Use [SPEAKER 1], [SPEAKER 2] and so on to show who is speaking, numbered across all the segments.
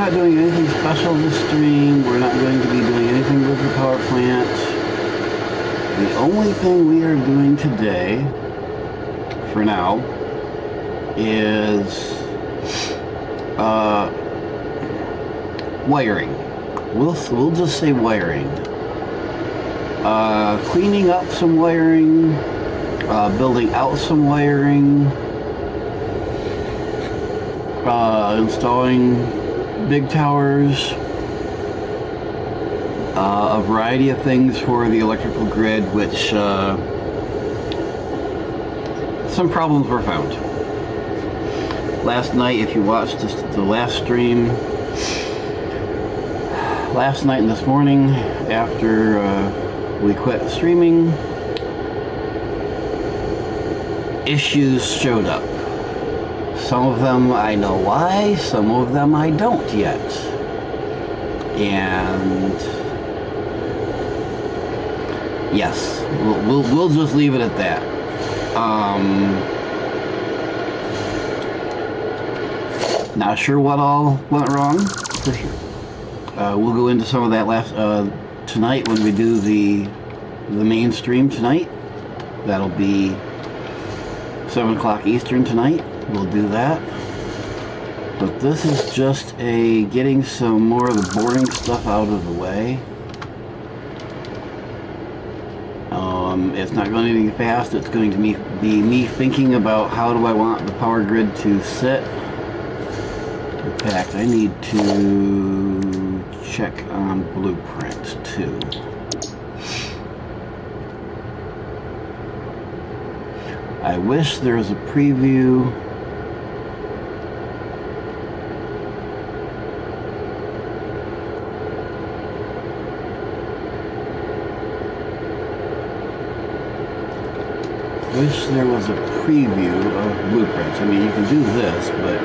[SPEAKER 1] not doing anything special this stream. We're not going to be doing anything with the power plant. The only thing we are doing today, for now, is wiring. We'll just say wiring. Cleaning up some wiring, building out some wiring, installing big towers, a variety of things for the electrical grid, which some problems were found. Last night, if you watched the last stream, last night and this morning, after we quit streaming, issues showed up. Some of them I know why, some of them I don't yet. And yes, we'll just leave it at that. Not sure what all went wrong. We'll go into some of that tonight when we do the main stream tonight. That'll be 7 o'clock Eastern tonight. We'll do that. But this is just getting some more of the boring stuff out of the way. It's not going to be fast. It's going to be me thinking about how do I want the power grid to sit. In fact, I need to check on blueprint too. I wish there was a preview. Wish there was a preview of blueprints. I mean, you can do this, but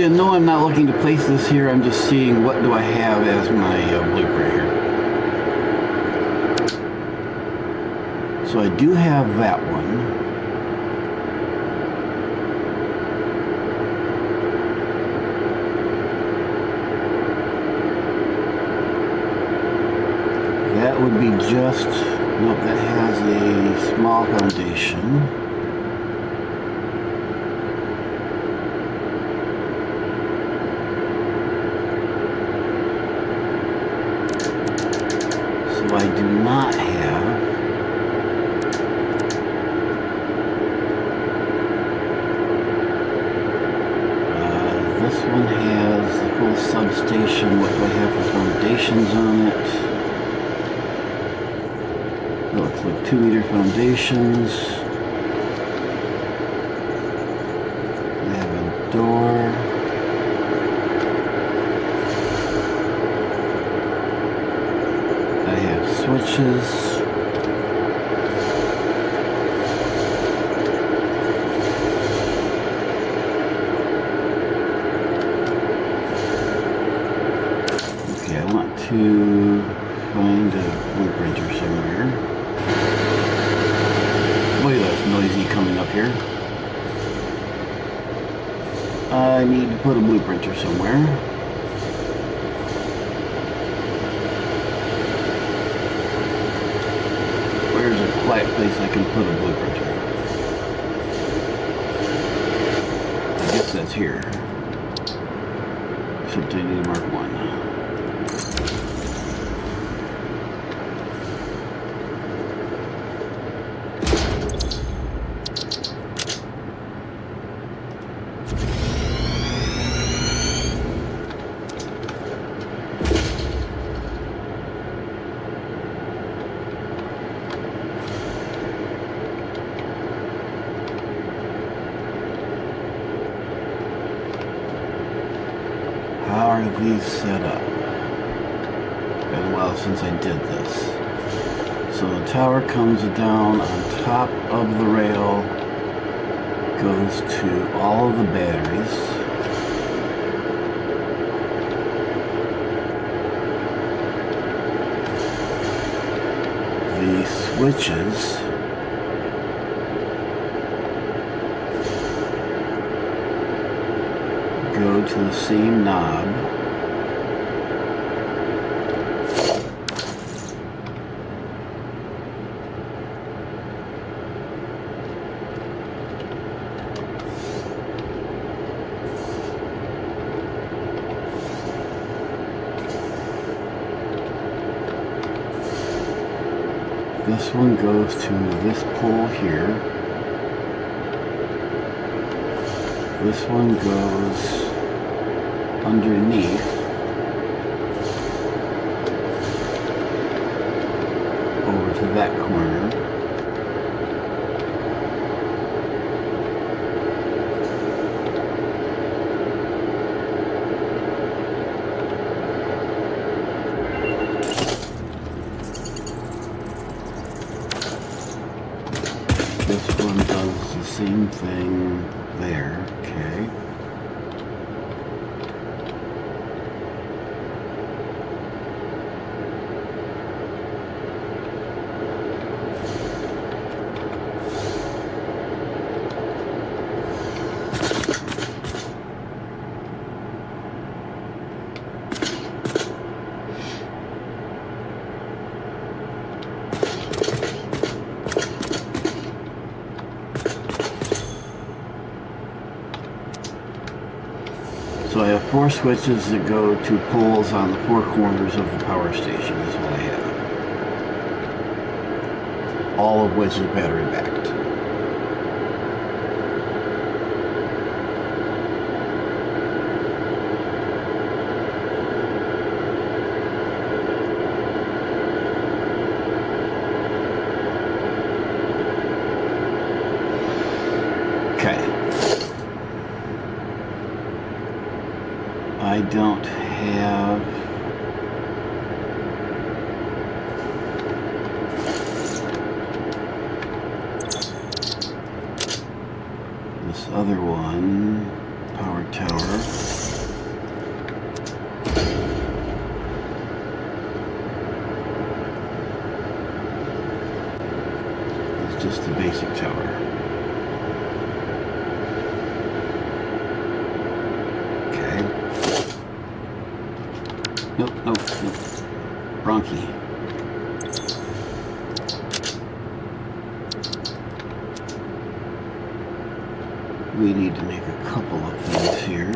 [SPEAKER 1] and no, I'm not looking to place this here. I'm just seeing what do I have as my blueprint here. So I do have that one. That would be just, nope, that has a small foundation. So I do not have this one has the full substation. What do I have for foundations on it? It looks like 2-meter foundations. I have a door. I have switches. Okay, I want to find a blueprinter somewhere. Boy, that's noisy coming up here. I need to put a blueprinter somewhere. Where's a quiet place I can put a blueprinter? I guess that's here. Except I need to mark 1. How are these set up? Been a while since I did this. So the tower comes down on top of the rail, goes to all of the batteries. The switches go to the same knob. This one goes to this pole here. This one goes underneath over to that corner. This one does the same thing there, okay. So I have 4 switches that go to poles on the 4 corners of the power station is what I have. All of which is battery backed. Okay. I don't have this other one, power tower. It's just the basic tower. Nope, nope, nope. Wrong key. We need to make a couple of things here.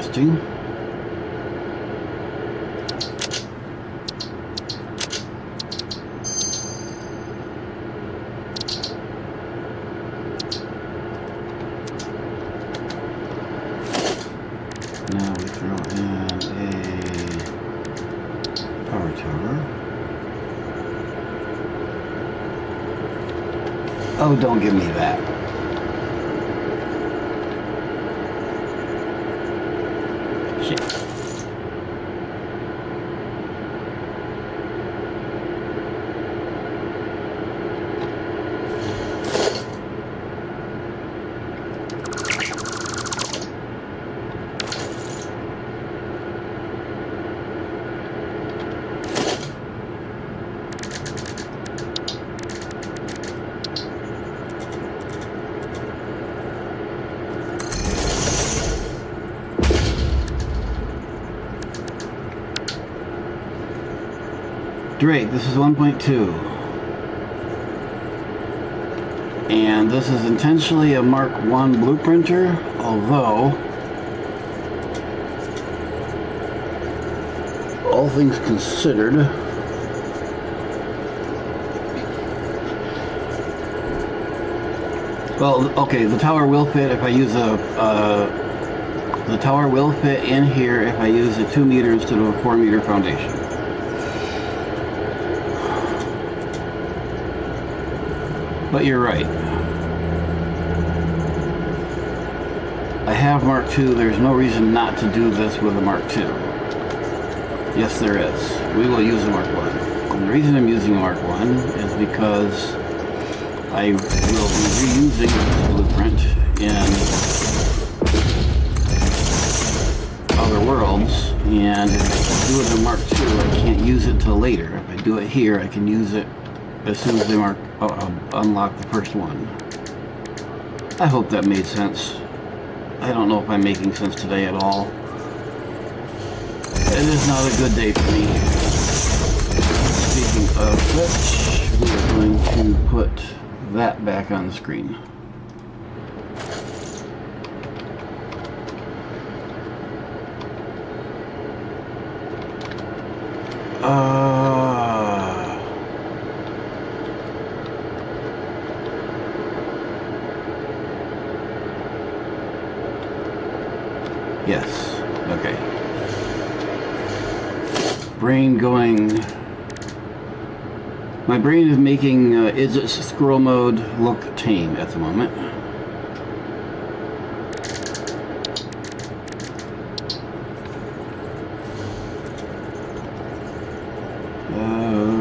[SPEAKER 1] interesting. Now we throw in a power tower. Oh, don't give me that. Shit. Great, this is 1.2. And this is intentionally a Mark 1 blueprinter, although all things considered, well, okay, the tower will fit if I use the tower will fit in here if I use a 2 meter instead of a 4 meter foundation. But you're right. I have Mark II. There's no reason not to do this with a Mark II. Yes, there is. We will use a Mark I. And the reason I'm using a Mark I is because I will be reusing this blueprint in other worlds. And if I do it in Mark II, I can't use it till later. If I do it here, I can use it as soon as they unlock the first one. I hope that made sense. I don't know if I'm making sense today at all. It is not a good day for me. Speaking of which, we are going to put that back on the screen. Yes, okay. Brain going... My brain is making is it scroll mode look tame at the moment.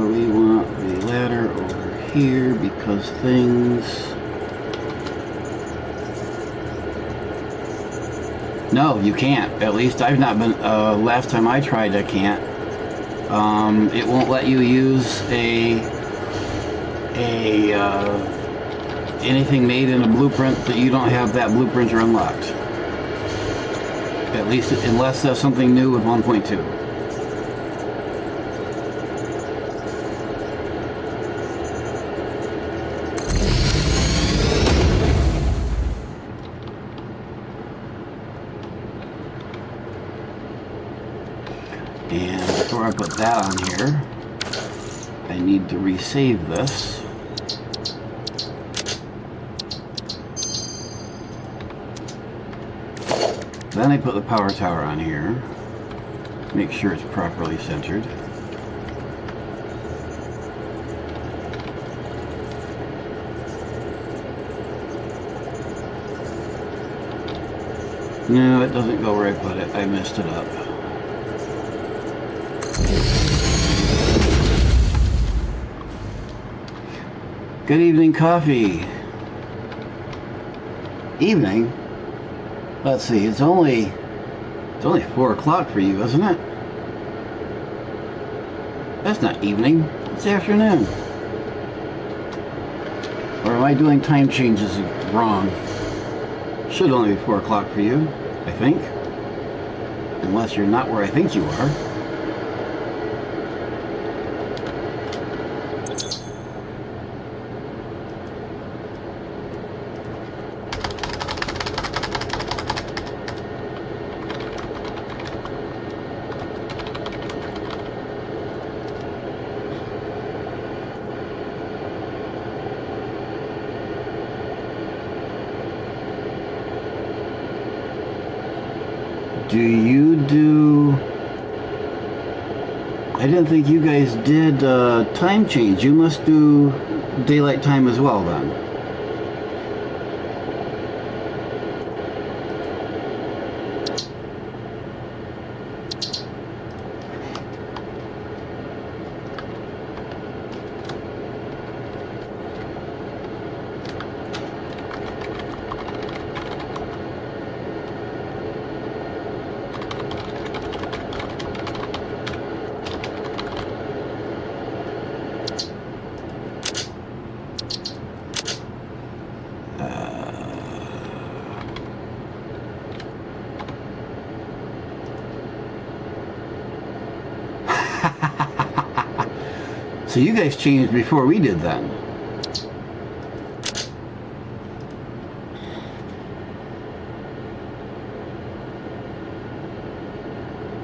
[SPEAKER 1] We want the ladder over here because things... No, you can't. At least I've not been... last time I tried, I can't. It won't let you use anything made in a blueprint that you don't have that blueprinter unlocked. At least unless there's something new with 1.2. And before I put that on here, I need to resave this. Then I put the power tower on here. Make sure it's properly centered. No, it doesn't go where I put it. I messed it up. Good evening, coffee. Evening? Let's see, it's only 4 o'clock for you, isn't it? That's not evening, it's afternoon. Or am I doing time changes wrong? Should only be 4 o'clock for you, I think. Unless you're not where I think you are. Do you do... I didn't think you guys did time change. You must do daylight time as well then. So you guys changed before we did then.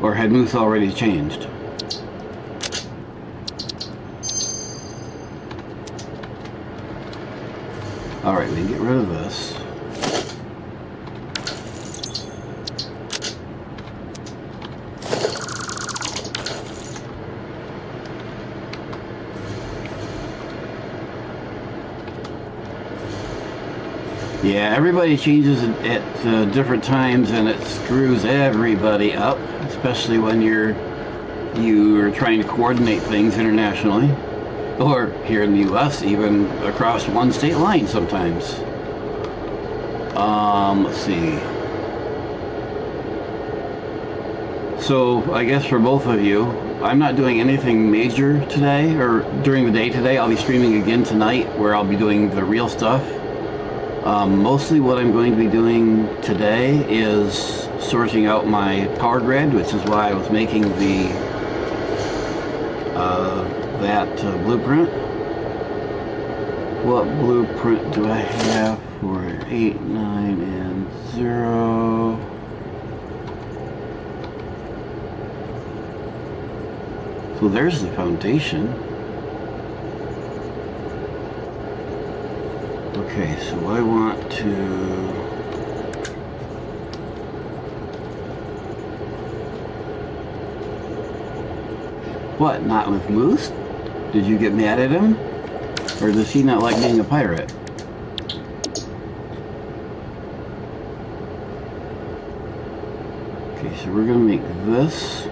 [SPEAKER 1] Or had Moose already changed? Alright, we can get rid of this. Yeah, everybody changes at different times, and it screws everybody up, especially when you're trying to coordinate things internationally, or here in the U.S., even across one state line sometimes. Let's see. So I guess for both of you, I'm not doing anything major today or during the day today. I'll be streaming again tonight, where I'll be doing the real stuff. Mostly what I'm going to be doing today is sorting out my power grid, which is why I was making the that blueprint. What blueprint do I have for 8, 9, and 0? So there's the foundation. Okay, so I want to... What, not with Moose? Did you get mad at him? Or does he not like being a pirate? Okay, so we're gonna make this.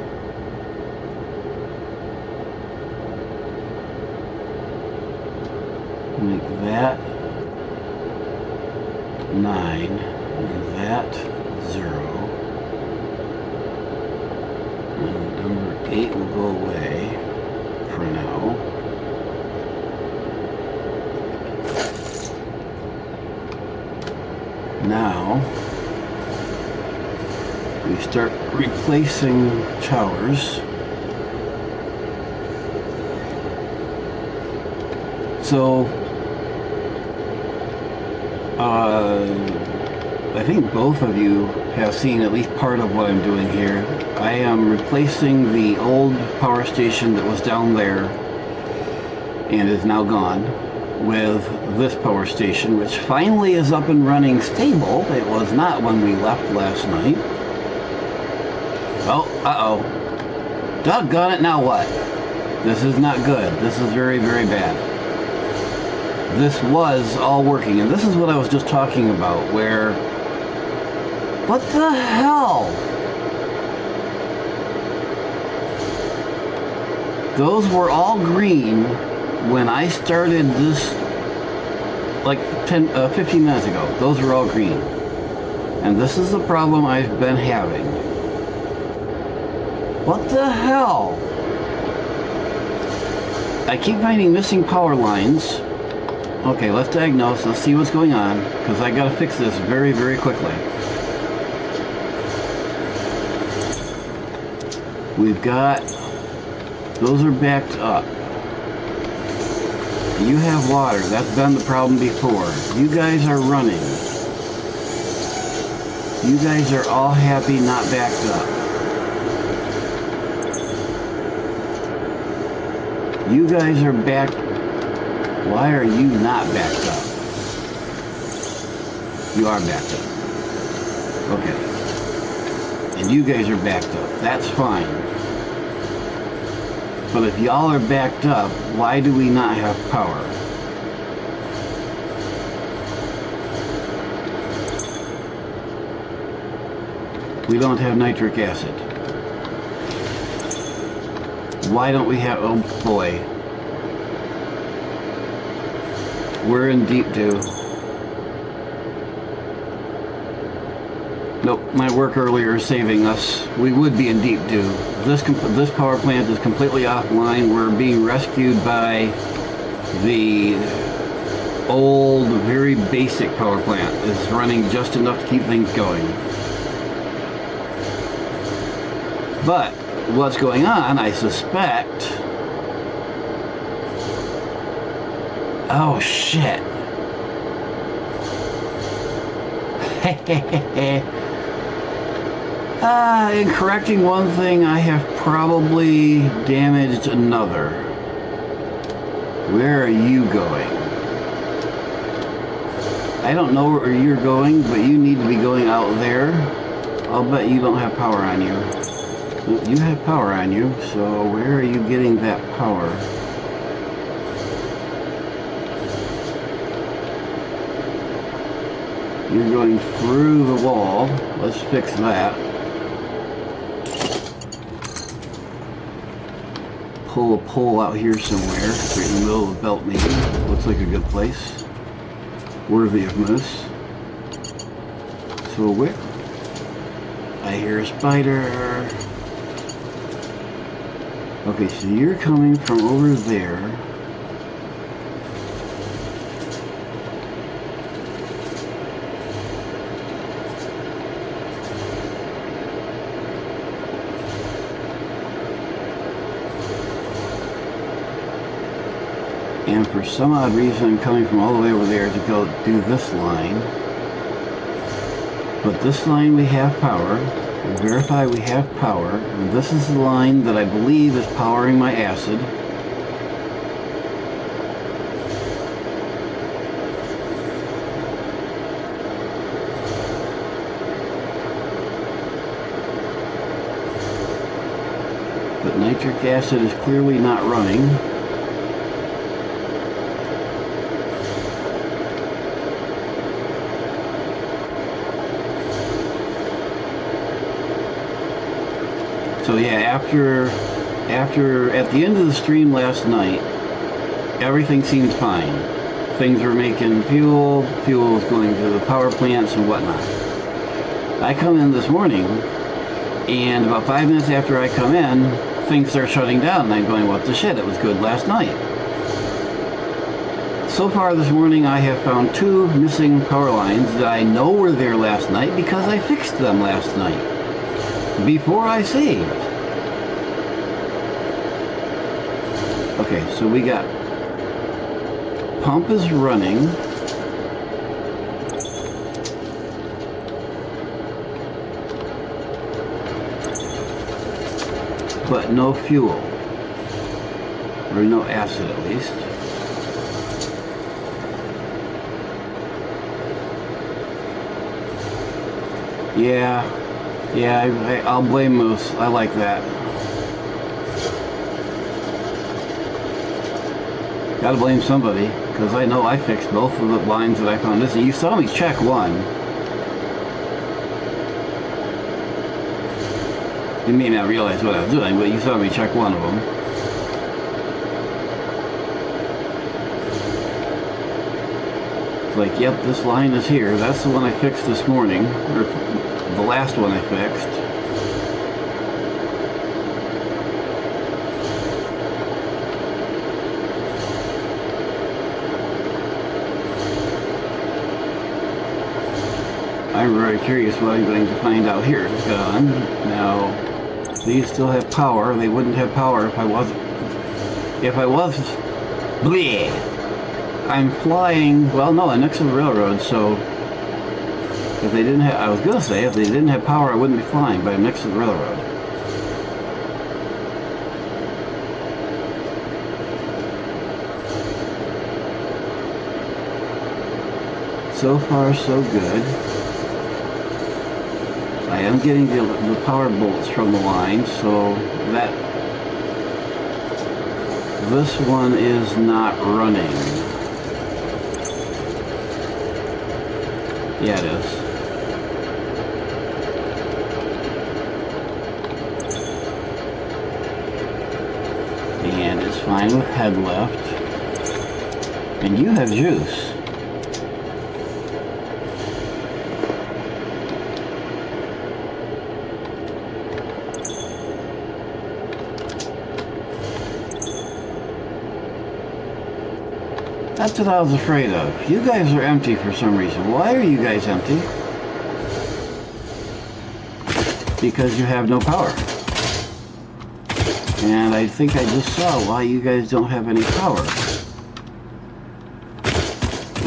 [SPEAKER 1] Make that 9, and that 0. And number 8 will go away for now. Now, we start replacing towers. So, I think both of you have seen at least part of what I'm doing here. I am replacing the old power station that was down there and is now gone with this power station, which finally is up and running stable. It was not when we left last night. Oh, uh-oh. Doggone it, now what? This is not good. This is very, very bad. This was all working, and this is what I was just talking about, where... What the hell? Those were all green when I started this, like 15 minutes ago. Those were all green. And this is the problem I've been having. What the hell? I keep finding missing power lines. Okay, let's diagnose. Let's see what's going on, because I gotta fix this very, very quickly. We've got... Those are backed up. You have water. That's been the problem before. You guys are running. You guys are all happy, not backed up. You guys are backed. Why are you not backed up? You are backed up. Okay. and you guys are backed up. That's fine. But if y'all are backed up, why do we not have power? We don't have nitric acid. Why don't we have... Oh boy. We're in deep doo. Nope, my work earlier is saving us. We would be in deep doo. This power plant is completely offline. We're being rescued by the old, very basic power plant. It's running just enough to keep things going. But what's going on, I suspect... Oh, shit. In correcting one thing, I have probably damaged another. Where are you going? I don't know where you're going, but you need to be going out there. I'll bet you don't have power on you. You have power on you, so where are you getting that power? You're going through the wall. Let's fix that. Pull a pole out here somewhere, right in the middle of the belt maybe. Looks like a good place. Worthy of moose. So where? I hear a spider. Okay, so you're coming from over there. And for some odd reason, I'm coming from all the way over there to go do this line. But this line we have power. We verify we have power. And this is the line that I believe is powering my acid. But nitric acid is clearly not running. So yeah, after at the end of the stream last night, everything seemed fine. Things were making fuel was going to the power plants and whatnot. I come in this morning, and about 5 minutes after I come in, things start shutting down, and I'm going, what the shit, it was good last night. So far this morning, I have found 2 missing power lines that I know were there last night because I fixed them last night. Before I saved. Okay, so we got pump is running. But no fuel. Or no acid at least. Yeah, I'll blame Moose. I like that. Gotta blame somebody, because I know I fixed both of the lines that I found missing. You saw me check one. You may not realize what I was doing, but you saw me check one of them. It's like, yep, this line is here. That's the one I fixed this morning. Or the last one I fixed. I'm very curious what I'm going to find out here. Now, these still have power. They wouldn't have power if I wasn't. Bleh! I'm flying. Well, no, I'm next to the railroad, so if they didn't have, I was gonna say if they didn't have power, I wouldn't be flying. But I'm next to the railroad. So far, so good. I am getting the power bolts from the line, so that this one is not running. Yeah, it is. And it's fine with head left. And you have juice. That's what I was afraid of. You guys are empty for some reason. Why are you guys empty? Because you have no power. And I think I just saw why you guys don't have any power.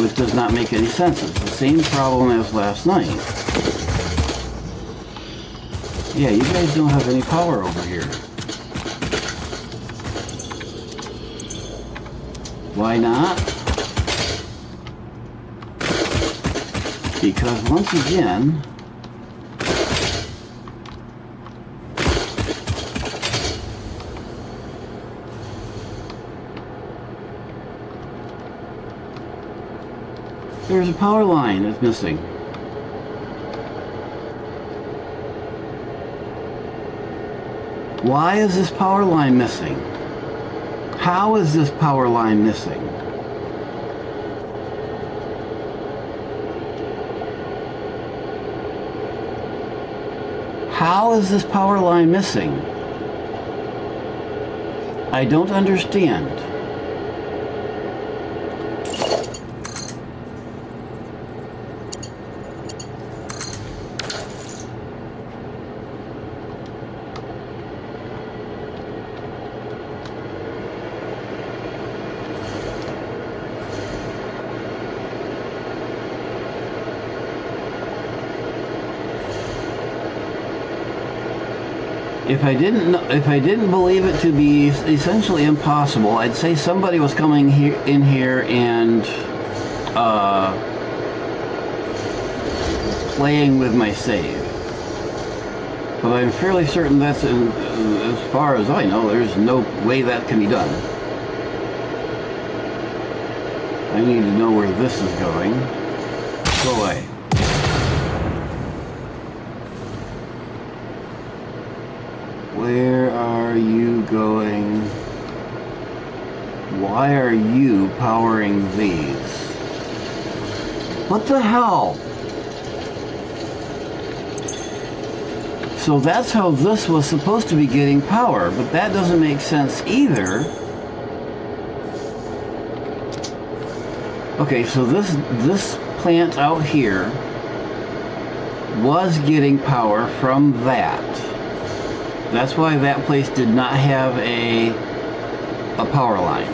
[SPEAKER 1] Which does not make any sense. It's the same problem as last night. Yeah, you guys don't have any power over here. Why not? Because once again, there's a power line that's missing. Why is this power line missing? How is this power line missing? How is this power line missing? I don't understand. If I didn't believe it to be essentially impossible, I'd say somebody was coming in here and playing with my save. But I'm fairly certain that's, as far as I know, there's no way that can be done. I need to know where this is going. Go away. Where are you going? Why are you powering these? What the hell? So that's how this was supposed to be getting power, but that doesn't make sense either. Okay, so this plant out here was getting power from that. That's why that place did not have a power line.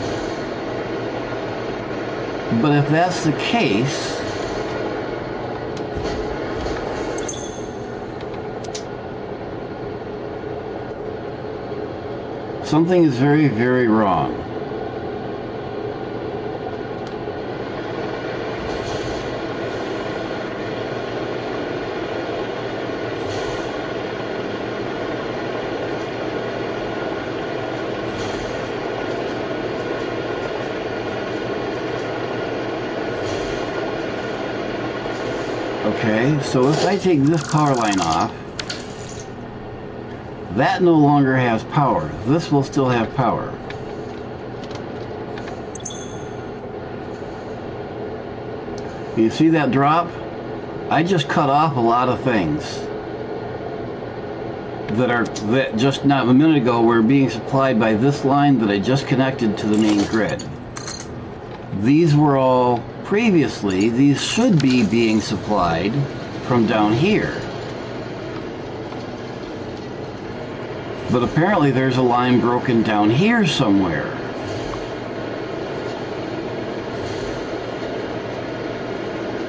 [SPEAKER 1] But if that's the case, something is very, very wrong. Okay, so if I take this power line off, that no longer has power. This will still have power. You see that drop? I just cut off a lot of things that just not a minute ago were being supplied by this line that I just connected to the main grid. These were all previously, these should be being supplied from down here. But apparently there's a line broken down here somewhere.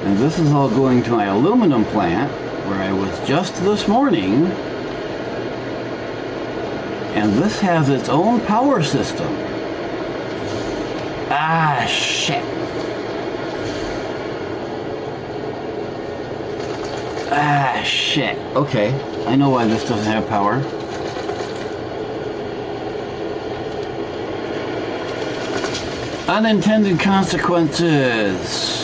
[SPEAKER 1] And this is all going to my aluminum plant, where I was just this morning. And this has its own power system. Ah, shit. Ah, shit. Okay. I know why this doesn't have power. Unintended consequences.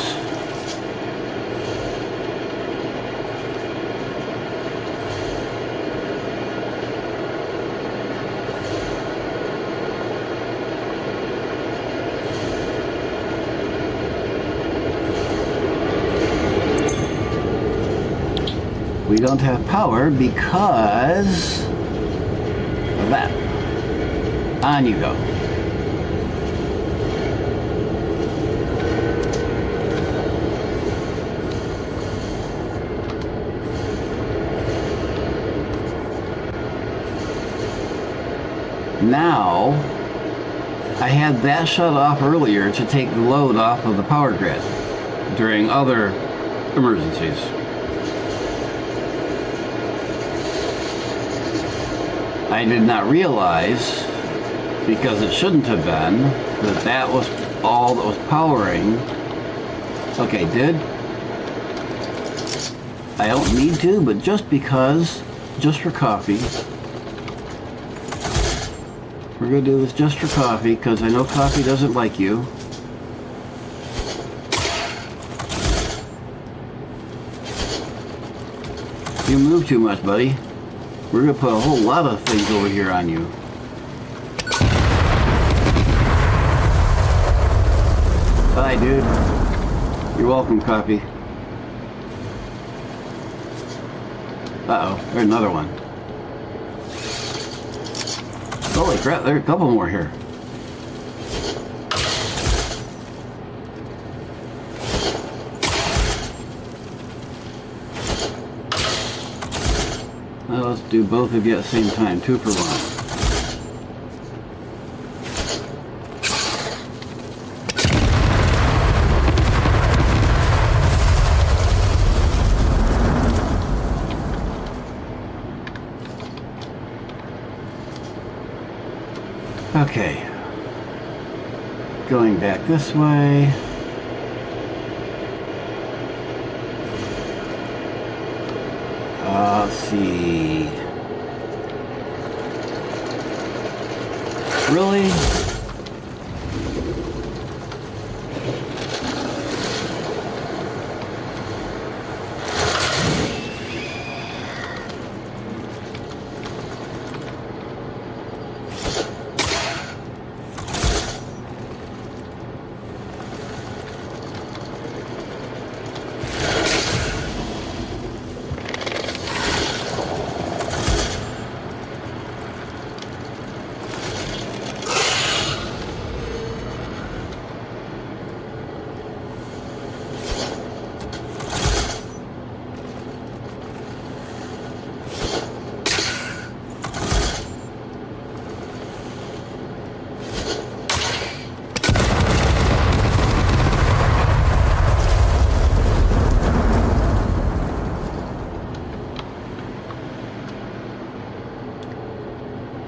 [SPEAKER 1] We don't have power because of that. On you go. Now, I had that shut off earlier to take the load off of the power grid during other emergencies. I did not realize, because it shouldn't have been, that that was all that was powering. Okay, did. I don't need to, but just because, just for coffee. We're going to do this just for coffee, because I know coffee doesn't like you. You move too much, buddy. We're going to put a whole lot of things over here on you. Bye, dude. You're welcome, coffee. Uh-oh, there's another one. Holy crap, there are a couple more here. Well, let's do both of you at the same time. 2 for 1. Okay, going back this way. Let's see. Really?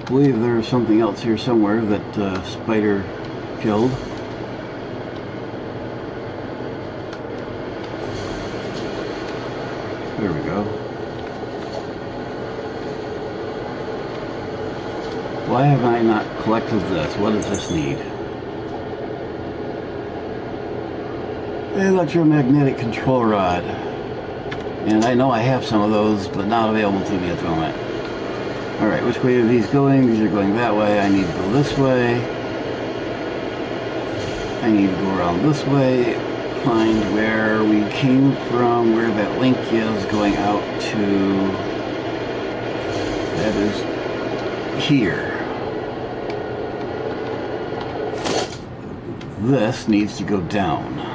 [SPEAKER 1] I believe there's something else here somewhere that Spider killed. There we go. Why have I not collected this? What does this need? Electromagnetic control rod. And I know I have some of those, but not available to me at the moment. Alright, which way are these going? These are going that way. I need to go this way. I need to go around this way. Find where we came from, where that link is going out to... That is here. This needs to go down.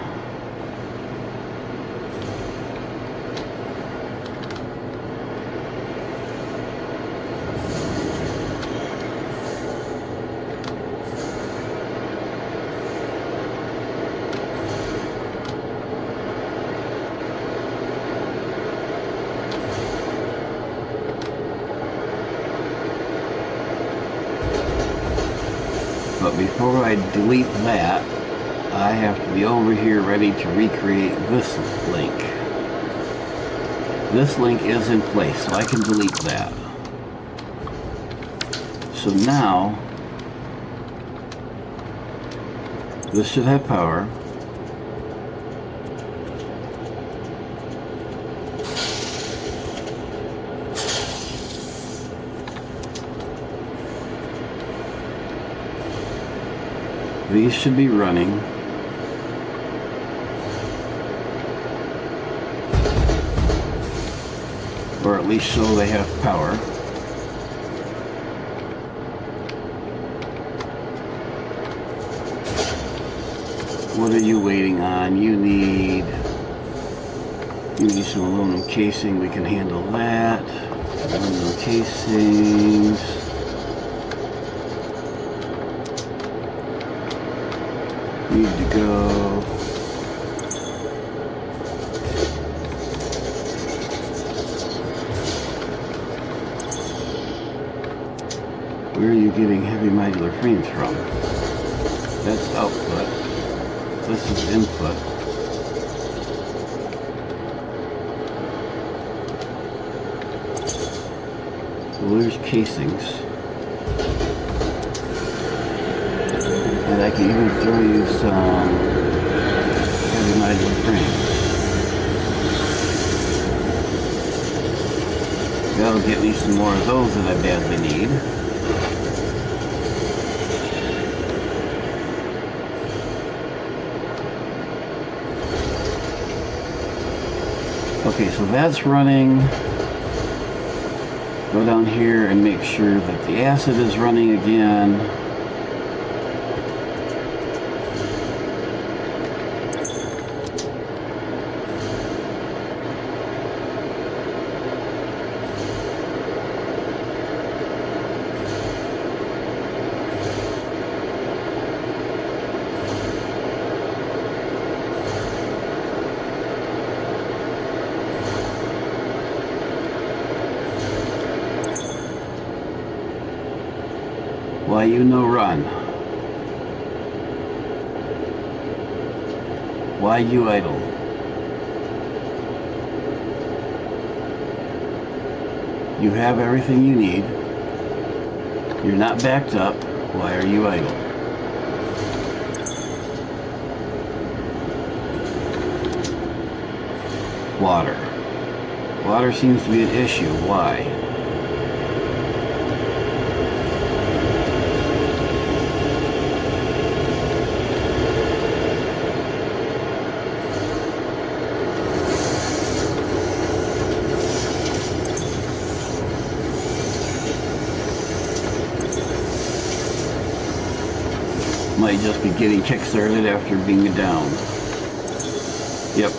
[SPEAKER 1] But before I delete that, I have to be over here ready to recreate this link. This link is in place, so I can delete that. So now, this should have power. These should be running. Or at least so they have power. What are you waiting on? You need some aluminum casing. We can handle that. Aluminum casings. Need to go. Where are you getting heavy modular frames from? That's output. This is input. Well, there's casings. And I can even throw you some heavy modular frames. That'll get me some more of those that I badly need. Okay, so that's running. Go down here and make sure that the acid is running again. Why you no run? Why you idle? You have everything you need. You're not backed up. Why are you idle? Water. Water seems to be an issue. Why? Might just be getting kick-started after being down. Yep.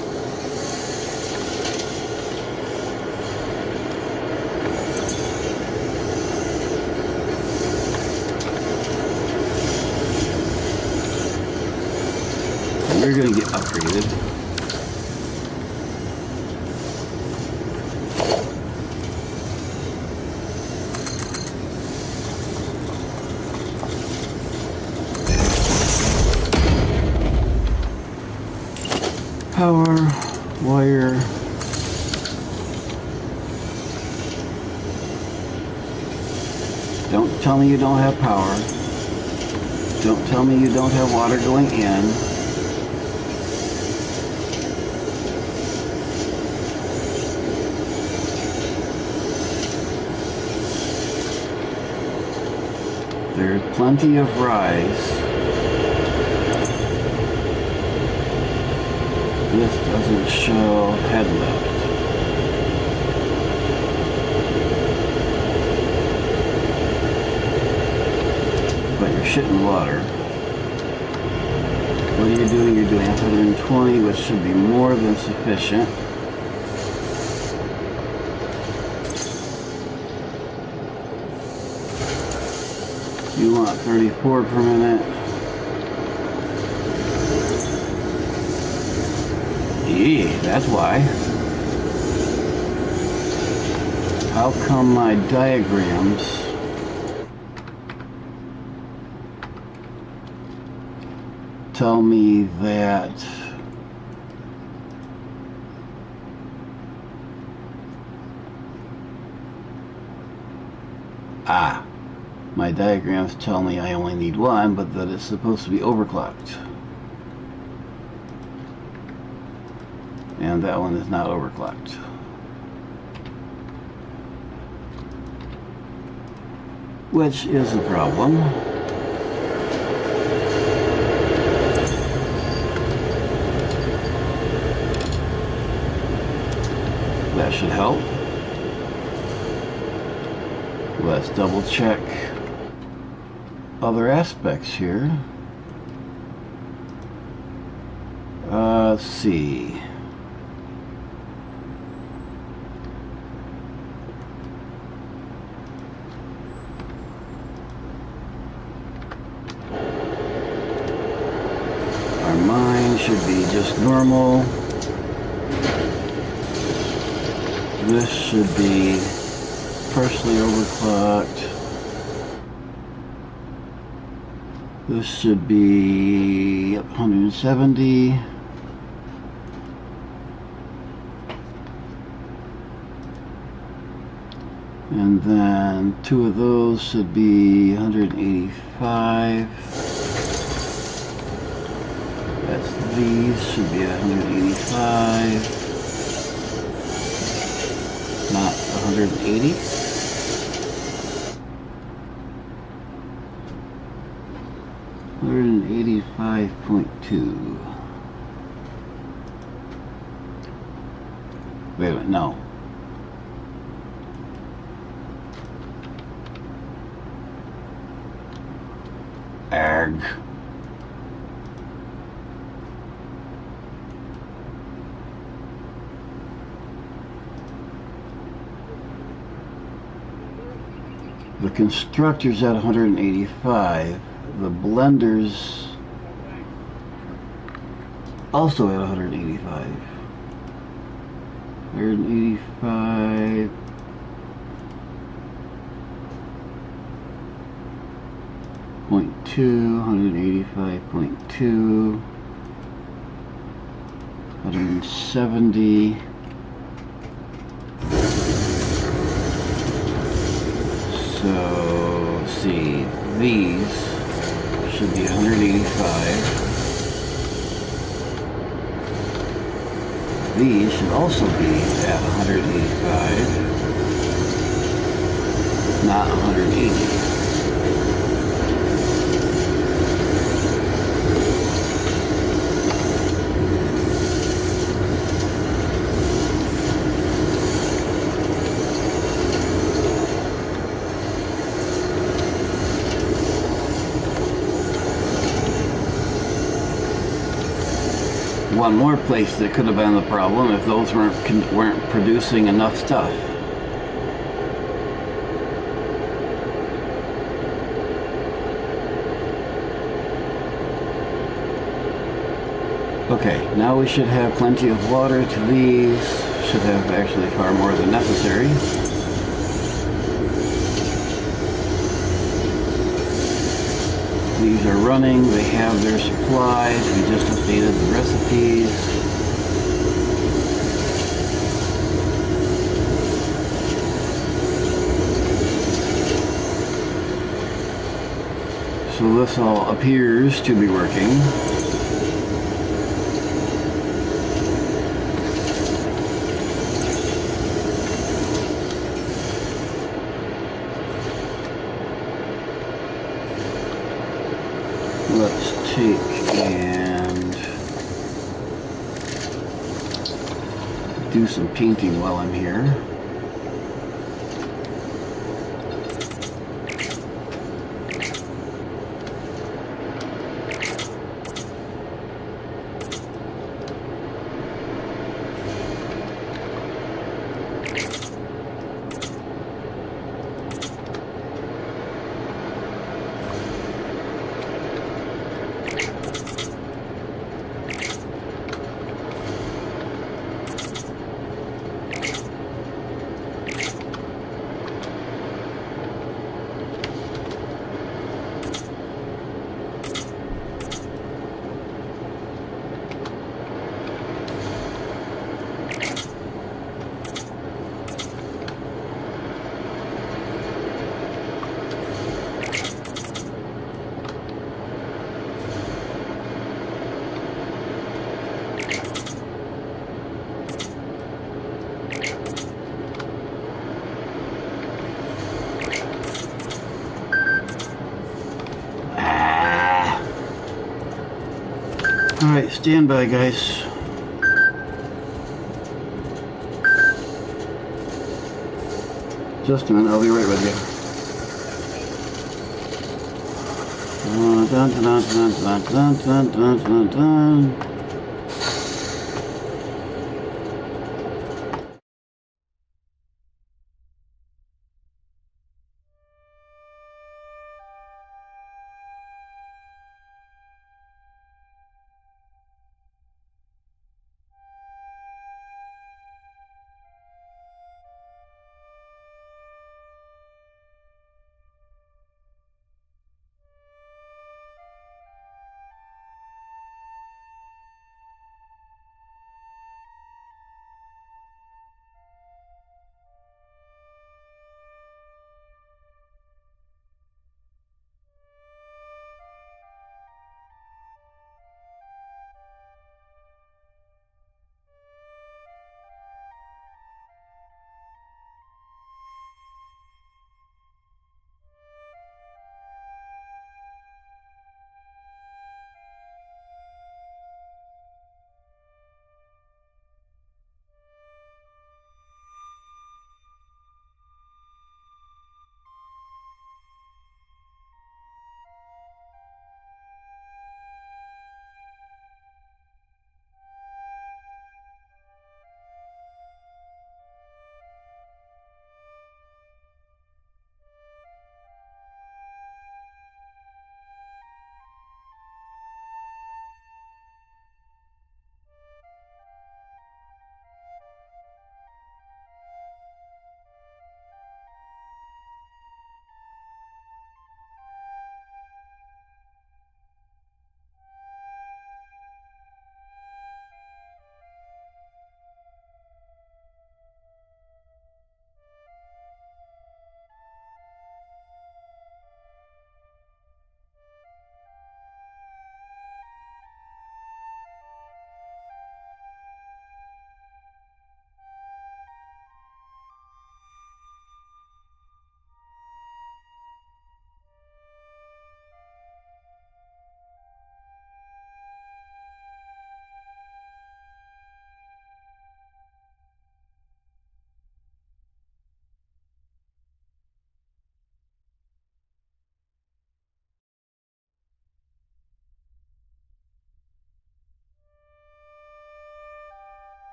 [SPEAKER 1] We're gonna get upgraded. Power, wire. Don't tell me you don't have power. Don't tell me you don't have water going in. There's plenty of rise. This doesn't show head lift. But you're shitting water. What are you doing? You're doing 120, which should be more than sufficient. You want 34 per minute. Yeah, that's why. How come my diagrams tell me that Ah, my diagrams tell me I only need one, but that it's supposed to be overclocked. And that one is not overclocked. Which is a problem. That should help. Let's double check other aspects here. Let's see. Our mine should be just normal. This should be partially overclocked. This should be 170. And then two of those should be 185. That's these should be 185. Not 180. $185.2. Wait a minute, no. Arg. The constructor's at 185. The blender's also at 185. 185. .2, 185.2, 170. So, let's see, these should be 185. These should also be at 185, not 180. One more place that could have been the problem if those weren't producing enough stuff. Okay, now we should have plenty of water to these. Should have actually far more than necessary. These are running, they have their supplies, we just updated the recipes. So this all appears to be working. Let's take and do some painting while I'm here. Alright, stand by, guys. Just a minute, I'll be right with you. Dun, dun, dun, dun, dun, dun, dun, dun, dun, dun.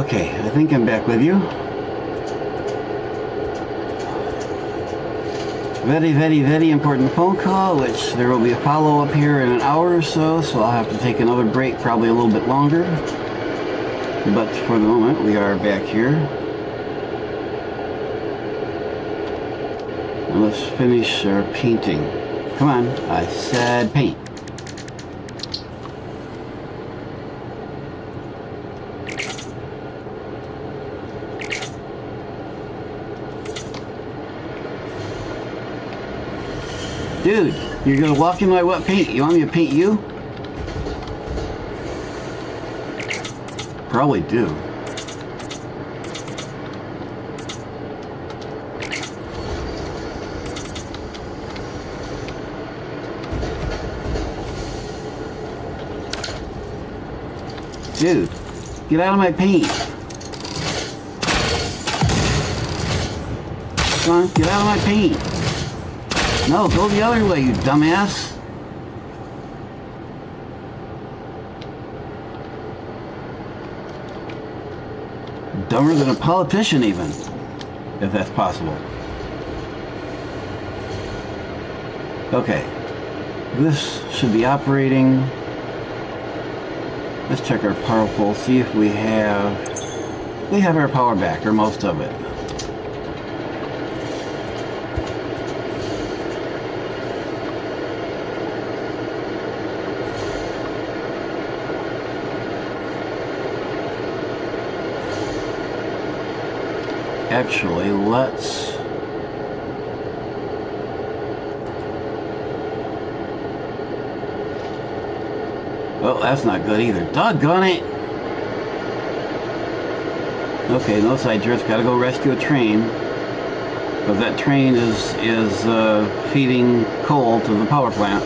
[SPEAKER 1] Okay, I think I'm back with you. Very, very, very important phone call, which there will be a follow-up here in an hour or so, so I'll have to take another break, probably a little bit longer. But for the moment, we are back here. And let's finish our painting. Come on, I said paint. Dude, you're gonna walk in my wet paint. You want me to paint you? Probably do. Dude, get out of my paint. Come on, get out of my paint. No, go the other way, you dumbass. Dumber than a politician even, if that's possible. Okay, this should be operating. Let's check our power pole, see if we have our power back, or most of it. Actually, let's well, that's not good either. Doggone it! Okay, no side jerks. Gotta go rescue a train. Because that train is feeding coal to the power plant.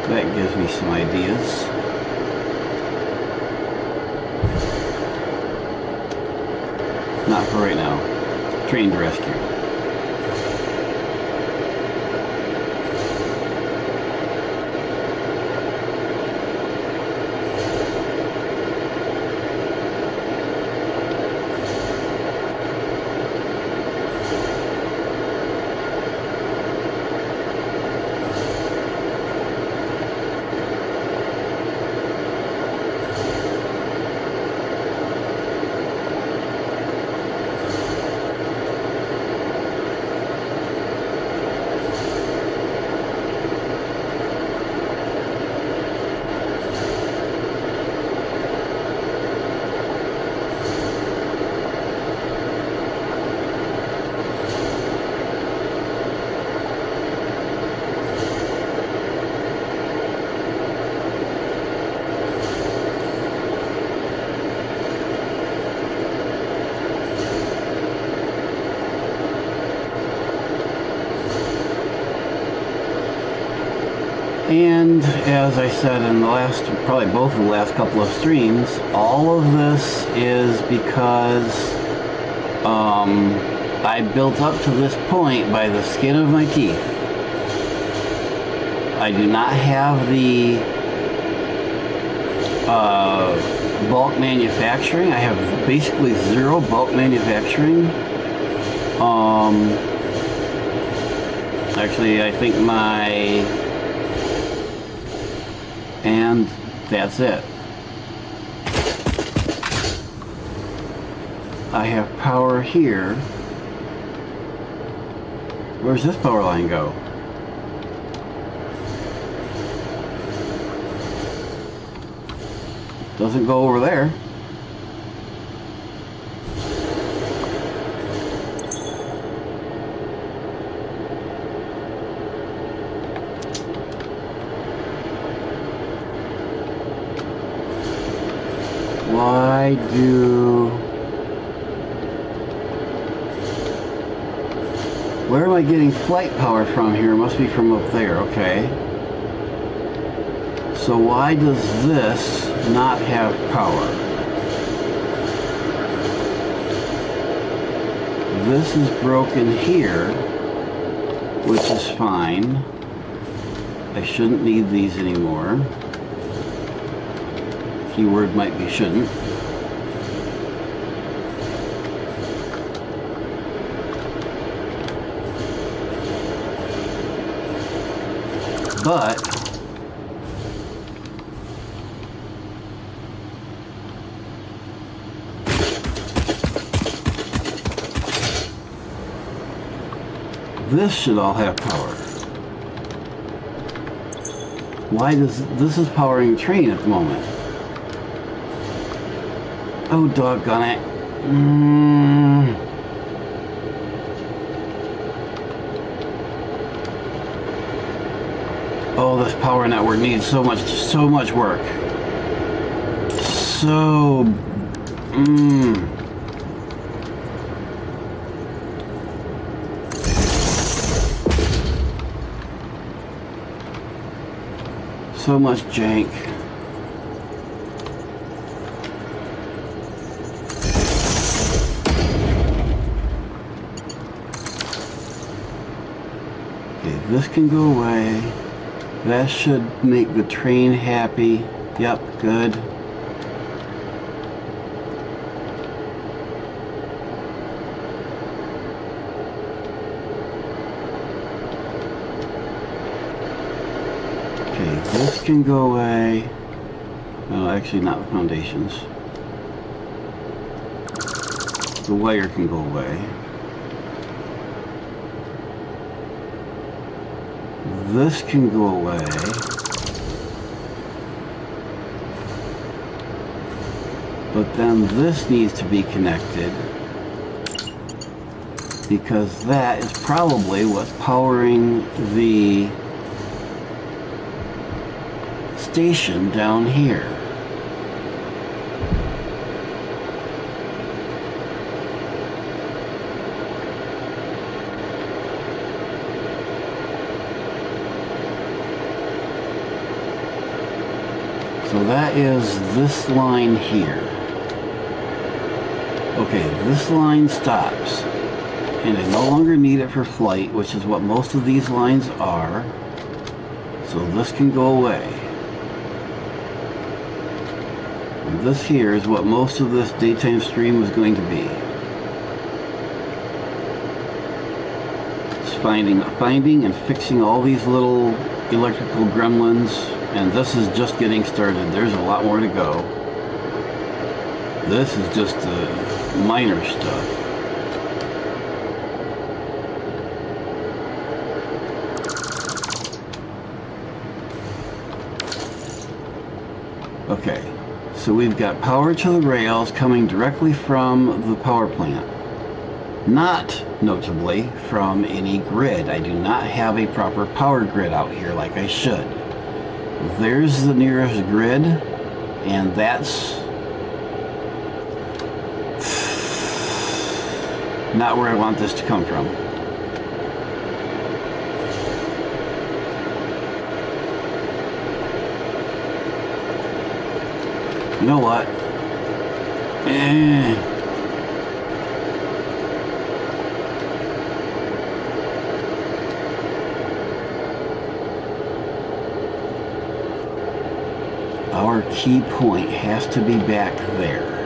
[SPEAKER 1] That gives me some ideas. Not for right now. Train to rescue. And as I said in the last, probably both of the last couple of streams, all of this is because I built up to this point by the skin of my teeth. I do not have the bulk manufacturing. I have basically zero bulk manufacturing. Actually, I think my and that's it. I have power here. Where's this power line go? Doesn't go over there. Why do... Where am I getting flight power from here? It must be from up there, okay. So why does this not have power? This is broken here, which is fine. I shouldn't need these anymore. Keyword might be shouldn't. But this should all have power. Why does this is powering the train at the moment? Oh, doggone it. Oh, this power network needs so much work. So much jank. Okay, this can go away. That should make the train happy. Yep, good. Okay, this can go away. No, actually not the foundations. The wire can go away. This can go away. But then this needs to be connected because that is probably what's powering the station down here. So that is this line here. Okay, this line stops. And I no longer need it for flight, which is what most of these lines are. So this can go away. And this here is what most of this daytime stream was going to be. It's finding and fixing all these little electrical gremlins. And this is just getting started. There's a lot more to go. This is just the minor stuff. Okay, so we've got power to the rails coming directly from the power plant. Not, notably, from any grid. I do not have a proper power grid out here like I should. There's the nearest grid, and that's not where I want this to come from. You know what? Our key point has to be back there.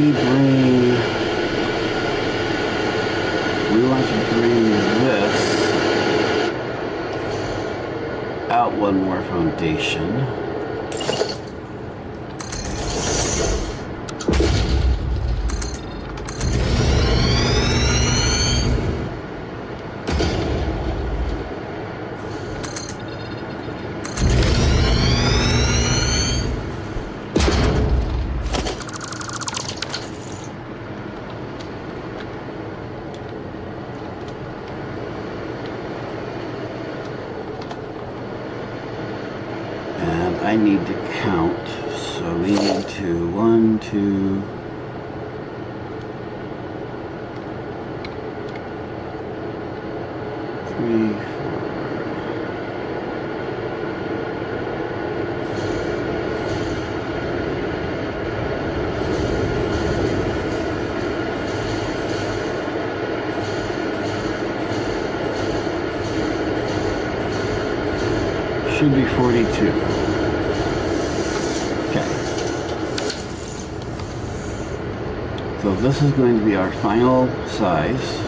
[SPEAKER 1] we want to bring this out one more foundation. I need to count, so we need to 1, 2, 3, 4. Should be 42. So this is going to be our final size.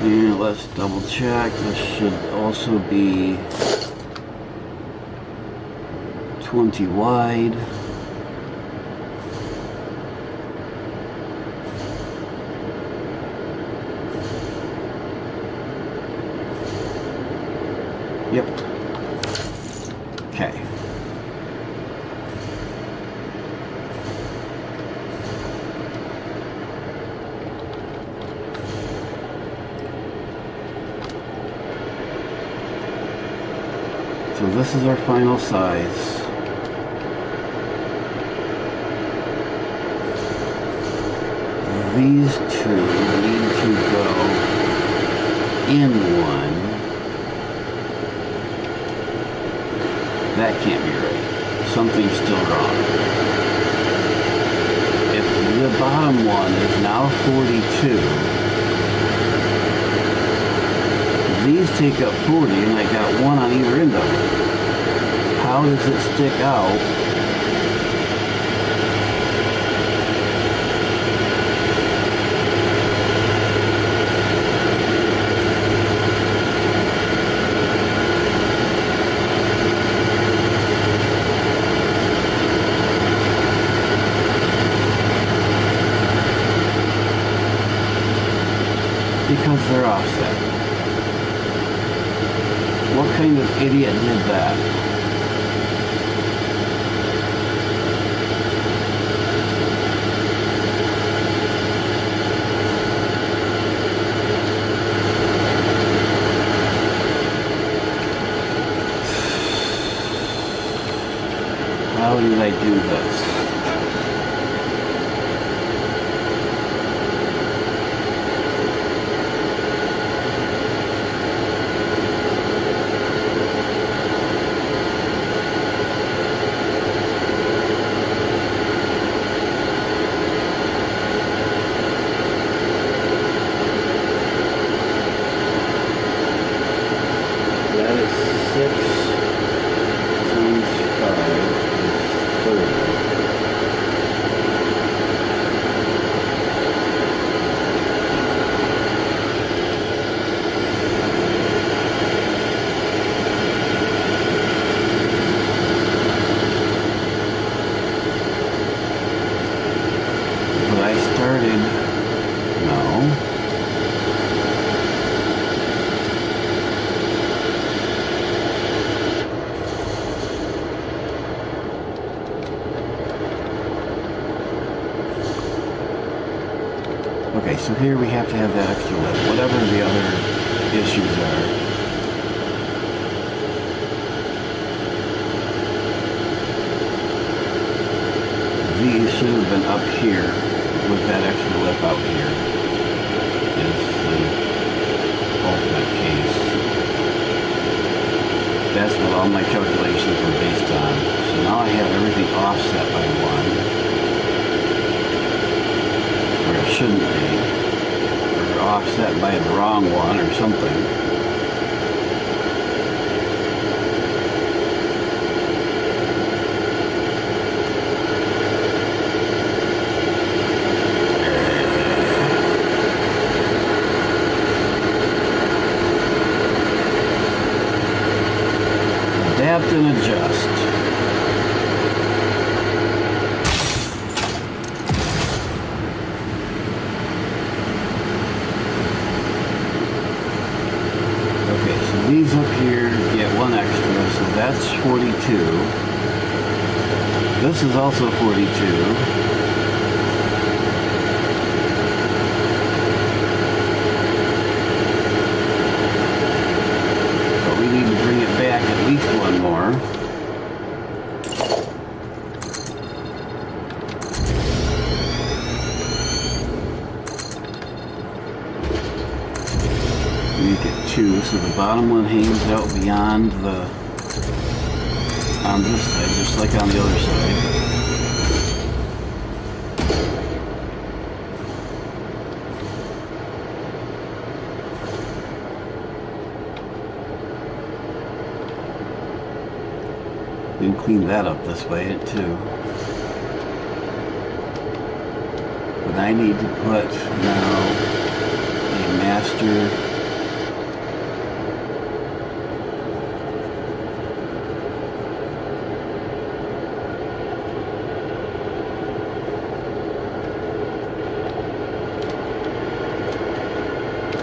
[SPEAKER 1] And let's double check. This should also be 20 wide. Yep. Okay. So this is our final size. These two need to go in one. That can't be right. Something's still wrong. If the bottom one is now 42, these take up 40 and I got one on either end of it. How does it stick out? Because they're offset. What kind of idiot did that? How did I do this? That is 6 times 5 is 30. But I started, no. Okay, so here we have to have that extra lip, whatever the other issues are. These should have been up here with that extra lip out here. Is the ultimate case. That's what all my calculations were based on. So now I have everything offset by 1. Where it shouldn't be, or offset by the wrong one or something. select and adjust. Okay, so these up here get one extra, so that's 42. This is also 42. But we need to bring it back at least one more. Make it 2, so the bottom one hangs out beyond the, on this side, just like on the other side. You can clean that up this way too. But I need to put now a master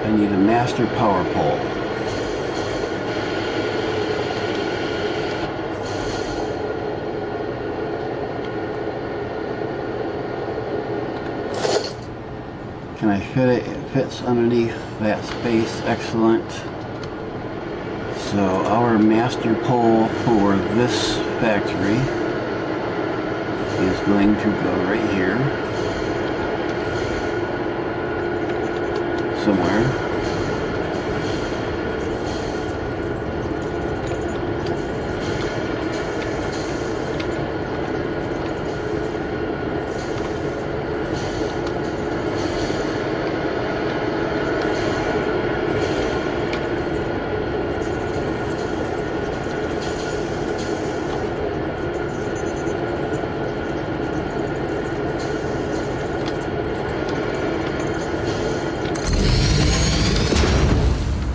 [SPEAKER 1] I need a master power pole. Can I fit it? It fits underneath that space. Excellent. So our master pole for this factory is going to go right here somewhere.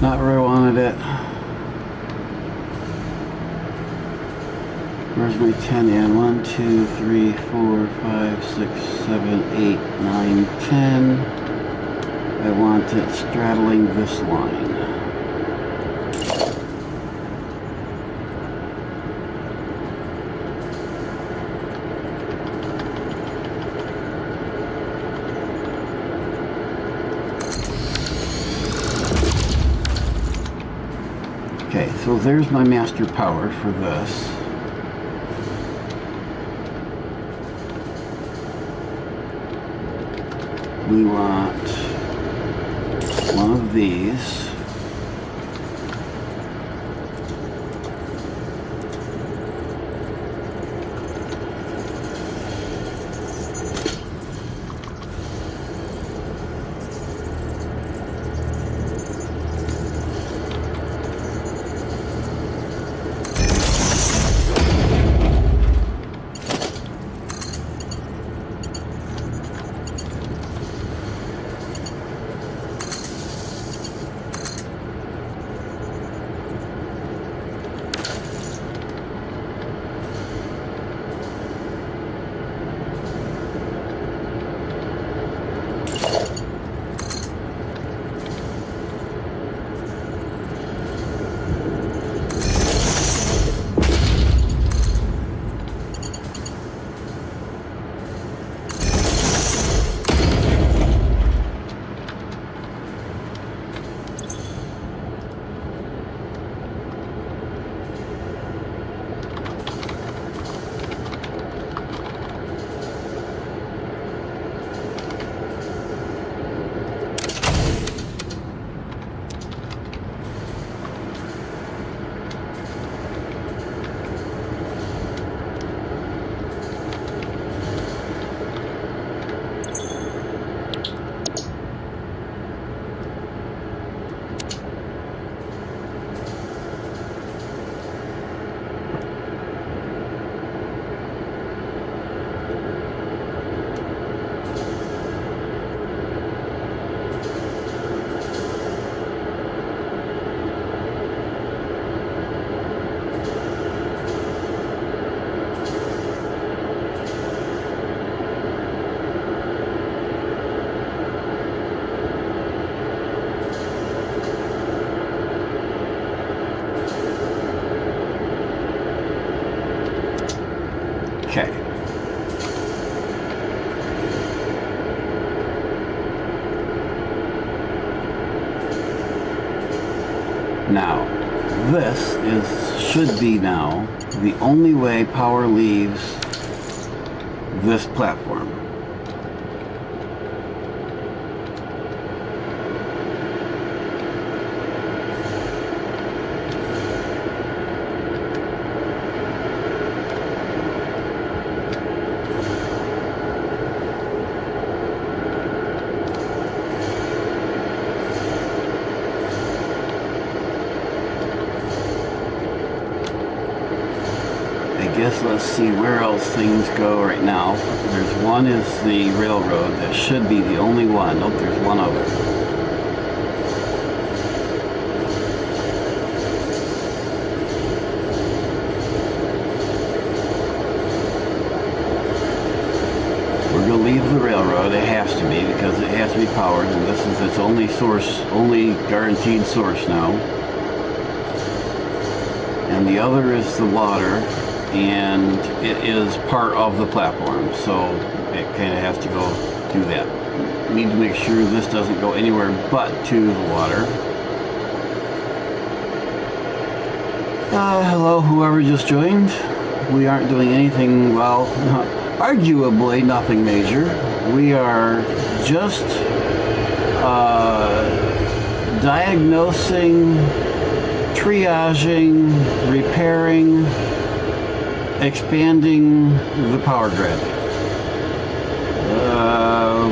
[SPEAKER 1] Not where I wanted it. Where's my 10 in? 1, 2, 3, 4, 5, 6, 7, 8, 9, 10. I want it straddling this line. Okay, so there's my master power for this. We want one of these. Okay. Now, this should be now the only way power leaves this platform. Let's see where else things go right now. There's one is the railroad. That should be the only one. Nope, there's one other. We're going to leave the railroad. It has to be because it has to be powered, and this is its only source, only guaranteed source now. And the other is the water. And it is part of the platform, so it kind of has to go do that. Need to make sure this doesn't go anywhere but to the water. Hello, whoever just joined. We aren't doing anything, well, arguably nothing major. We are just diagnosing, triaging, repairing, expanding the power grid.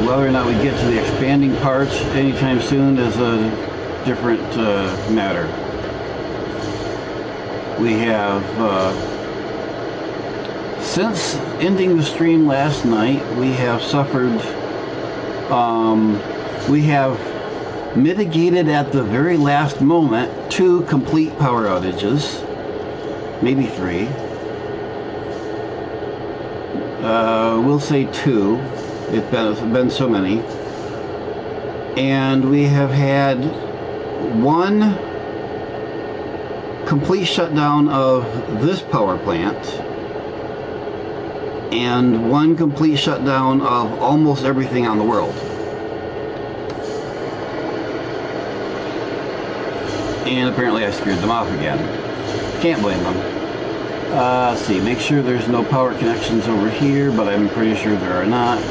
[SPEAKER 1] Whether or not we get to the expanding parts anytime soon is a different matter. We have, since ending the stream last night, we have suffered, we have mitigated at the very last moment 2 complete power outages, maybe 3. We'll say 2. It's been so many. And we have had 1 complete shutdown of this power plant and 1 complete shutdown of almost everything on the world. And apparently I scared them off again. Can't blame them. Let's see, make sure there's no power connections over here, but I'm pretty sure there are not.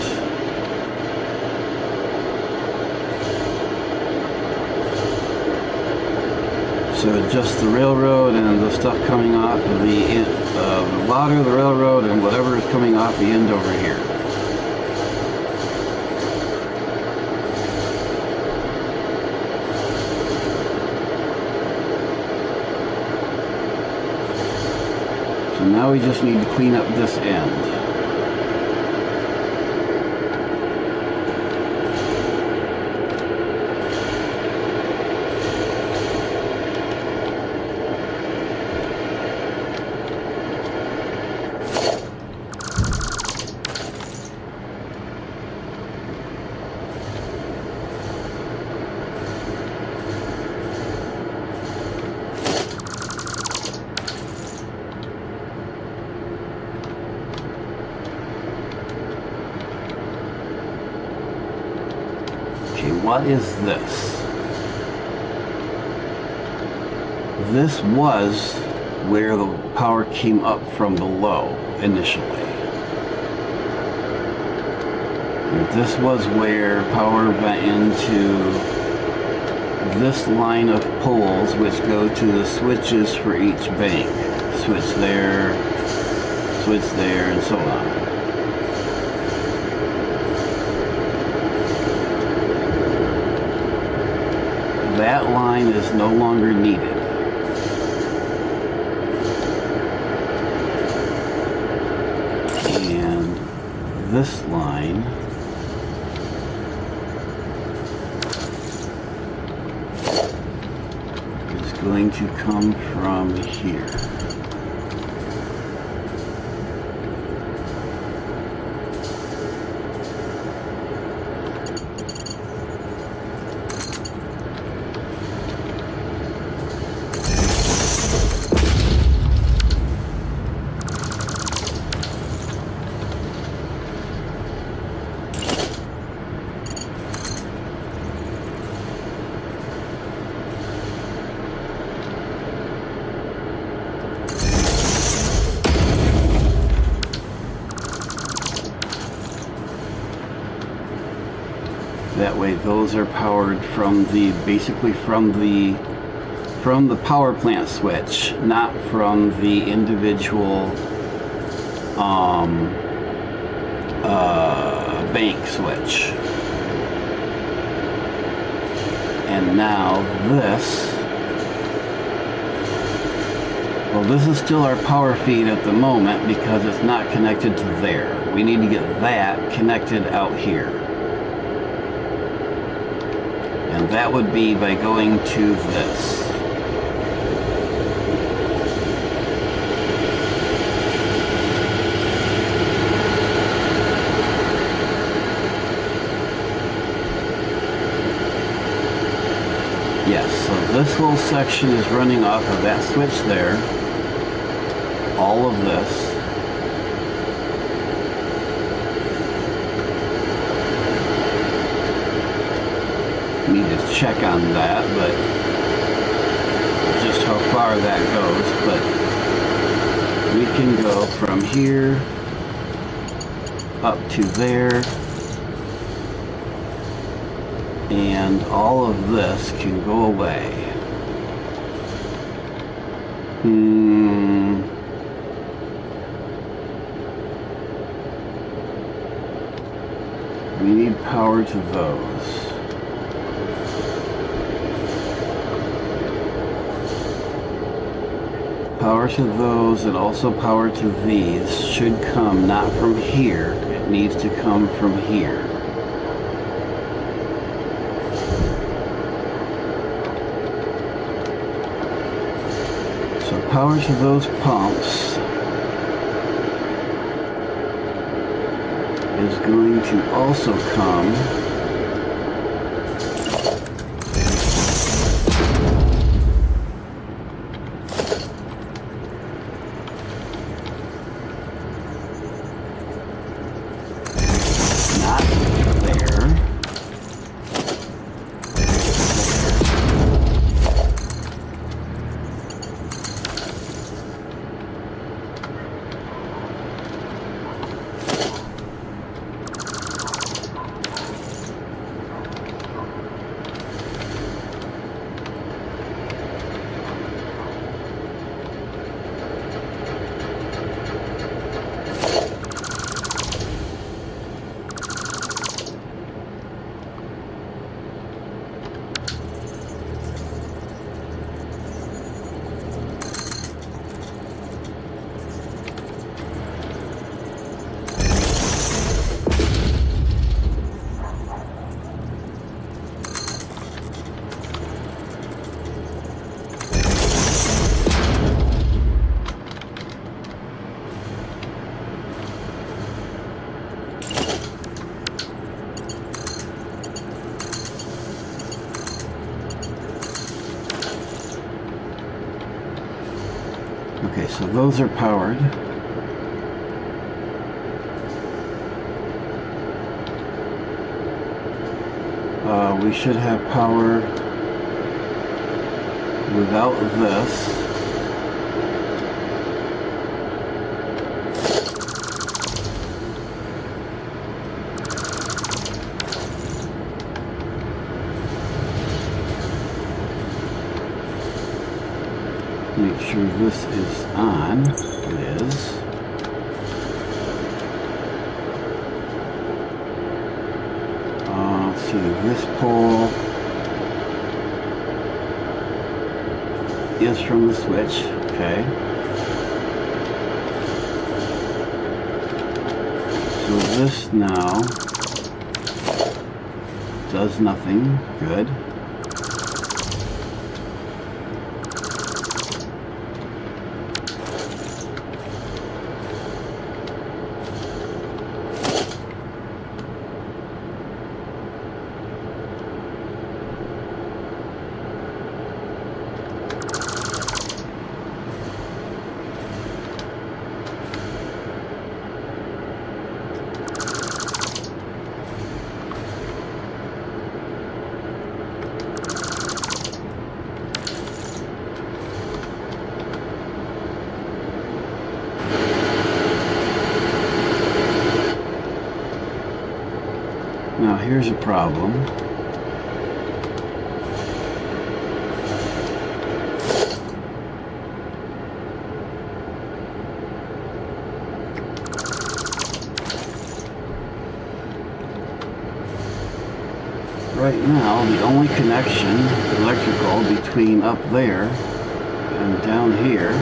[SPEAKER 1] So just the railroad and the stuff coming off of the water, the railroad, and whatever is coming off the end over here. Now we just need to clean up this end. What is this? This was where the power came up from below initially. And this was where power went into this line of poles which go to the switches for each bank. Switch there, and so on. That line is no longer needed. And this line is going to come from here. way, those are powered from the, basically from the power plant switch, not from the individual bank switch. And now this, well, this is still our power feed at the moment because it's not connected to there. We need to get that connected out here. And that would be by going to this. Yes, so this whole section is running off of that switch there. All of this. Need to check on that, but just how far that goes. But we can go from here up to there. And all of this can go away. We need power to those. Power to those and also power to these should come not from here. It needs to come from here. Power to those pumps is going to also come not there. Okay, so those are powered. We should have power without this. Make sure this is on. It is. Let's see, this pole is from the switch. Okay. So this now does nothing. Good. Now here's a problem. Right now, the only connection electrical between up there and down here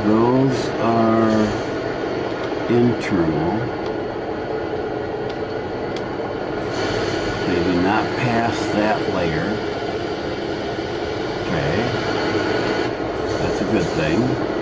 [SPEAKER 1] those are internal. They do not pass that layer. Okay. That's a good thing.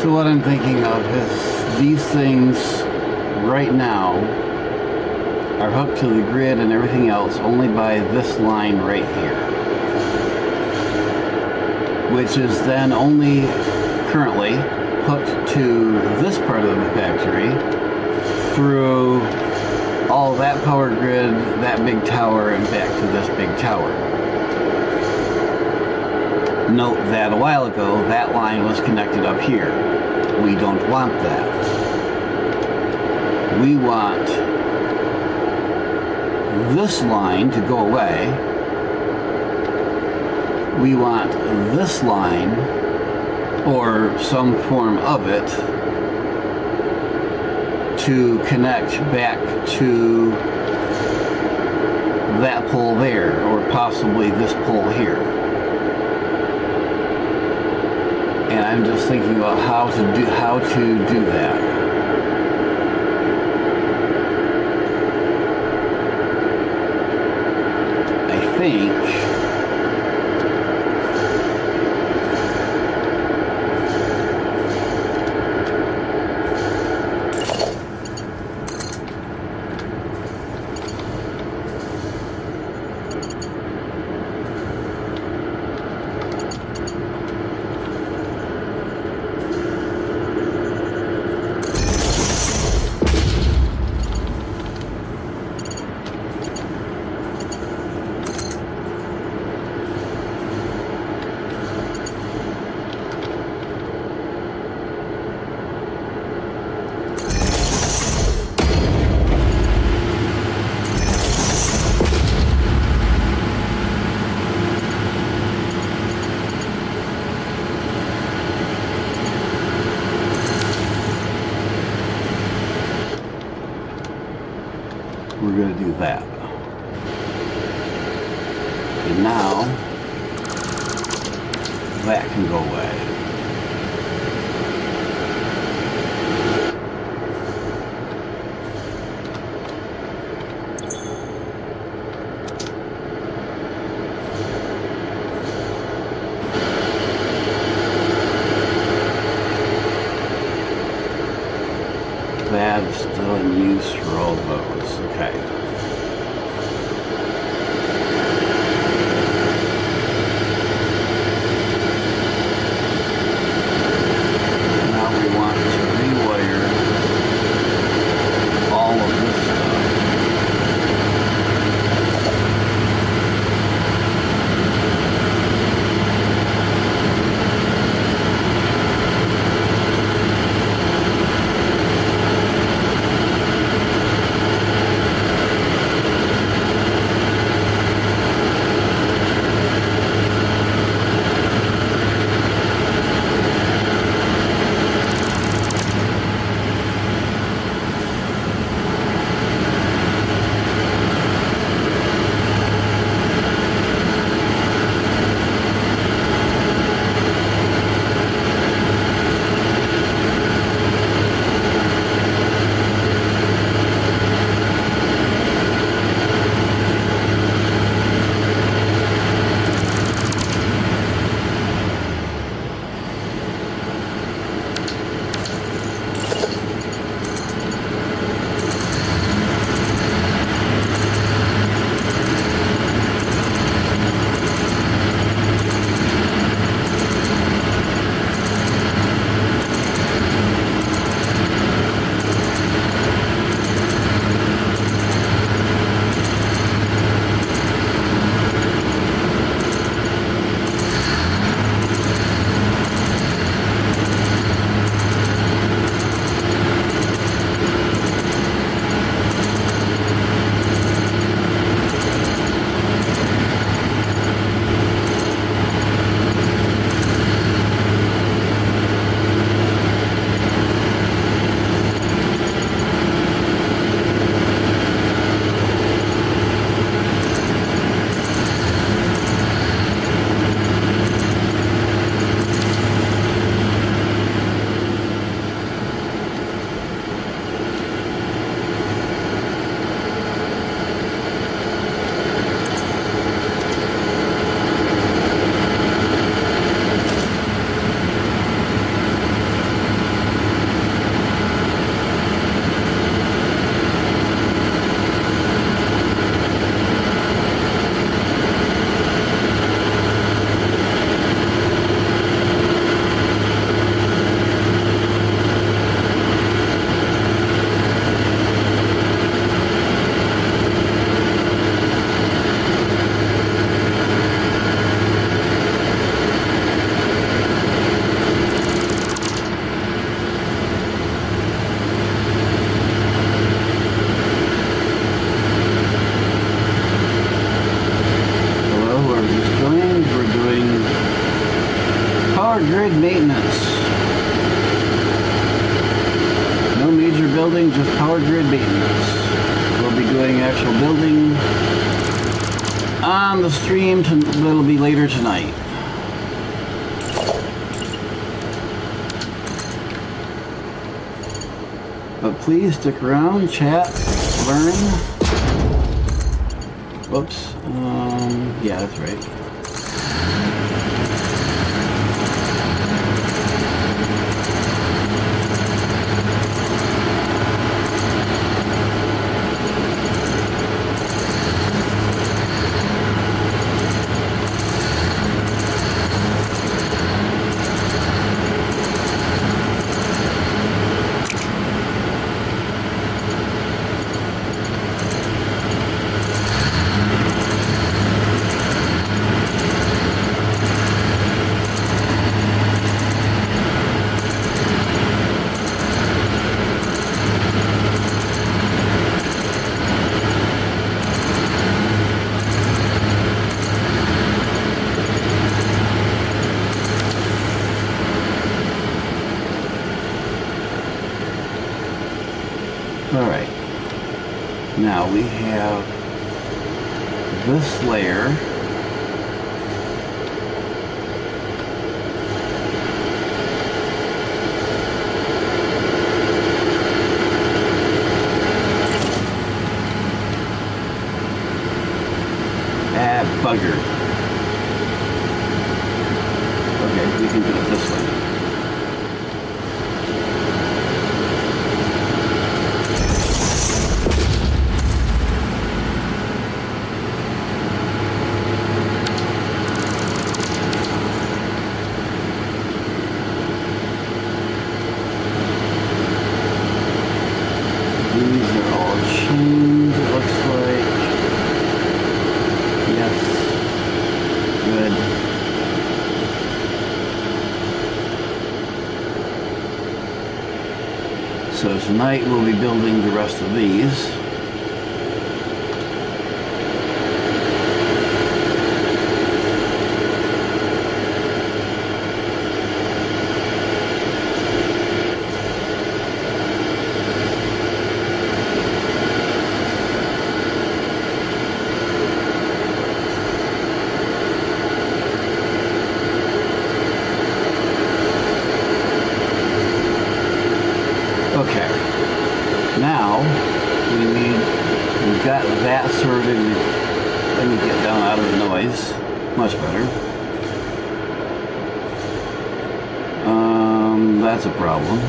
[SPEAKER 1] So what I'm thinking of is these things right now are hooked to the grid and everything else only by this line right here, which is then only currently hooked to this part of the factory through all that power grid, that big tower, and back to this big tower. Note that a while ago, that line was connected up here. We don't want that. We want this line to go away. We want this line, or some form of it, to connect back to that pole there, or possibly this pole here. And I'm just thinking about how to do that. I think we're going to do that. And now, that can go away. That is still in use for all those. Okay. Now we want to rewire all of this stuff. Grid maintenance. No major building, just power grid maintenance. We'll be doing actual building on the stream. That'll be later tonight. But please stick around, chat, learn. Whoops. Yeah, that's right. Now we have this layer. Bugger. Okay, we can do it this way. These are all chains, it looks like. Yes. Good. So tonight we'll be building the rest of these. Okay, now we've got that sorted. Let me get down out of the noise. Much better. That's a problem.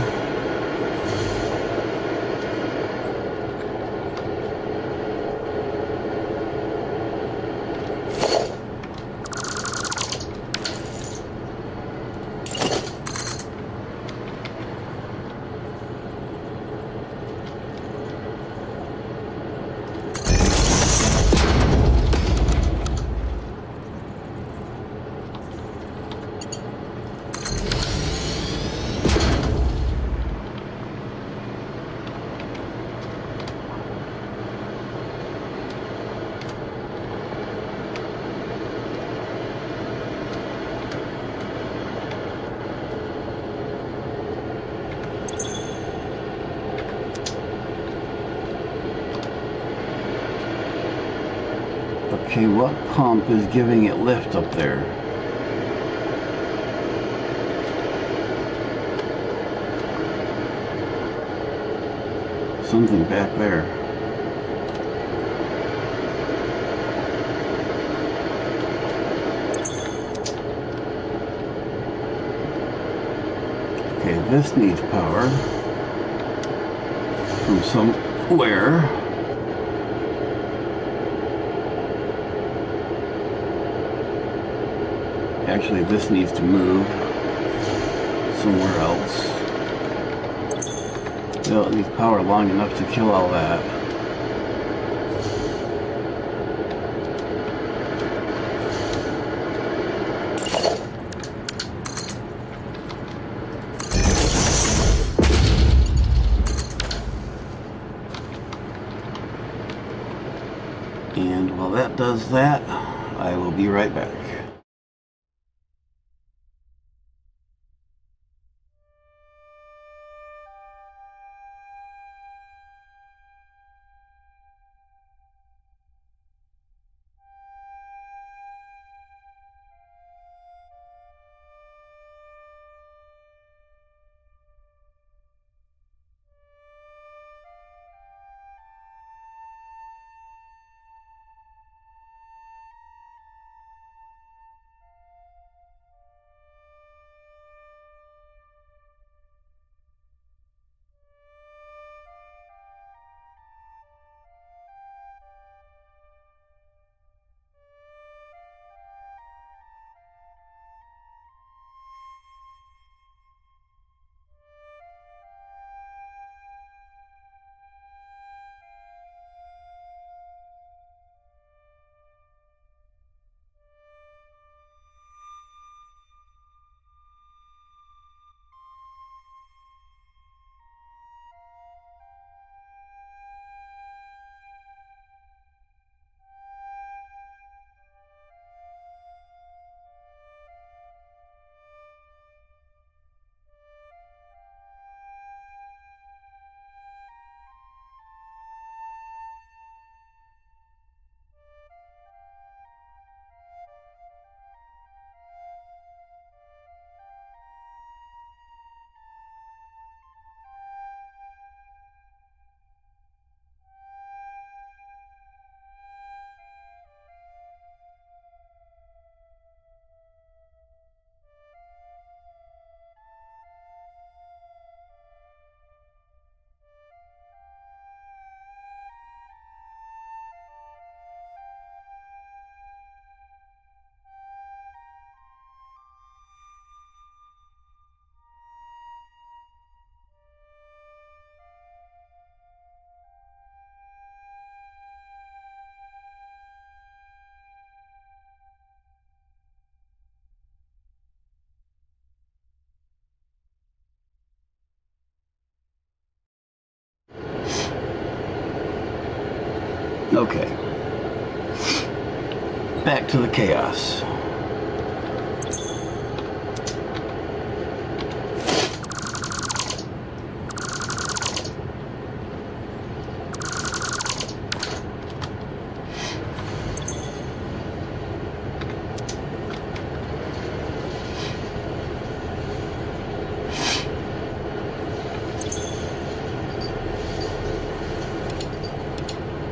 [SPEAKER 1] Okay, what pump is giving it lift up there? Something back there. Okay, this needs power from somewhere. Actually, this needs to move somewhere else. They'll need power long enough to kill all that. And while that does that, I will be right back. Okay. Back to the chaos.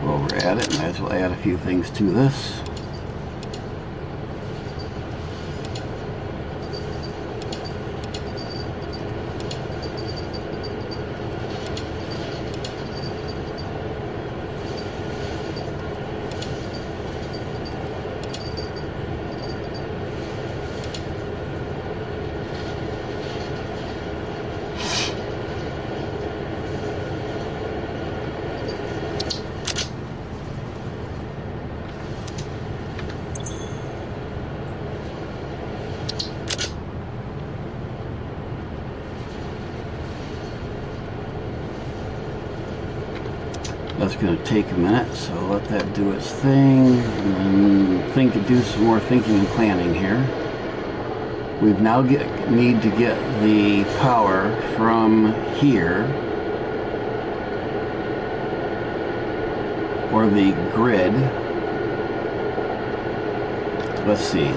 [SPEAKER 1] While we're at it, might as well add a few things to this. That's going to take a minute, so let that do its thing, and then do some more thinking and planning here. We now need to get the power from here, or the grid. Let's see.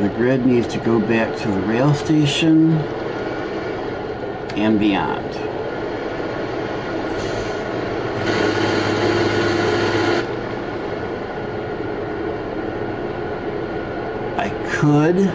[SPEAKER 1] The grid needs to go back to the rail station and beyond. Could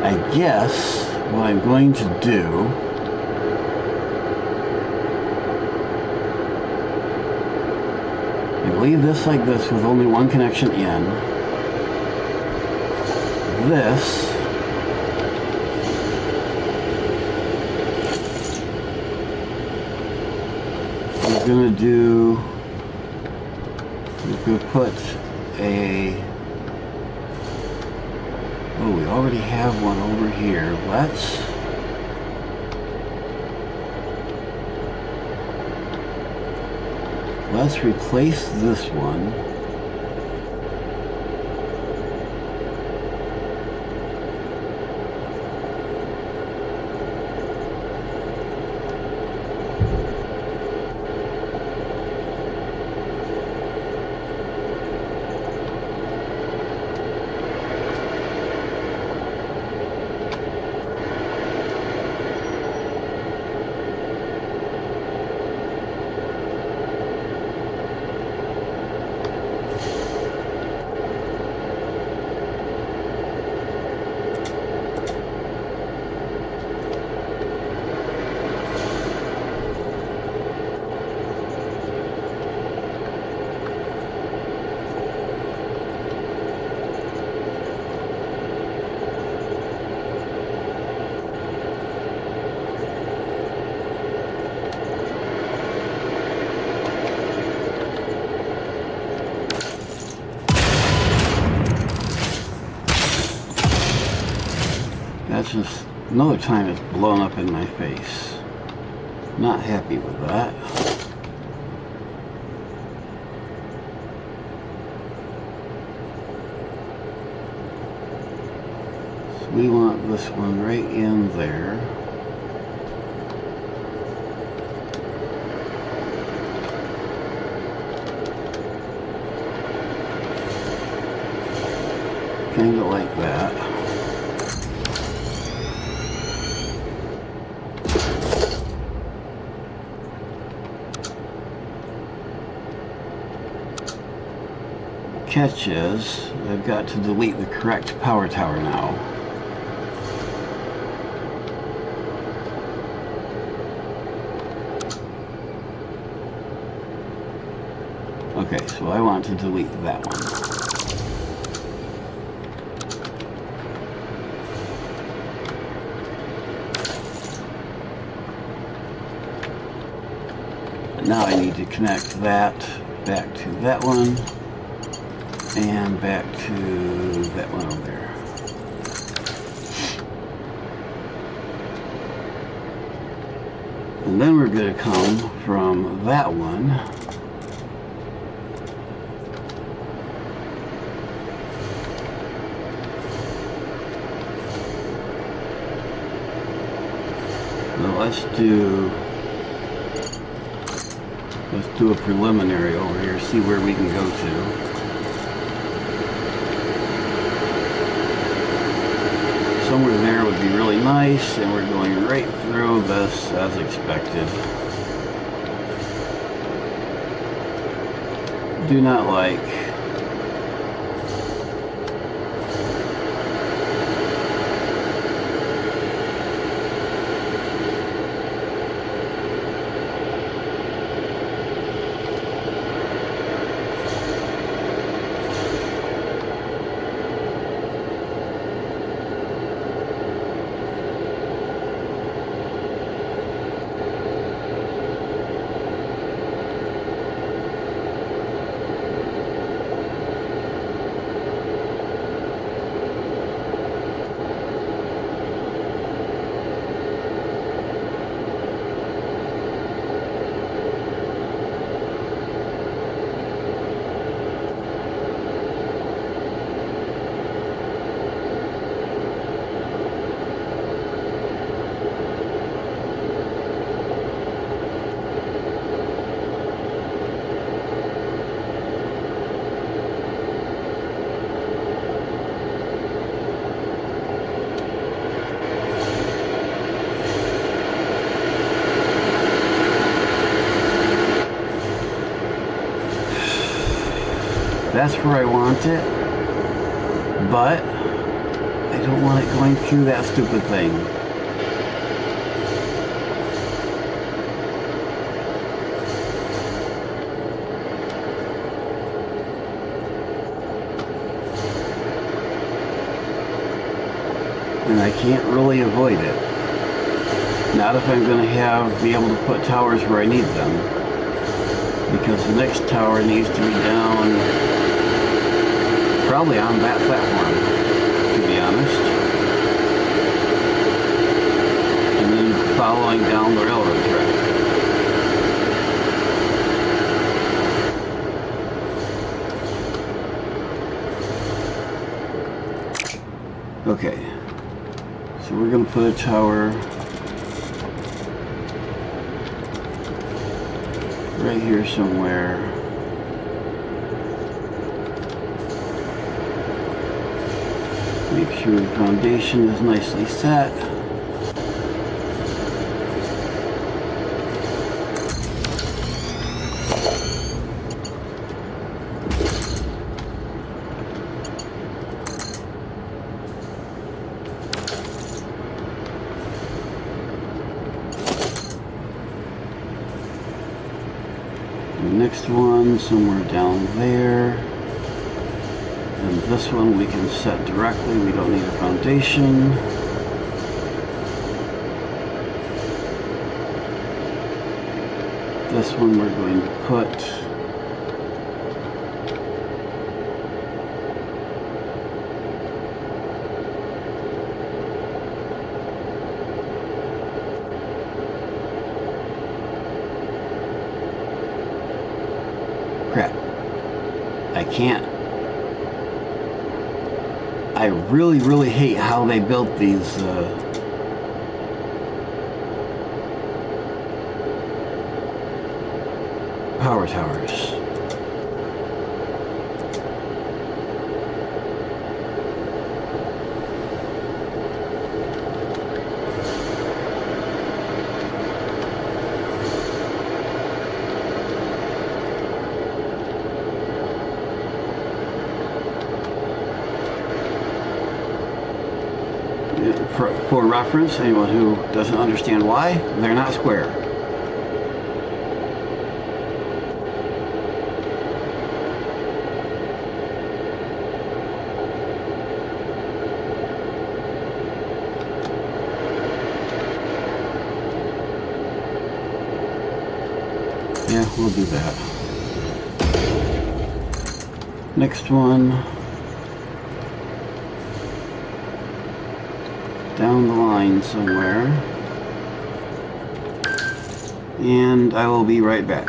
[SPEAKER 1] I guess what I'm going to do is leave this like this with only one connection in. This we're going to do, we're going to put a, oh, we already have one over here. Let's replace this one. That's just another time it's blown up in my face. Not happy with that. So we want this one right in there. kind of like that. Catch is, I've got to delete the correct power tower now. Okay, so I want to delete that one. Now I need to connect that back to that one and back to that one over there. And then we're going to come from that one let's do a preliminary over here, see where we can go to. Somewhere there would be really nice, and we're going right through this as expected. Do not like. That's where I want it, but I don't want it going through that stupid thing. And I can't really avoid it. Not if I'm going to be able to put towers where I need them. Because the next tower needs to be down probably on that platform, to be honest. And then following down the railroad track. Okay, so we're going to put a tower right here somewhere. Make sure the foundation is nicely set. The next one somewhere down there. And this one we can set directly, we don't need a foundation. This one we're going to put crap. I can't. I really hate how they built these power towers. For reference, anyone who doesn't understand why, they're not square. Yeah, we'll do that. Next one. Down the line somewhere. And I will be right back.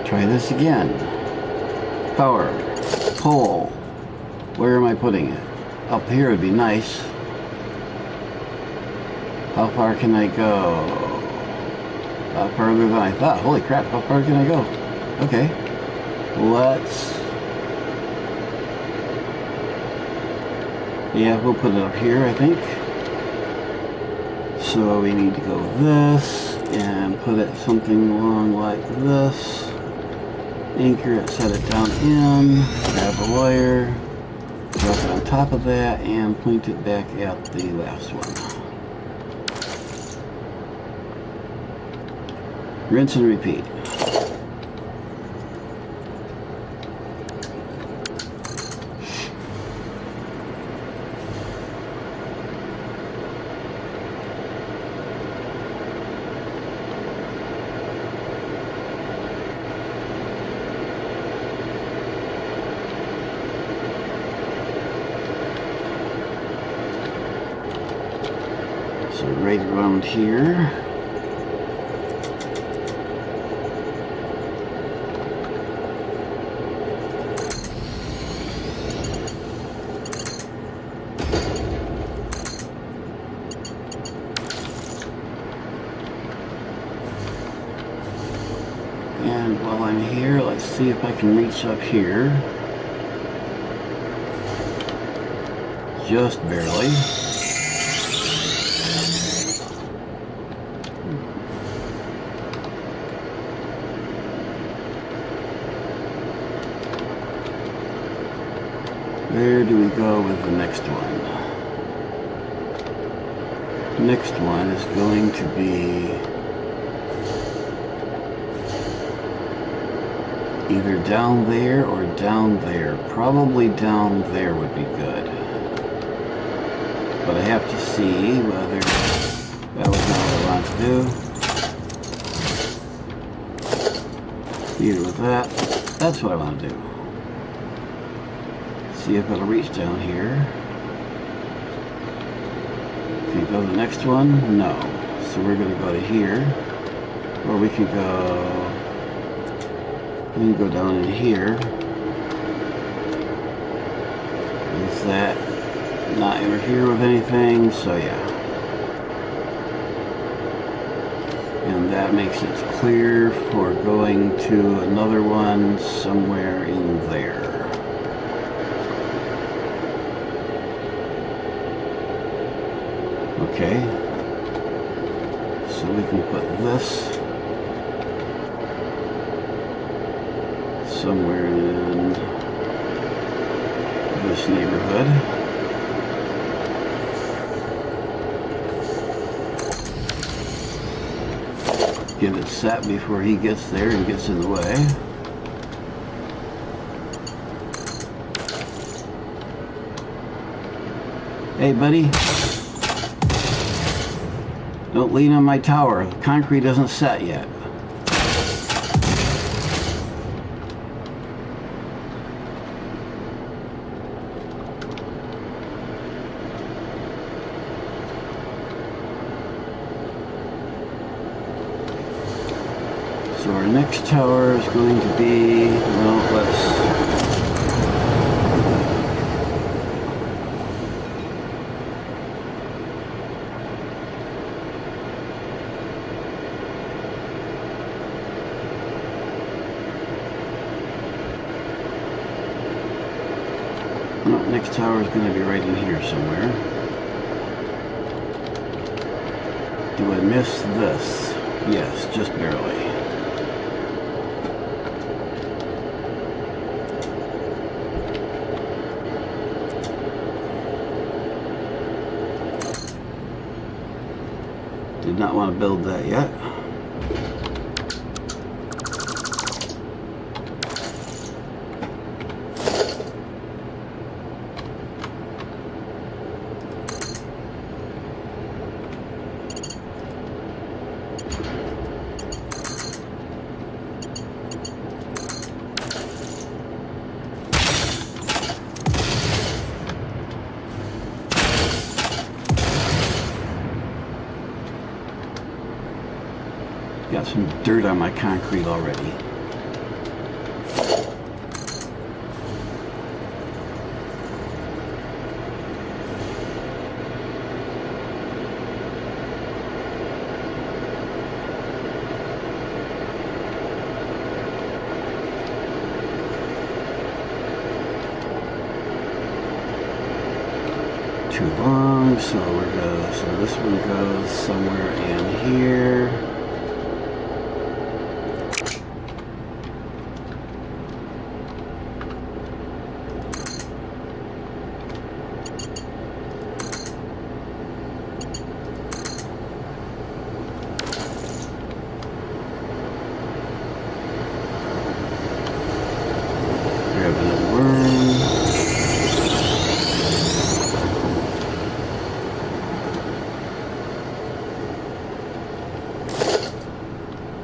[SPEAKER 1] Try this again. Power. Pole. Where am I putting it? Up here would be nice. How far can I go? Further than I thought. Holy crap, how far can I go? Okay. Let's... Yeah, we'll put it up here, I think. So we need to go this and put it something along like this. Anchor it, set it down in, grab a wire, drop it on top of that, and point it back at the last one. Rinse and repeat. So right around here. And while I'm here, let's see if I can reach up here. Just barely. Where do we go with the next one? Next one is going to be either down there or down there. Probably down there would be good. But I have to see whether that was not what I want to do. Either with that, that's what I want to do. See if it'll reach down here. Can you go to the next one? No. So we're going to go to here. Or we can go down in here. Is that not interfere with anything? So yeah. And that makes it clear for going to another one somewhere in there. Okay, so we can put this somewhere in this neighborhood. Get it set before he gets there and gets in the way. Hey, buddy. Don't lean on my tower. The concrete isn't set yet. So our next tower is going to be, well, next tower is going to be right in here somewhere. Do I miss this? Yes, just barely. Did not want to build that yet. Got some dirt on my concrete already. Too long, so this one goes somewhere in here.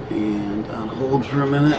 [SPEAKER 1] And on hold for a minute.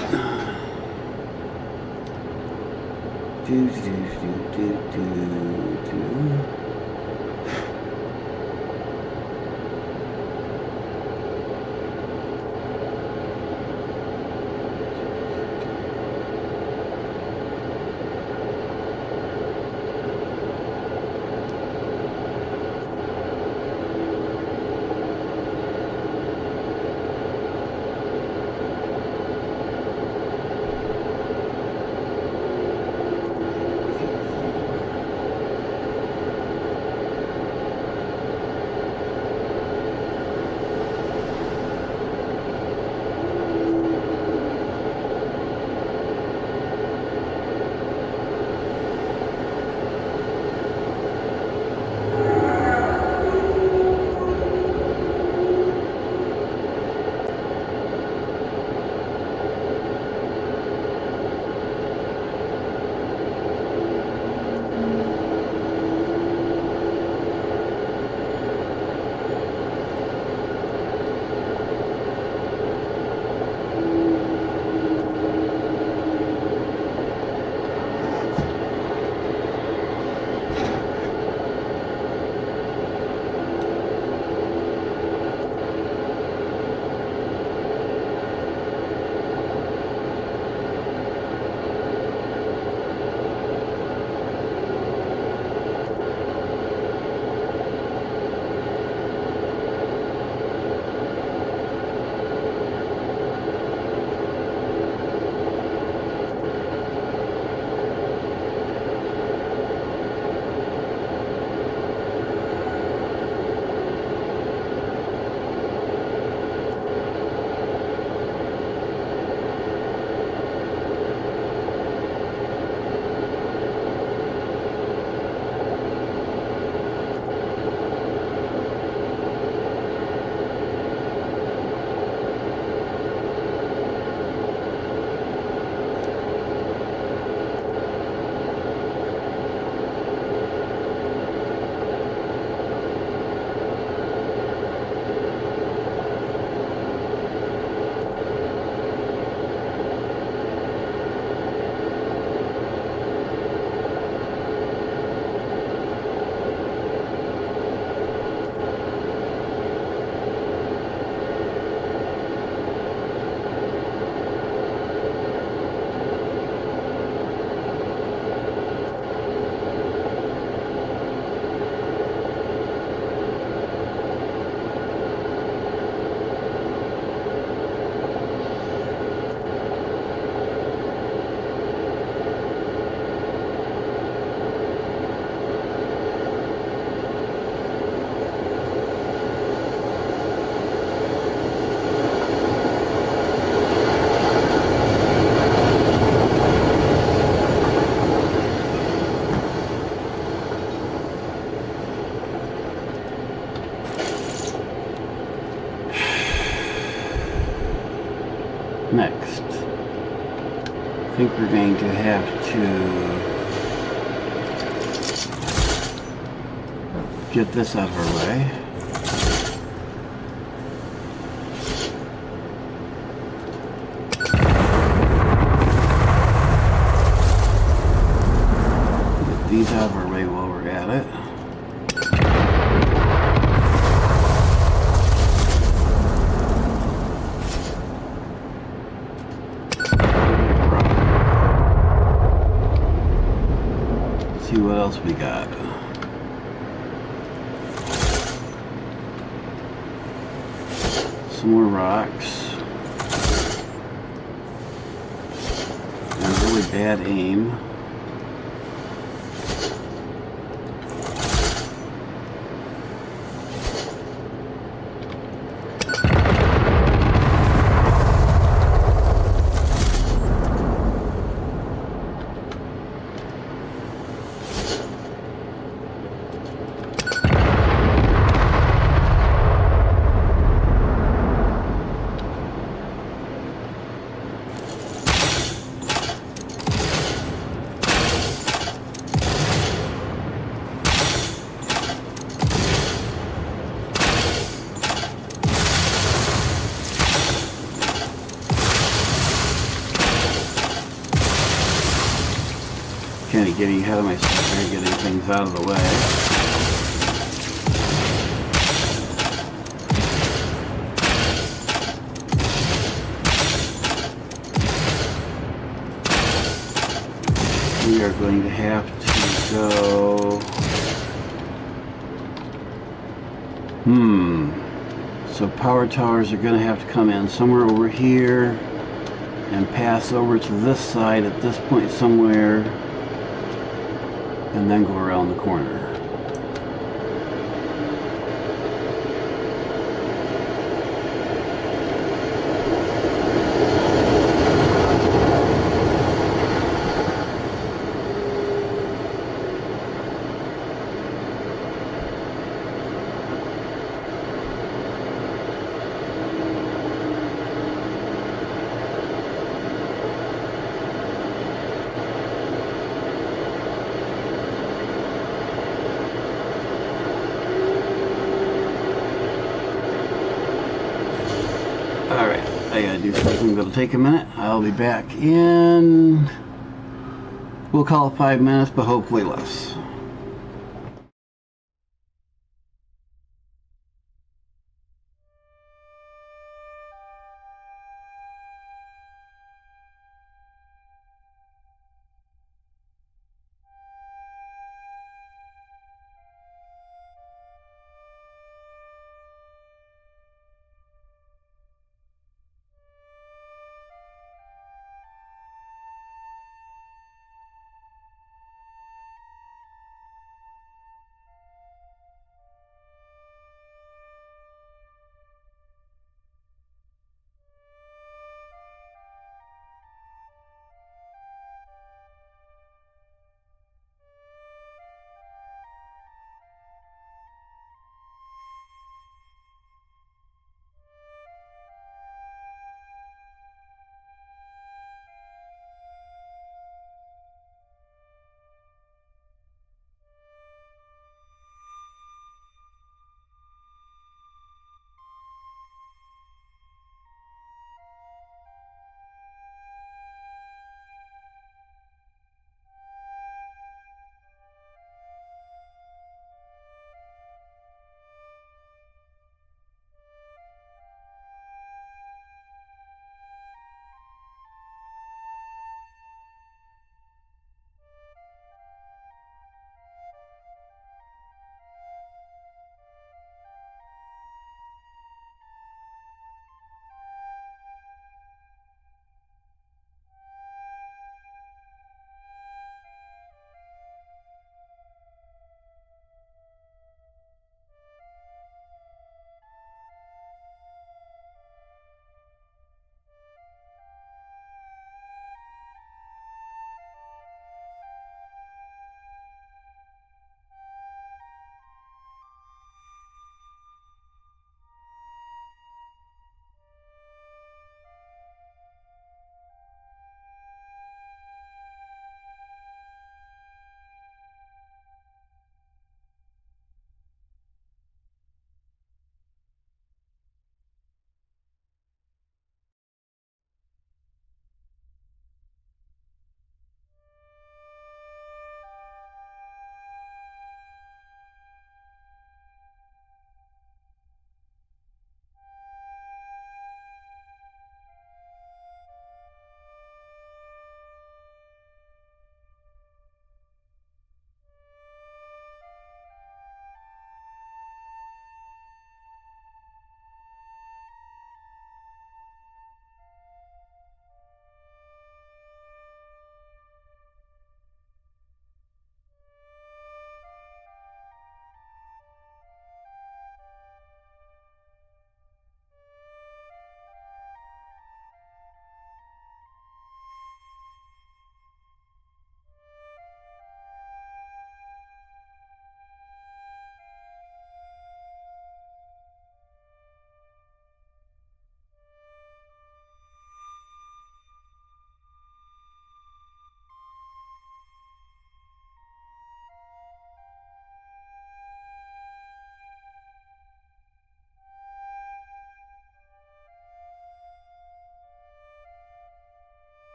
[SPEAKER 1] Next, I think we're going to have to get this out of our way. Get these out of our way while we're at it. See what else we got. Some more rocks. And really bad aim. Kind of getting ahead of myself here, getting things out of the way. We are going to have to go... So power towers are going to have to come in somewhere over here and pass over to this side at this point somewhere, and then go around the corner. Alright, I gotta do something that'll take a minute. I'll be back in, we'll call it 5 minutes, but hopefully less.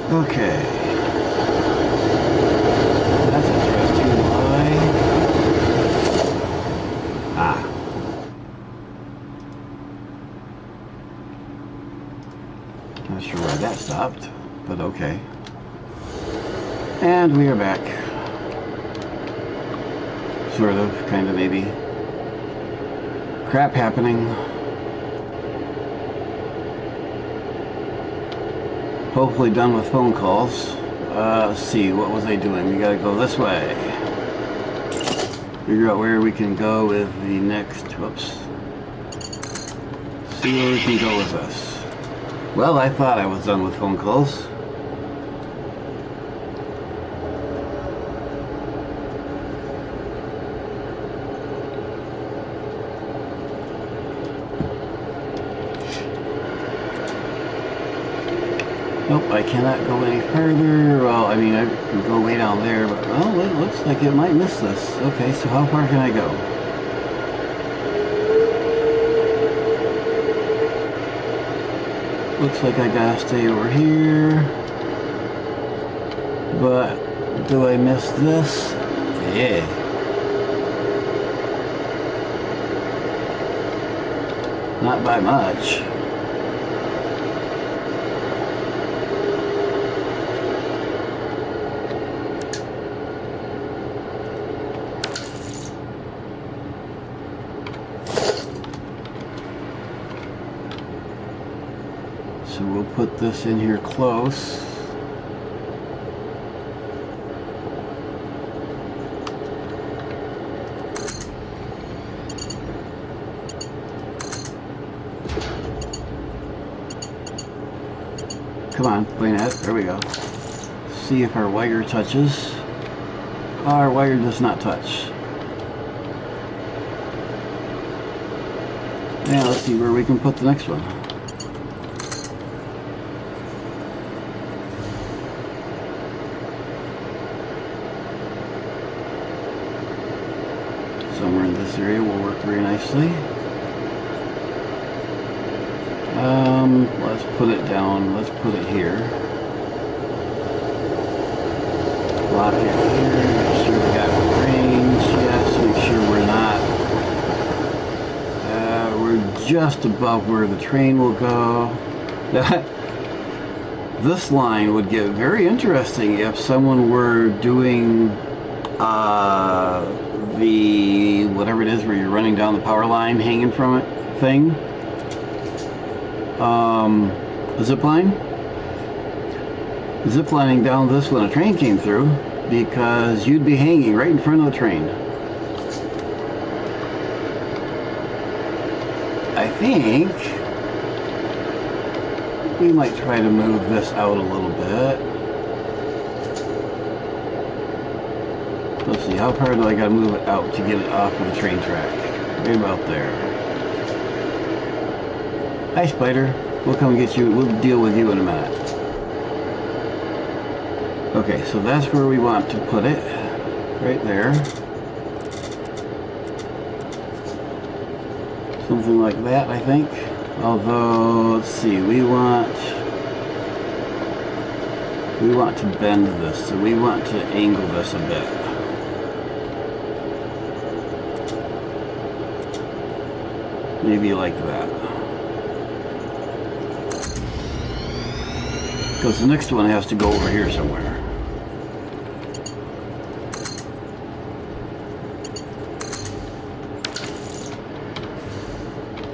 [SPEAKER 1] Okay. That's interesting. Why? Ah. Not sure why that stopped, but okay. And we are back. Sort of, kind of, maybe. Crap happening. Hopefully done with phone calls. Let's see, what was I doing? We gotta go this way. Figure out where we can go with the next, whoops. See where we can go with this. Well, I thought I was done with phone calls. Nope, I cannot go any further. Well, I mean, I can go way down there, but, well, it looks like it might miss this. Okay, so how far can I go? Looks like I gotta stay over here. But, do I miss this? Yeah. Not by much. So we'll put this in here close. Come on, point at it. There we go. See if our wire touches. Our wire does not touch. Now let's see where we can put the next one. Somewhere in this area will work very nicely. Let's put it down. Let's put it here. Lock it here. Make sure we got range. Yes, make sure we're not. We're just above where the train will go. This line would get very interesting if someone were doing the whatever it is where you're running down the power line hanging from it thing. Zip line. Zip lining down this when a train came through, because you'd be hanging right in front of the train. I think we might try to move this out a little bit. Let's see, how far do I gotta move it out to get it off of the train track? Right about there. Hi, Spider. We'll come get you. We'll deal with you in a minute. Okay, so that's where we want to put it. Right there. Something like that, I think. Although, let's see, we want to bend this, so we want to angle this a bit. Maybe like that. Because the next one has to go over here somewhere.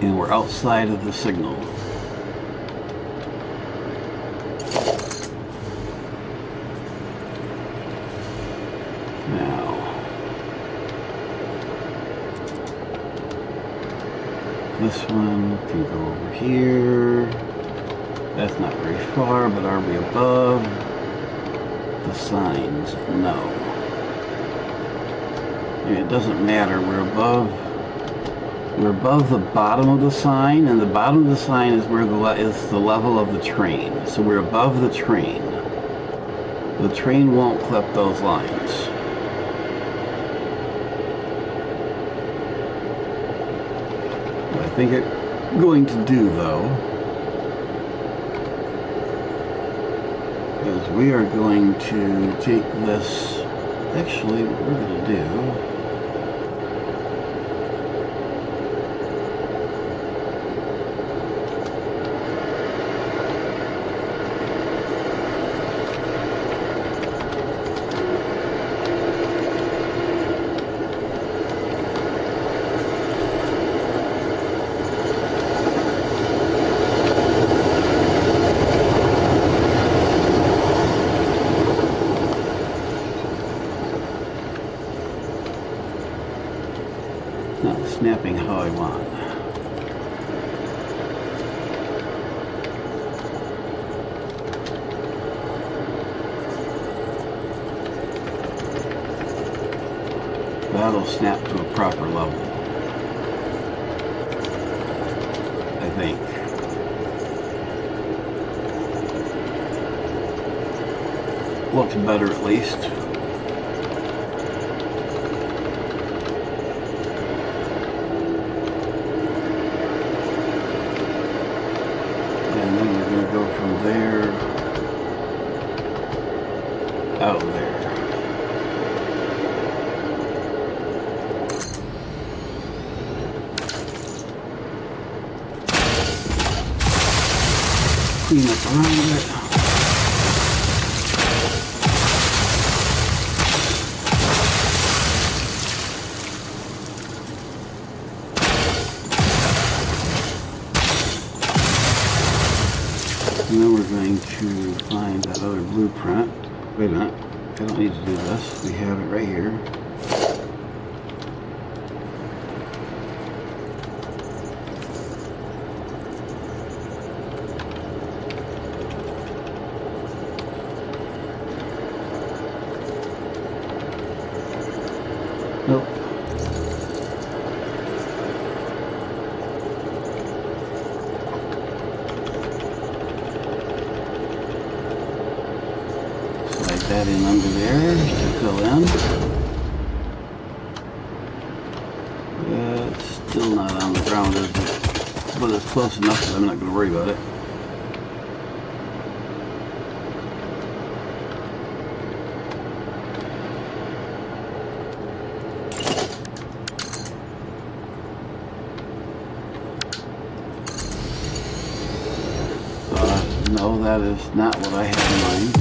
[SPEAKER 1] And we're outside of the signal. Now, this one can go over here. That's not very far, but are we above the signs? No. And it doesn't matter. We're above the bottom of the sign, and the bottom of the sign is where is the level of the train. So we're above the train. The train won't clip those lines. What I think it's going to do, though, is we are going to take this, actually what we're going to do, not snapping how I want. That'll snap to a proper level, I think. Looks better at least. And then we're going to go from there out there. Clean up around it. And then we're going to find that other blueprint. Wait a minute, I don't need to do this. We have it right here. Nope. Slide that in under there to fill in. It's still not on the ground, is it? But it's close enough that I'm not going to worry about it. No, that is not what I had in mind.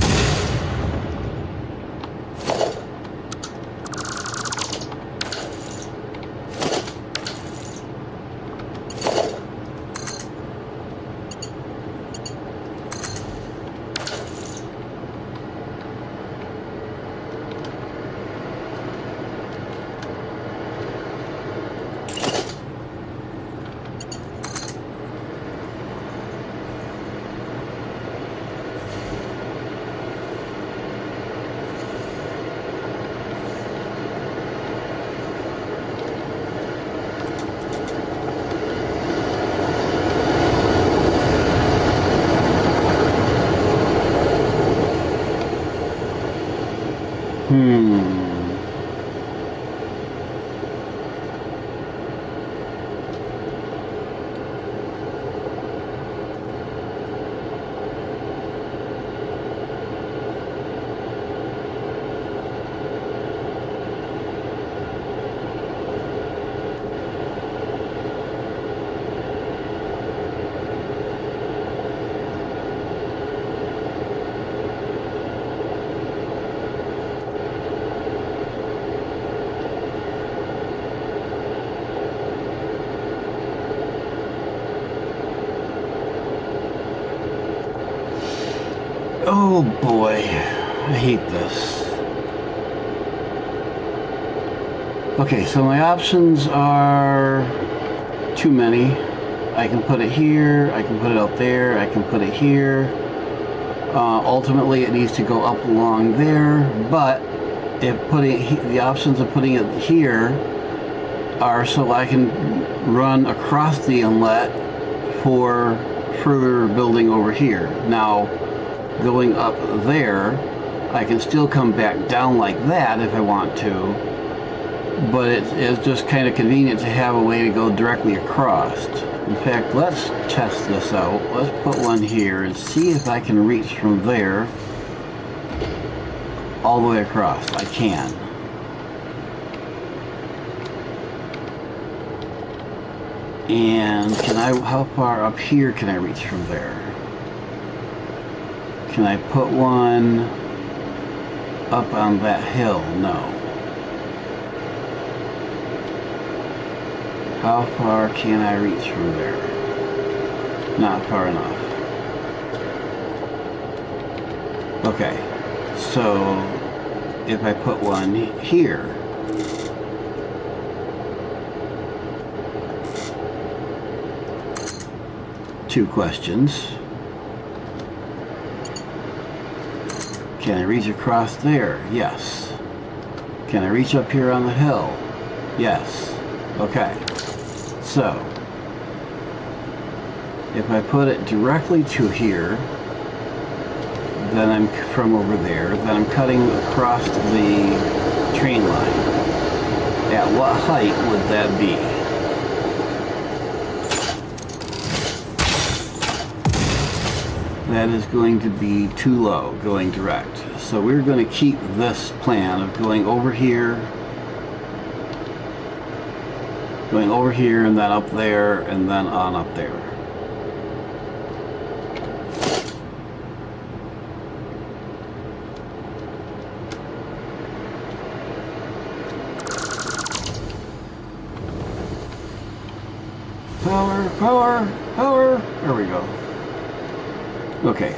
[SPEAKER 1] Oh boy, I hate this. Okay, so my options are too many. I can put it here, I can put it out there, I can put it here. Ultimately it needs to go up along there, but if the options of putting it here are so I can run across the inlet for further building over here. Now, going up there, I can still come back down like that if I want to, but it's just kind of convenient to have a way to go directly across. In fact, let's test this out. Let's put one here and see if I can reach from there all the way across. I can. And can I, how far up here can I reach from there? Can I put one up on that hill? No. How far can I reach from there? Not far enough. Okay, so if I put one here, two questions. Can I reach across there? Yes. Can I reach up here on the hill? Yes. Okay. So, if I put it directly to here, then I'm from over there, then I'm cutting across the train line. At what height would that be? That is going to be too low, going direct. So we're going to keep this plan of going over here, and then up there, and then on up there. Power, power, power. There we go. Okay,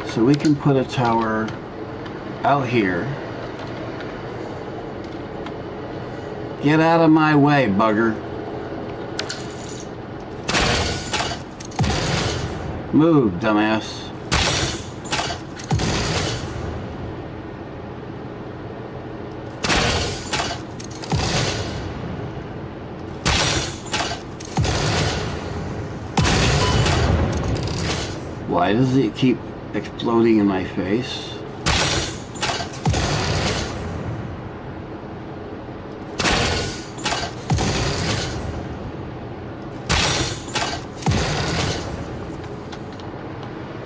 [SPEAKER 1] so we can put a tower out here. Get out of my way, bugger. Move, dumbass. Why does it keep exploding in my face?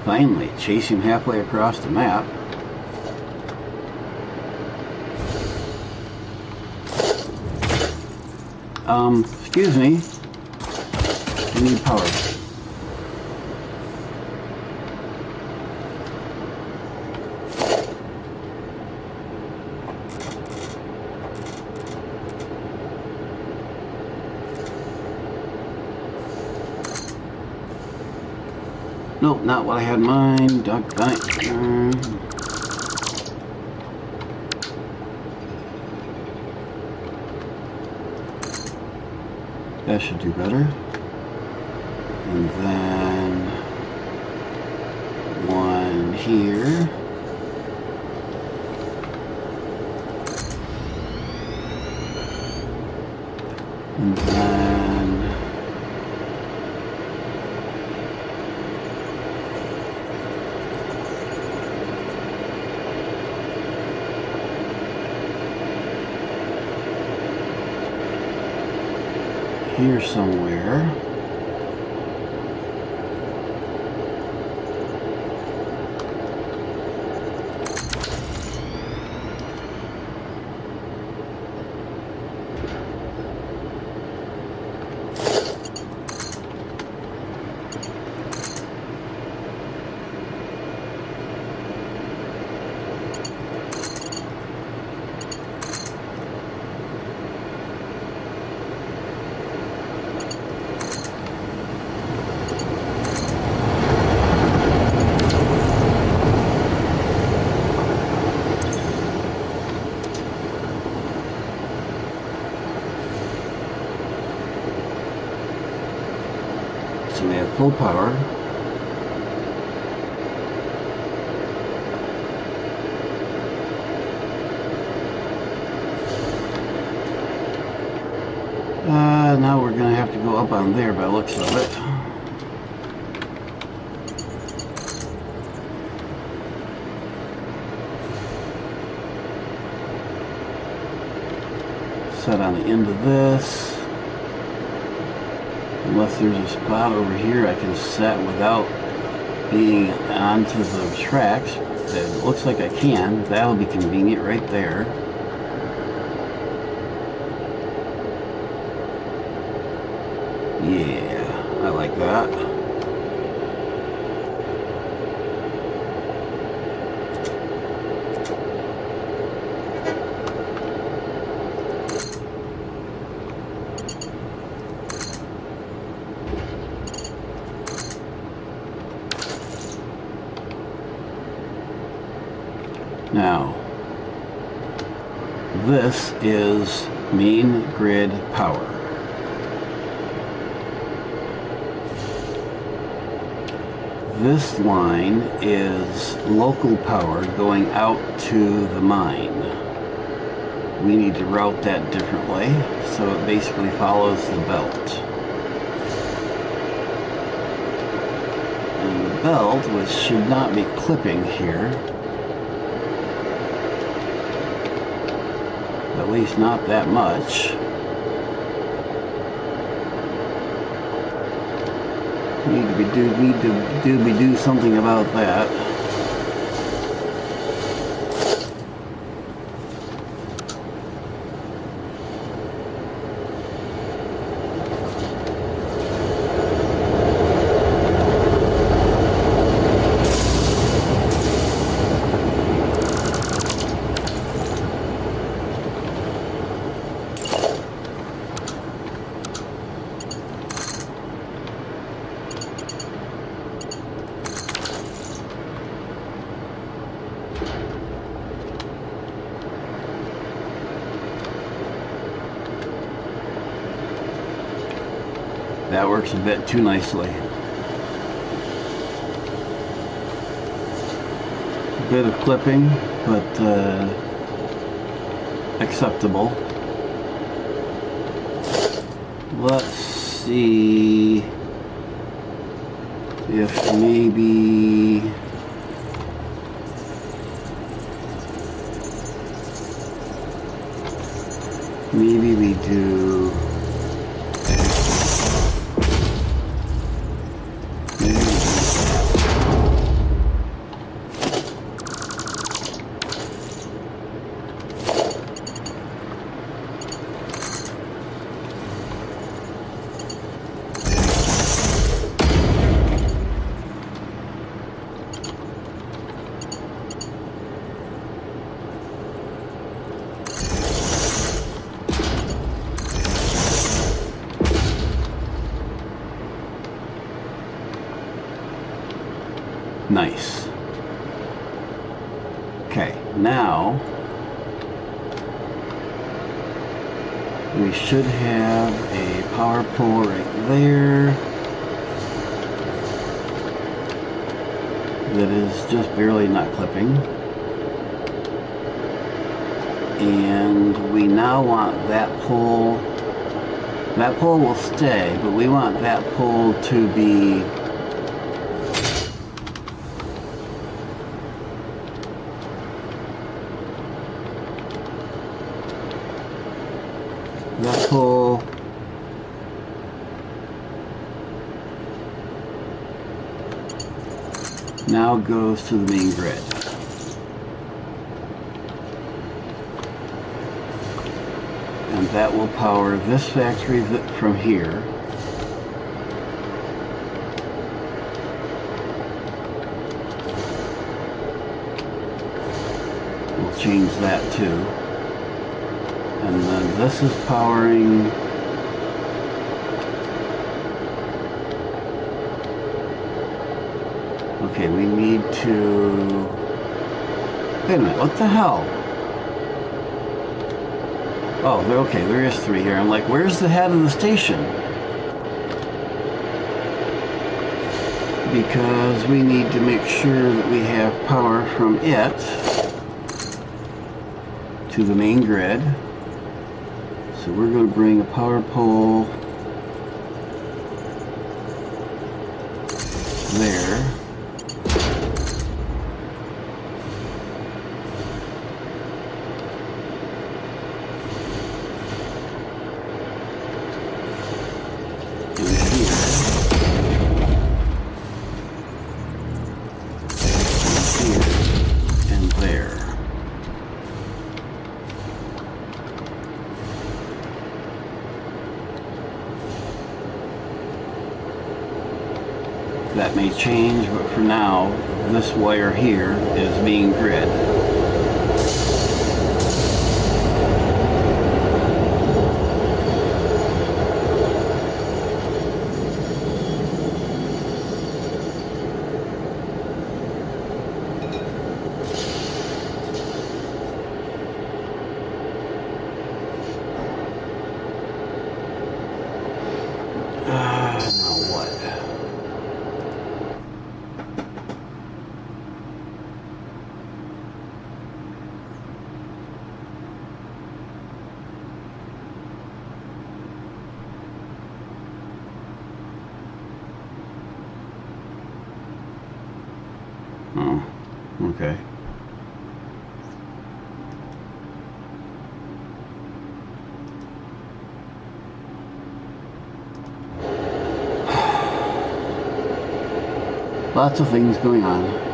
[SPEAKER 1] Finally, chase him halfway across the map. Excuse me. I need power. Nope, not what I had in mind. Doggone it. That should do better. And then one here. And then here somewhere. So we have full power. Now we're going to have to go up on there by the looks of it. Set on the end of this. Unless there's a spot over here I can set without being onto the tracks. It looks like I can. That'll be convenient right there. Yeah, I like that. Now, this is main grid power. This line is local power going out to the mine. We need to route that differently, so it basically follows the belt. And the belt, which should not be clipping here, at least not that much. Need to do something about that. That works a bit too nicely. A bit of clipping, but acceptable. Let's see if maybe we do nice. Okay, now we should have a power pole right there that is just barely not clipping. And we now want that pole will stay, but we want that pole to be that pole now goes to the main grid. And that will power this factory from here. We'll change that too. And then this is powering okay, we need to wait a minute, what the hell? Oh, okay, there is 3 here. I'm like, where's the head of the station? Because we need to make sure that we have power from it to the main grid. So we're going to bring a power pole there. that may change, but for now, this wire here is main grid. Now what? Oh, okay. Lots of things going on.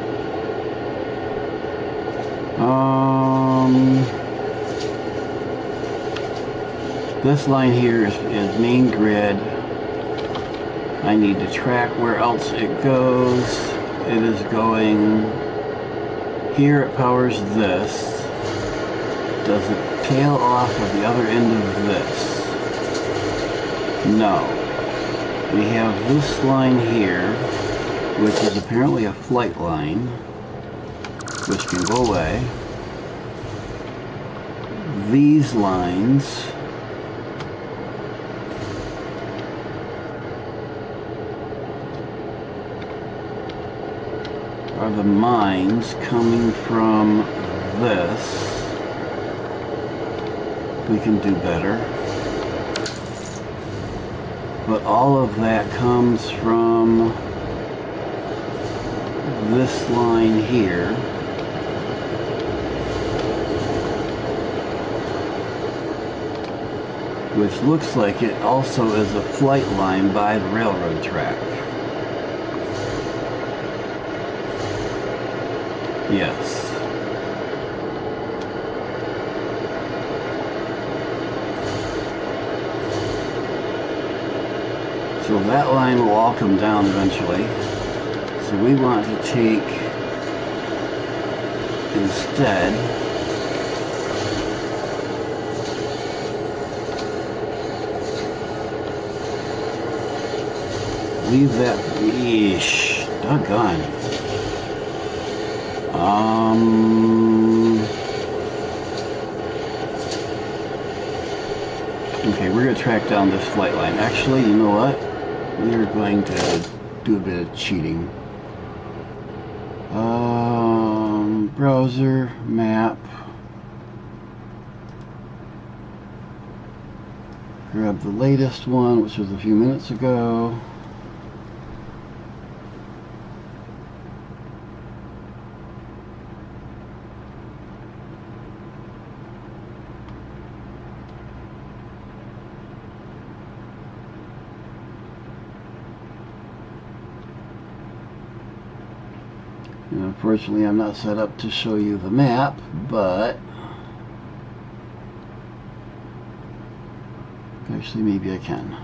[SPEAKER 1] This line here is main grid. I need to track where else it goes. It is going here. It powers this. Does it tail off at the other end of this? No. We have this line here, which is apparently a flight line, which can go away. These lines are the mines coming from this. We can do better. But all of that comes from this line here. Which looks like it also is a flight line by the railroad track. Yes. So that line will all come down eventually. So we want to take instead leave that. Yeesh, doggone. Okay, we're going to track down this flight line. Actually, you know what? We are going to do a bit of cheating. Browser, map. Grab the latest one, which was a few minutes ago. And unfortunately, I'm not set up to show you the map, but actually maybe I can.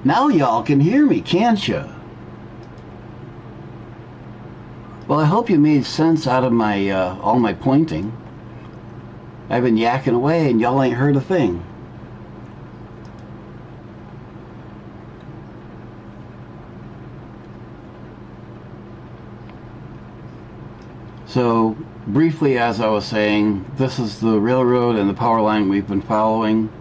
[SPEAKER 1] Now y'all can hear me, can't you? Well, I hope you made sense out of my all my pointing. I've been yakking away and y'all ain't heard a thing. So, briefly, as I was saying, this is the railroad and the power line we've been following.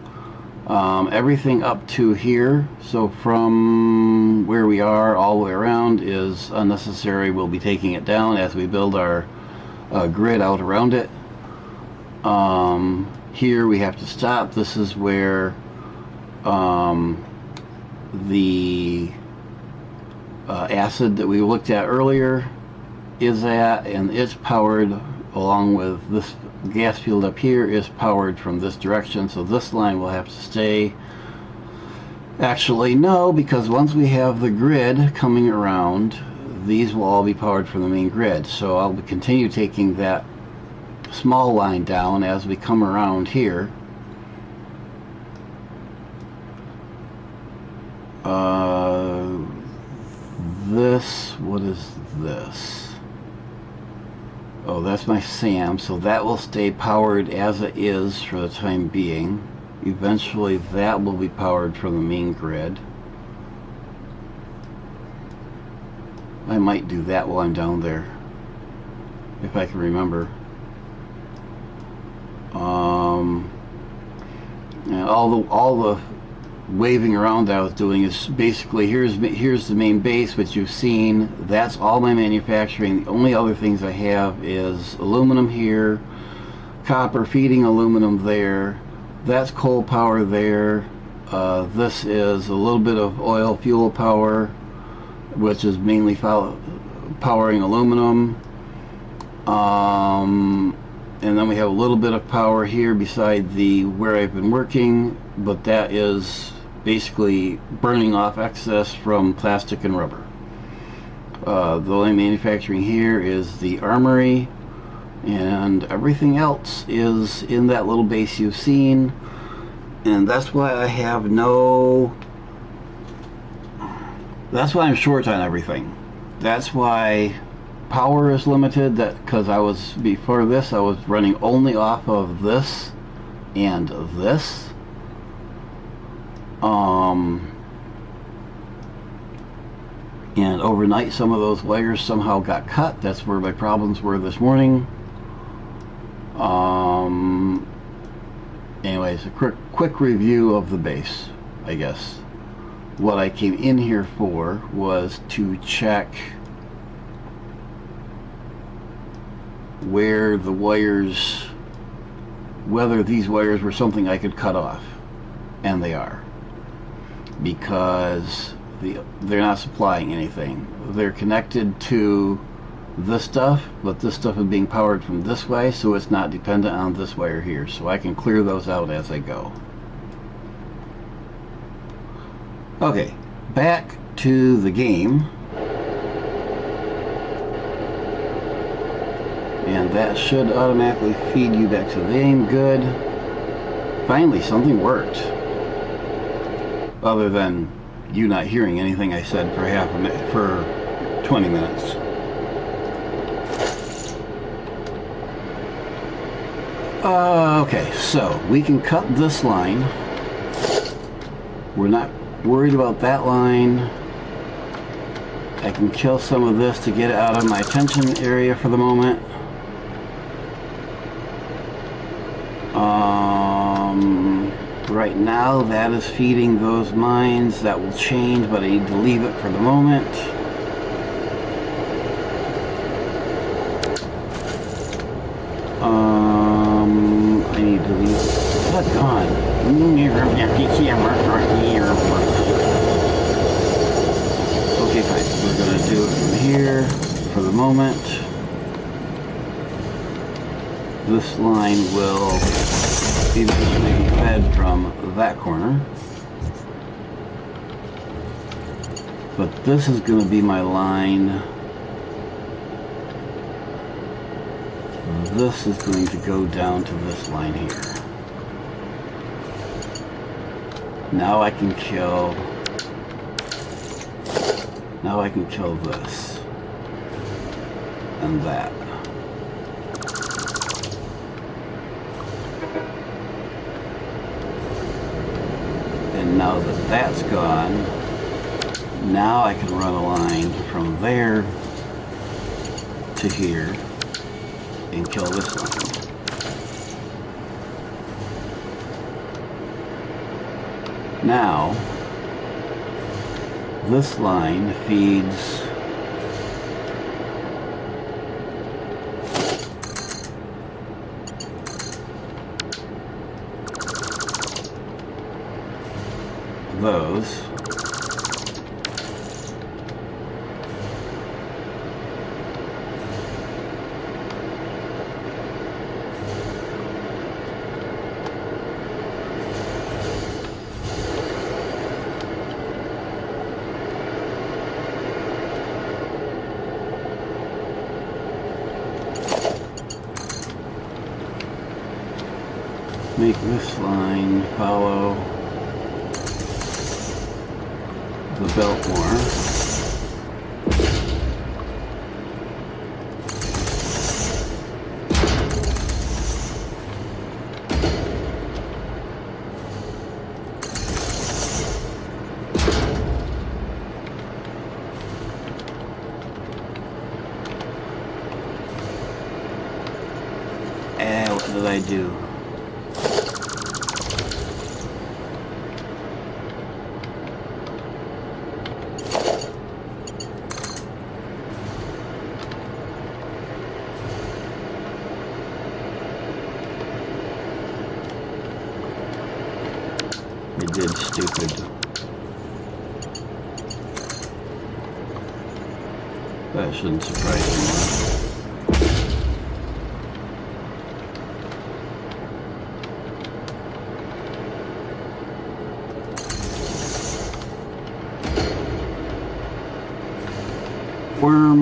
[SPEAKER 1] Everything up to here, so from where we are all the way around, is unnecessary. We'll be taking it down as we build our grid out around it. Here we have to stop. This is where the acid that we looked at earlier is at, and it's powered along with this gas field up here is powered from this direction, so this line will have to stay. Actually, no, because once we have the grid coming around, these will all be powered from the main grid, so I'll continue taking that small line down as we come around here. What is this? Oh, that's my SAM, so that will stay powered as it is for the time being. Eventually that will be powered from the main grid. I might do that while I'm down there, if I can remember. And all the waving around that I was doing is basically here's the main base, which you've seen. That's all my manufacturing. The only other things I have is aluminum here, copper feeding aluminum there. That's coal power there. This is a little bit of oil fuel power, which is mainly powering aluminum. And then we have a little bit of power here beside the where I've been working, but that is basically burning off excess from plastic and rubber. The only manufacturing here is the armory, and everything else is in that little base you've seen, and that's why I have that's why I'm short on everything. That's why power is limited, because before this I was running only off of this and this. And overnight some of those wires somehow got cut. That's where my problems were this morning. Anyways, a quick review of the base, I guess. What I came in here for was to check where the wires, whether these wires were something I could cut off, and they are, because they're not supplying anything. They're connected to this stuff, but this stuff is being powered from this way, so it's not dependent on this wire here, so I can clear those out as I go. Okay, back to the game. And that should automatically feed you back to the game. Good. Finally, something worked. Other than you not hearing anything I said for 20 minutes. Okay, so we can cut this line. We're not worried about that line. I can kill some of this to get it out of my attention area for the moment. Right now that is feeding those mines. That will change, but I need to leave it for the moment. I need to leave it. But gone. Okay, fine. We're gonna do it from here for the moment. This line will eventually be fed from that corner. But this is going to be my line. This is going to go down to this line here. Now I can kill Now I can kill this and that. And now that that's gone, now I can run a line from there to here and kill this line. Now, this line feeds those. Make this line follow the belt more. And what did I do? It did stupid. That shouldn't surprise anyone. Worm.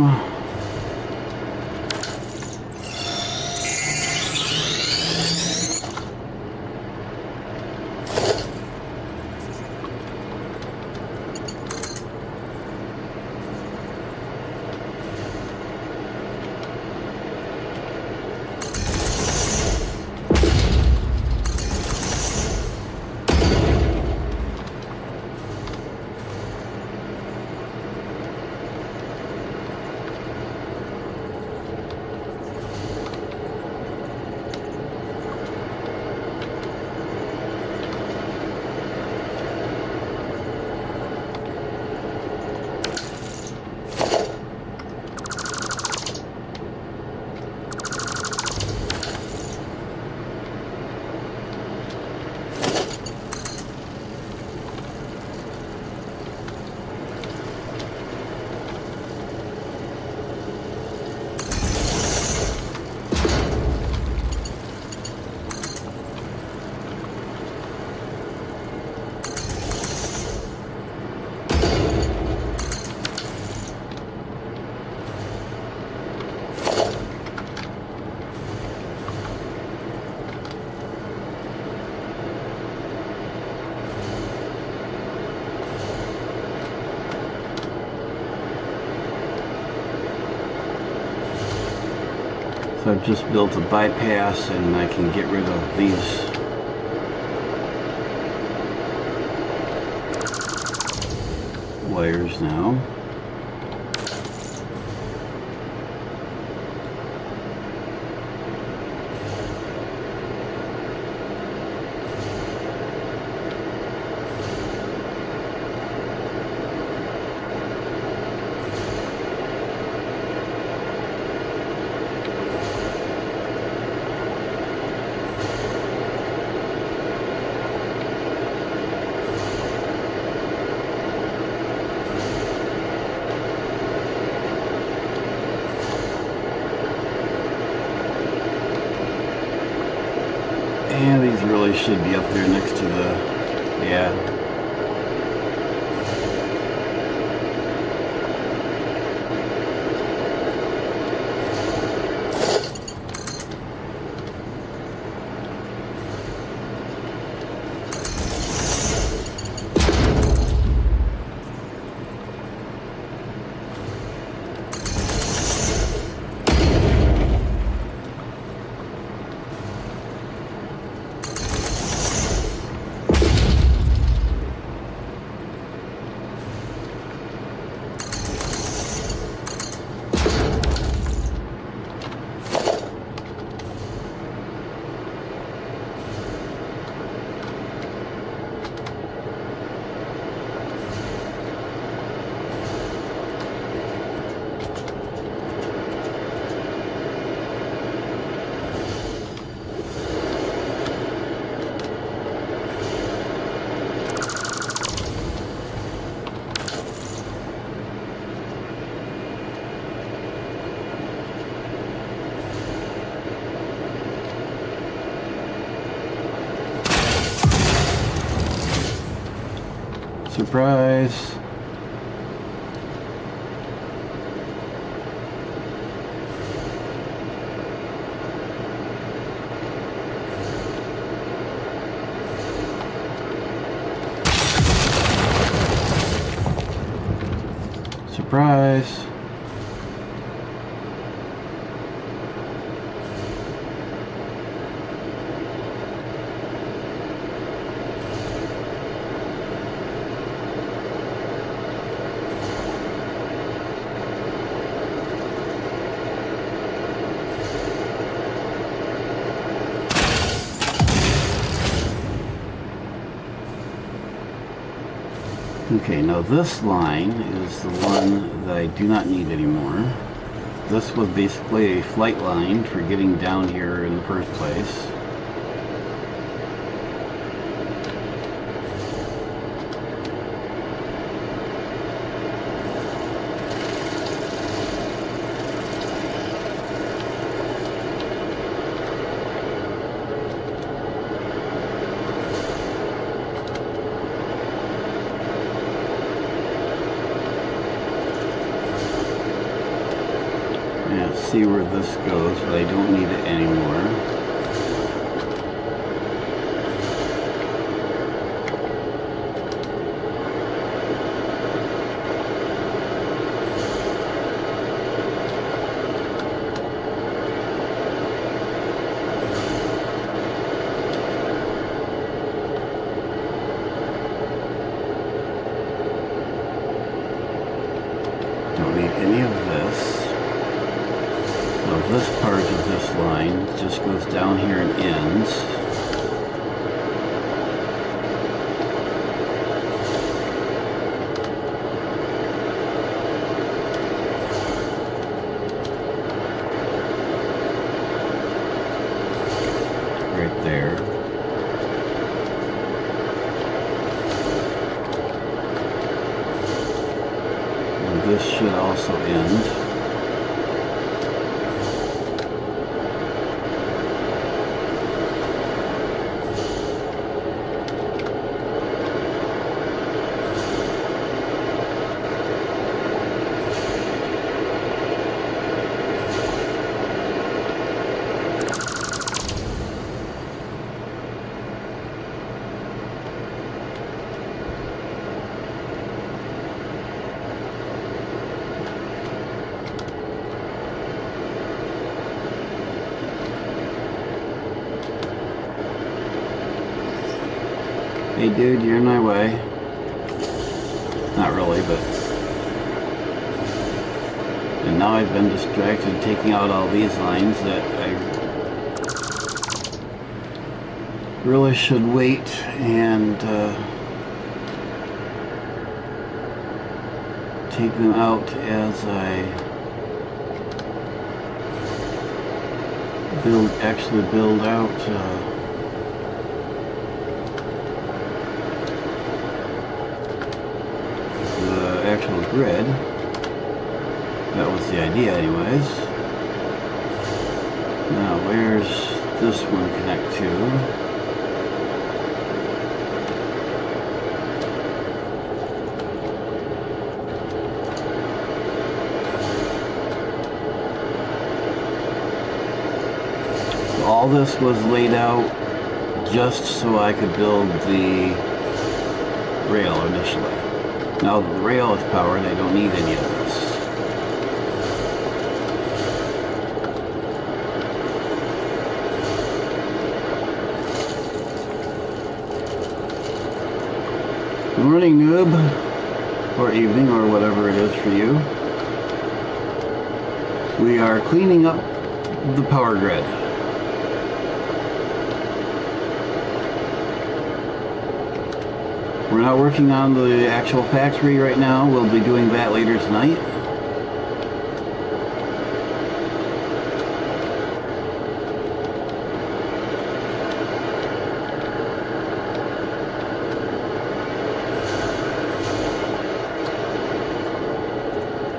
[SPEAKER 1] So I've just built a bypass and I can get rid of these wires now. And these really should be up there next to the, yeah. Surprise. Surprise. Okay, now this line is the one that I do not need anymore. This was basically a flight line for getting down here in the first place. See where this goes, but I don't need it anymore. Don't need any of this. So this part of this line just goes down here and ends. Right there. And this should also end. Hey dude, you're in my way. Not really, but... And now I've been distracted taking out all these lines that I really should wait and take them out as I actually build out actual grid. That was the idea anyways. Now where's this one connect to? All this was laid out just so I could build the rail initially. Now that the rail is powered, I don't need any of this. Good morning, noob, or evening, or whatever it is for you. We are cleaning up the power grid. We're not working on the actual factory right now. We'll be doing that later tonight.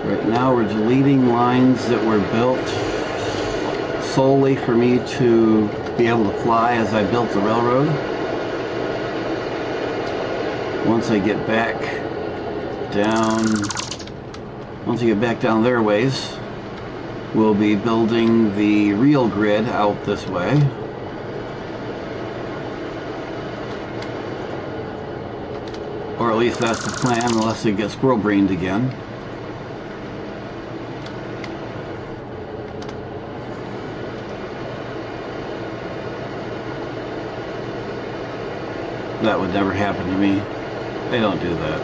[SPEAKER 1] Right now we're deleting lines that were built solely for me to be able to fly as I built the railroad. once I get back down their ways, we'll be building the real grid out this way. Or at least that's the plan, unless it gets squirrel-brained again. That would never happen to me. They don't do that.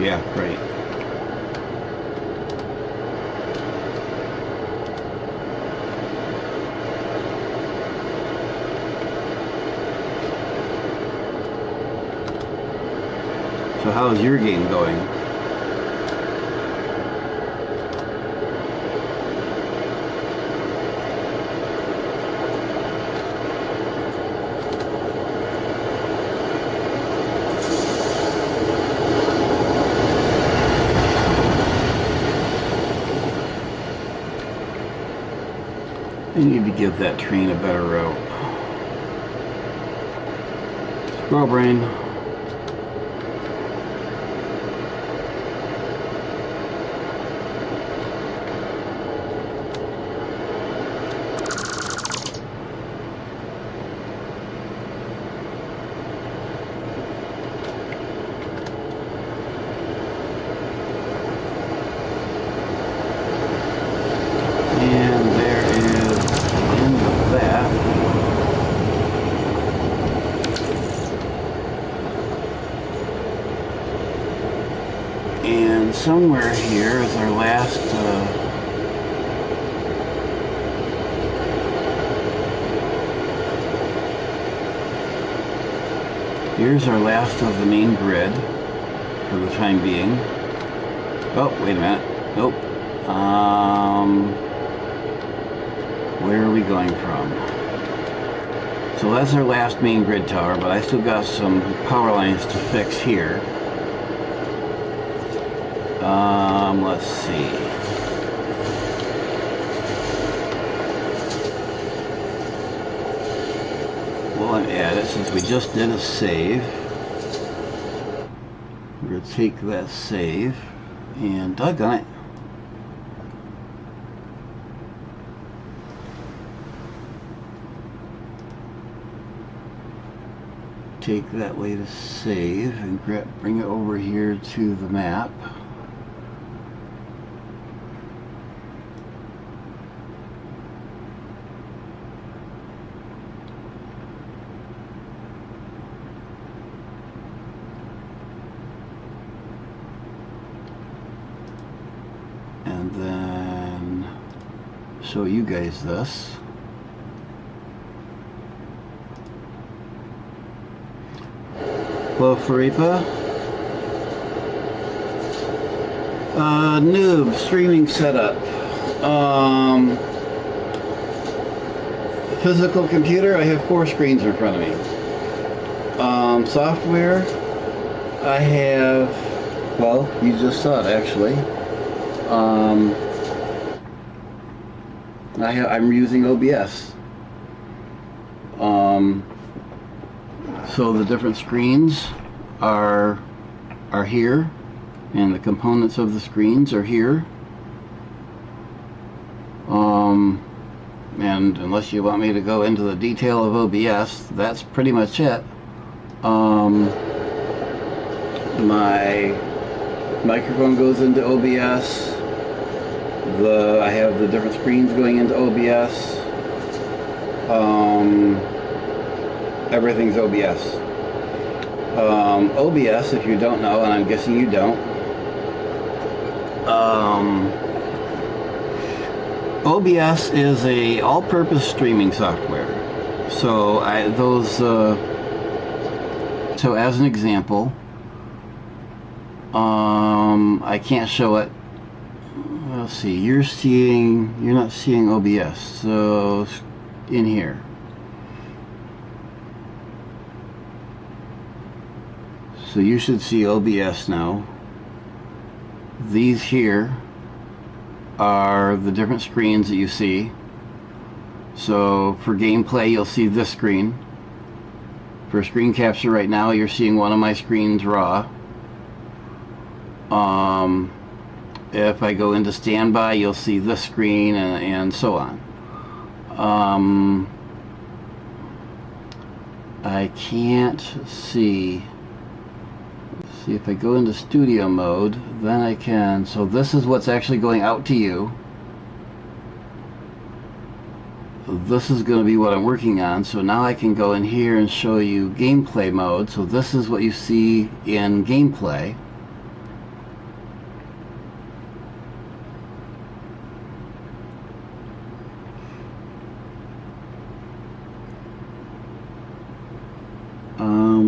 [SPEAKER 1] Yeah, right. So how's your game going? I need to give that train a better route. Squirrel brain. And somewhere here is our last here's our last of the main grid for the time being. Oh, wait a minute. Nope. Where are we going from? So that's our last main grid tower, but I still got some power lines to fix here. Let's see. Well, I'm at it since we just did a save. We're going to take that save and doggone it. Take that way to save and bring it over here to the map. And then show you guys this. Hello, Faripa. Noob streaming setup. Physical computer, I have 4 screens in front of me. Software, I have, well, you just saw it actually. I'm using OBS. So the different screens are here, and the components of the screens are here. And unless you want me to go into the detail of OBS, that's pretty much it. My microphone goes into OBS. I have the different screens going into OBS. Everything's OBS. OBS, if you don't know, and I'm guessing you don't, OBS is a all-purpose streaming software. So so as an example, I can't show it. Let's see, you're not seeing OBS, so in here. So you should see OBS now. These here are the different screens that you see. So for gameplay, you'll see this screen. For screen capture right now, you're seeing one of my screens raw. If I go into standby, you'll see this screen and so on. I can't see. Let's see if I go into studio mode, then I can. So this is what's actually going out to you. This is going to be what I'm working on. So now I can go in here and show you gameplay mode. So this is what you see in gameplay.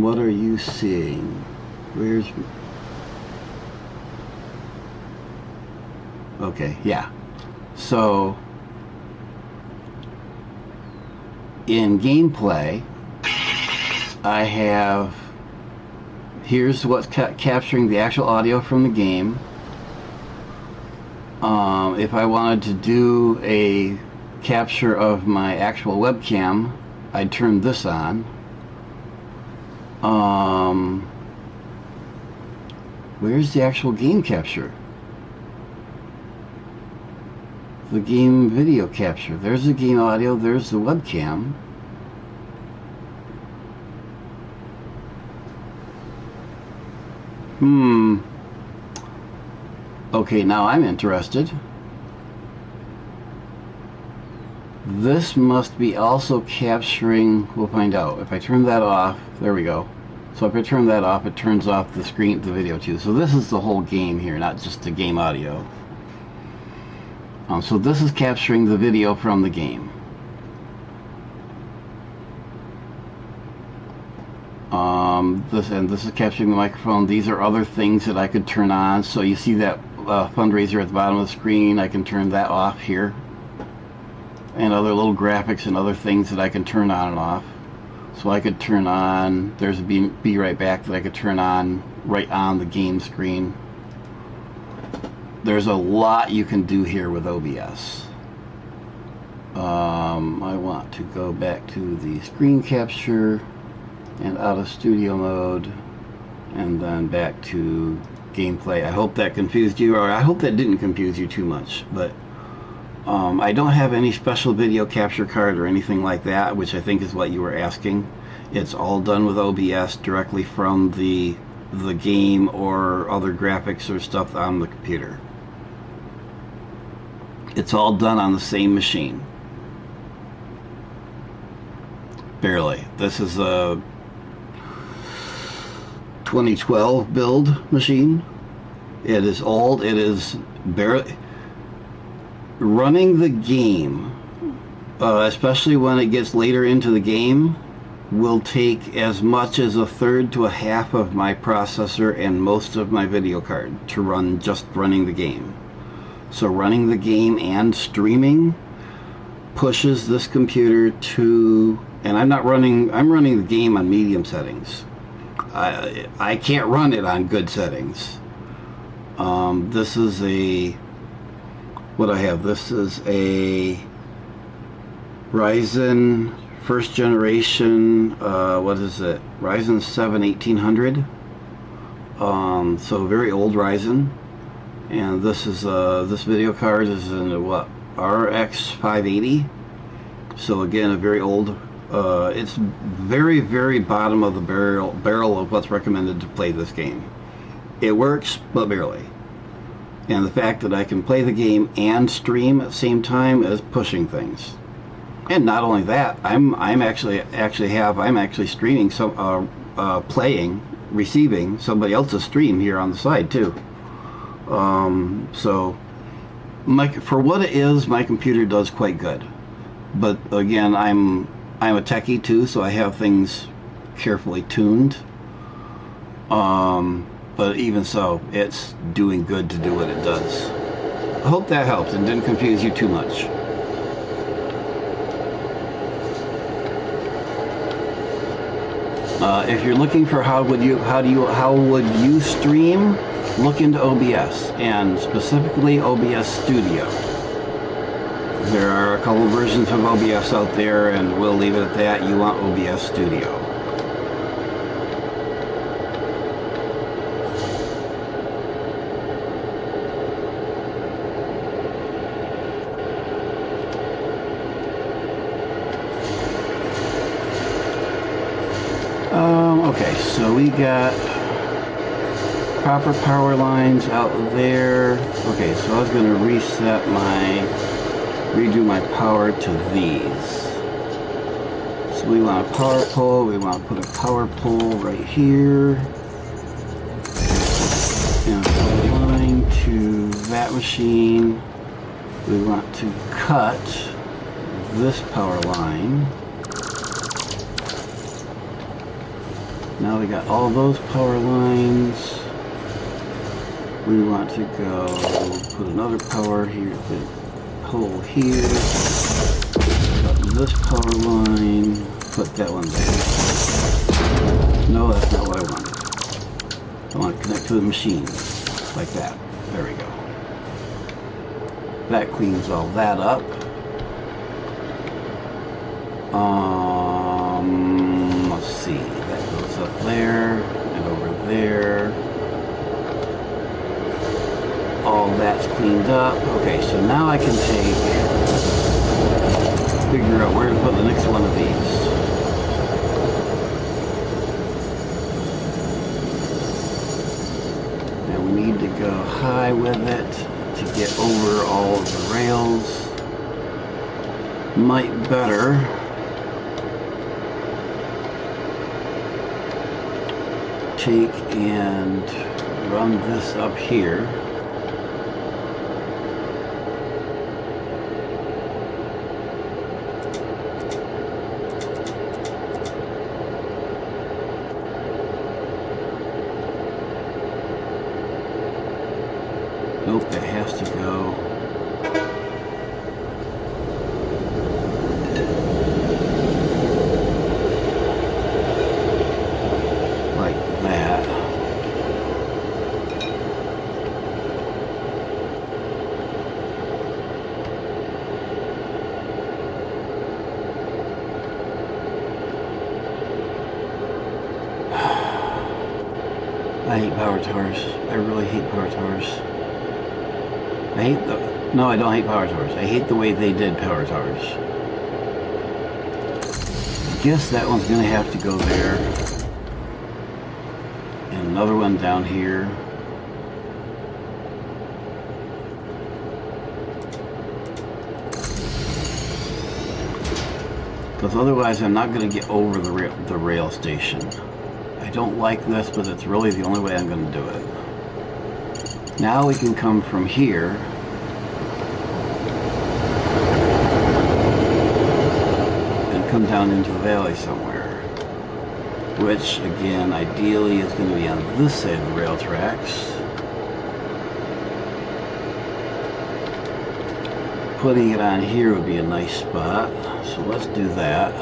[SPEAKER 1] What are you seeing? Where's... Okay, yeah. So in gameplay, I have... Here's what's capturing the actual audio from the game. If I wanted to do a capture of my actual webcam, I'd turn this on. Where's the actual game capture? The game video capture. There's the game audio, there's the webcam. Okay, now I'm interested. This must be also capturing, we'll find out. If I turn that off, there we go. So if I turn that off, it turns off the screen, the video too. So this is the whole game here, not just the game audio. So this is capturing the video from the game. This is capturing the microphone. These are other things that I could turn on. So you see that fundraiser at the bottom of the screen. I can turn that off here. And other little graphics and other things that I can turn on and off. So I could turn on, there's a be right back that I could turn on right on the game screen. There's a lot you can do here with OBS. I want to go back to the screen capture and out of studio mode and then back to gameplay. I hope that confused you, or I hope that didn't confuse you too much, but I don't have any special video capture card or anything like that, which I think is what you were asking. It's all done with OBS directly from the game or other graphics or stuff on the computer. It's all done on the same machine. Barely. This is a 2012 build machine. It is old. It is barely... Running the game, especially when it gets later into the game, will take as much as a third to a half of my processor and most of my video card to run just running the game. So running the game and streaming pushes this computer to, and I'm running the game on medium settings. I can't run it on good settings. This is a, what I have, this is a Ryzen first generation, what is it, Ryzen 7 1800, so very old Ryzen, and this is this video card is in a, what, RX 580, so again a very old, it's very, very bottom of the barrel of what's recommended to play this game. It works, but barely. And the fact that I can play the game and stream at the same time is pushing things. And not only that, I'm actually streaming some receiving somebody else's stream here on the side too. So for what it is, my computer does quite good. But again, I'm a techie too, so I have things carefully tuned. But even so, it's doing good to do what it does. I hope that helped and didn't confuse you too much. If you're looking for how would you stream, look into OBS, and specifically OBS Studio. There are a couple versions of OBS out there, and we'll leave it at that. You want OBS Studio. Okay, so we got proper power lines out there. Okay, so I was going to redo my power to these. So we want a power pole. We want to put a power pole right here. And a power line to that machine. We want to cut this power line. Now we got all those power lines. We want to go put another power here, the pole here. Cut this power line, put that one there. No, that's not what I want. I want to connect to the machine, like that. There we go. That cleans all that up. Let's see. That goes up there and over there. All that's cleaned up. Okay, so now I can figure out where to put the next one of these. And we need to go high with it to get over all of the rails. Might better take and run this up here. Nope, it has to go like that. I hate power towers. I really hate power towers. No, I don't hate power towers. I hate the way they did power towers. I guess that one's going to have to go there. And another one down here. Because otherwise I'm not going to get over the rail station. I don't like this, but it's really the only way I'm going to do it. Now we can come from here and come down into the valley somewhere, which again ideally is going to be on this side of the rail tracks. Putting it on here would be a nice spot, so let's do that.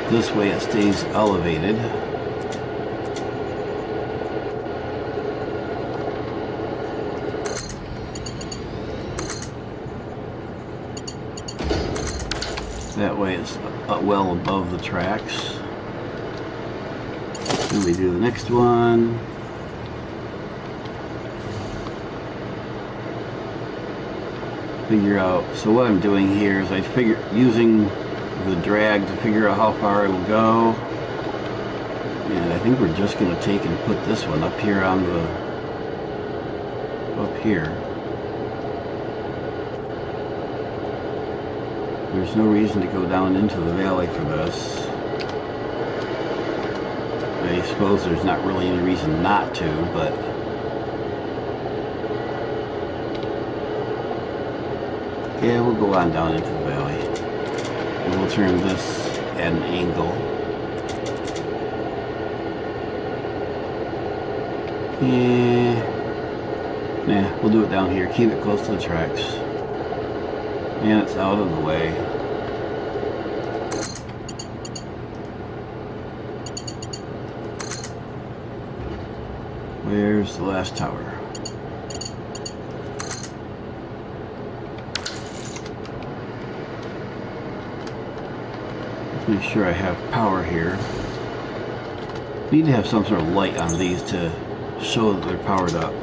[SPEAKER 1] This way it stays elevated. That way it's well above the tracks. Then we do the next one. Figure out, so what I'm doing here is using the drag to figure out how far it'll go. And I think we're just going to take and put this one up here on up here. There's no reason to go down into the valley for this. I suppose there's not really any reason not to, but yeah, we'll go on down into the valley. And we'll turn this at an angle. Nah, we'll do it down here. Keep it close to the tracks. And it's out of the way. Where's the last tower? Let's make sure I have power here. Need to have some sort of light on these to show that they're powered up.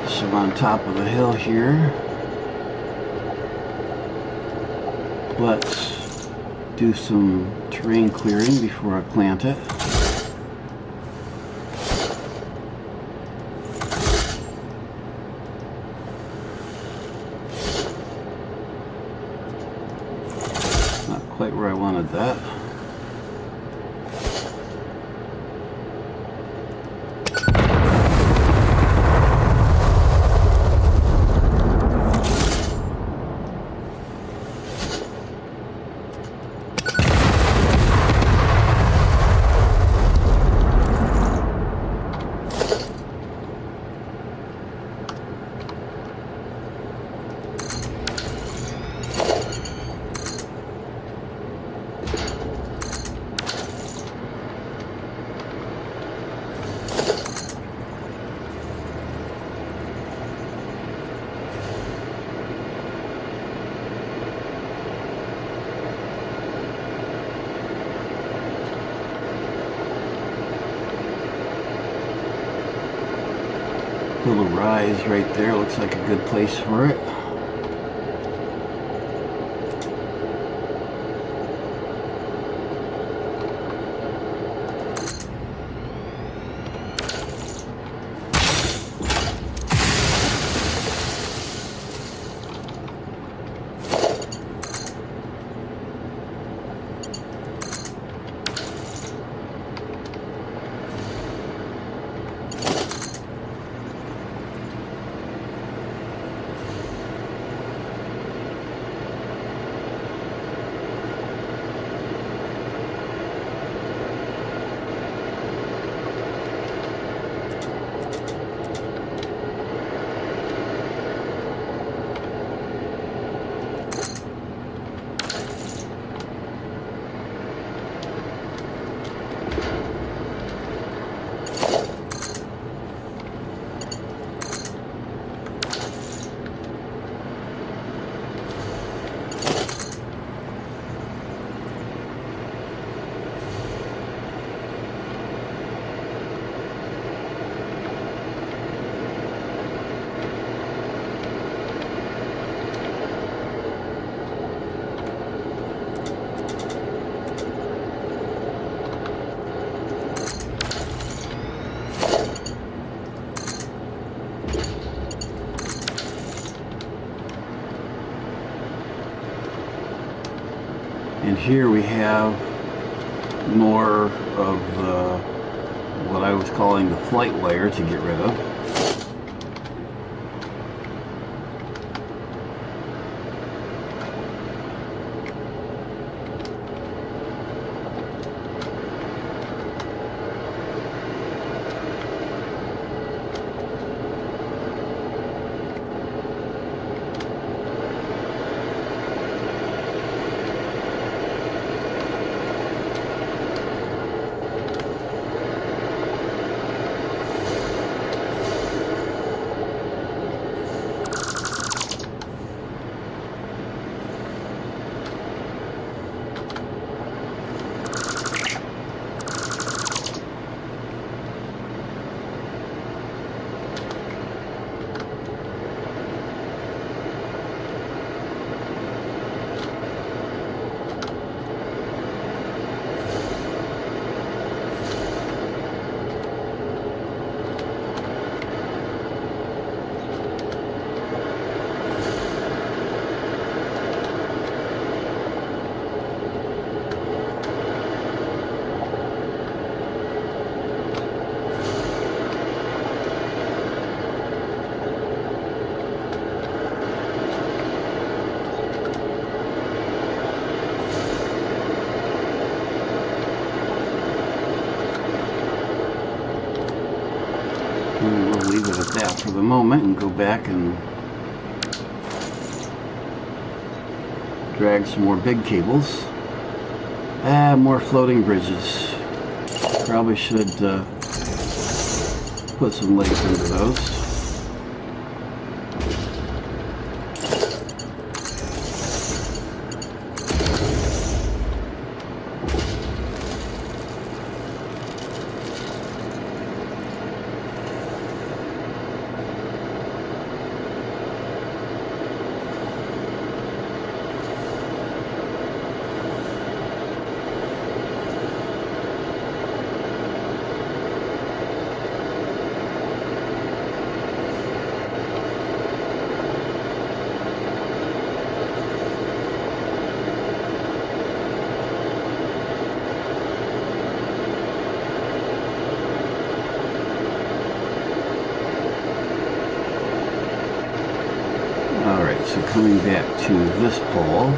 [SPEAKER 1] Some on top of the hill here. Let's do some terrain clearing before I plant it. Not quite where I wanted that. Little rise right there, looks like a good place for it. And here we have more of the, what I was calling the flight wire to get rid of. And we'll leave it at that for the moment and go back and drag some more big cables. More floating bridges. Probably should put some legs into those. coming back to this pole.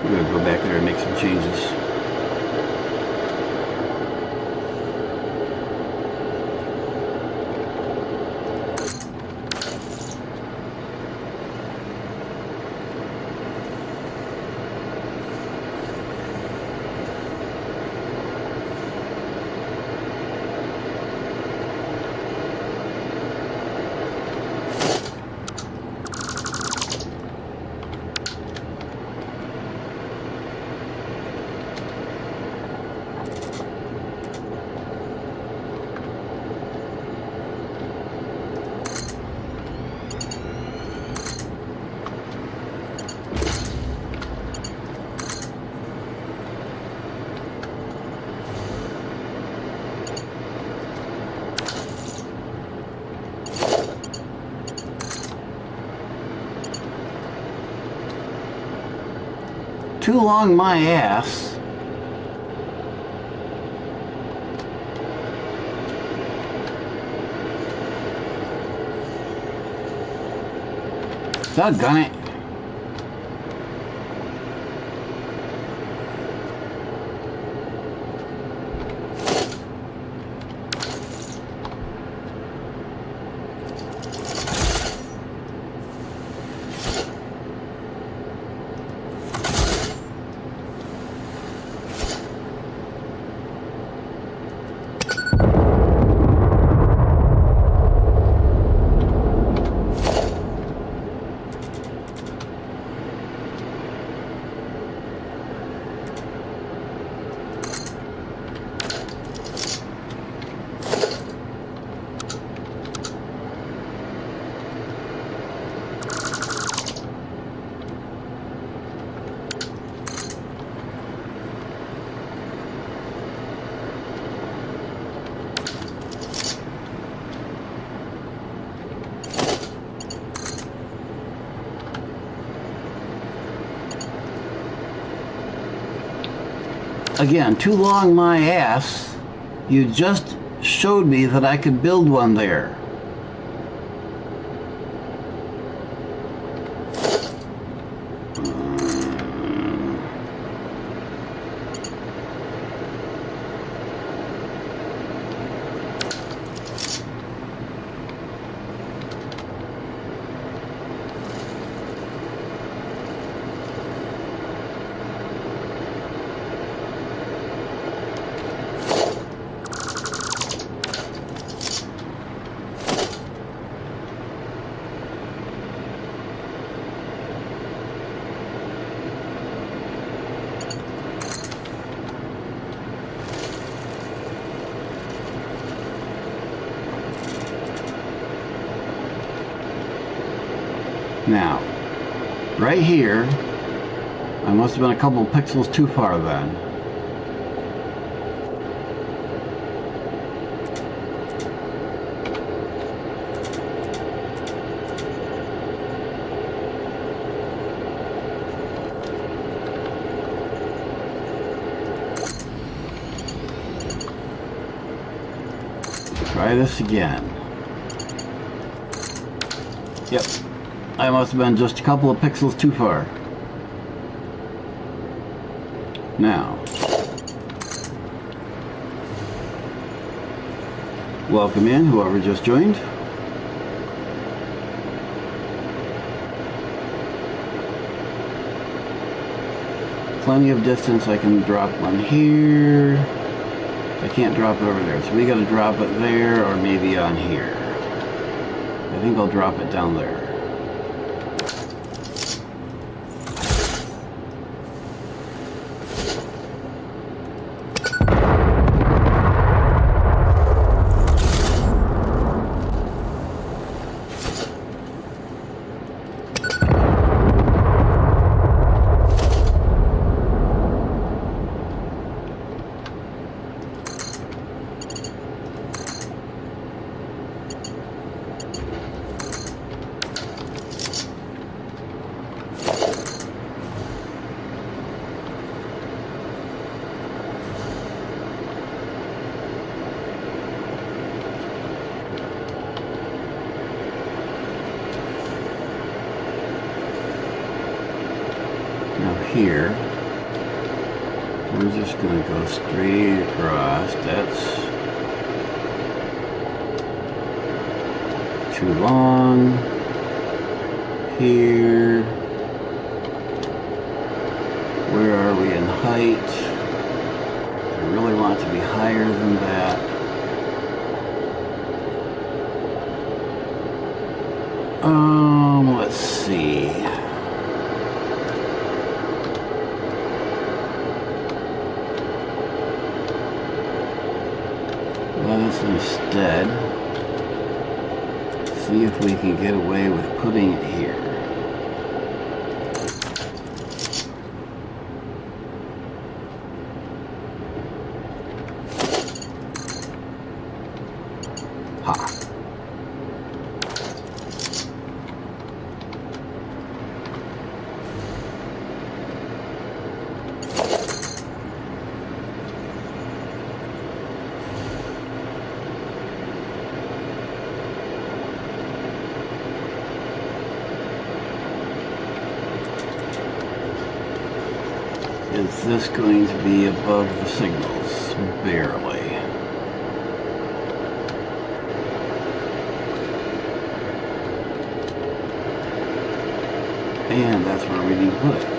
[SPEAKER 1] I'm going to go back there and make some changes. Too long my ass. Doggone it. Again, too long my ass. You just showed me that I could build one there. Now, right here, I must have been a couple of pixels too far then. Try this again. Yep. I must have been just a couple of pixels too far. Now, welcome in, whoever just joined. Plenty of distance, I can drop one here. I can't drop it over there, so we gotta drop it there or maybe on here. I think I'll drop it down there. Here, we're just going to go straight across. That's too long. Here, where are we in height? I really want it to be higher than that. Let's see. Let us instead see if we can get away with putting it here. Ha. Is this going to be above the signals? Barely. And that's where we need to put it.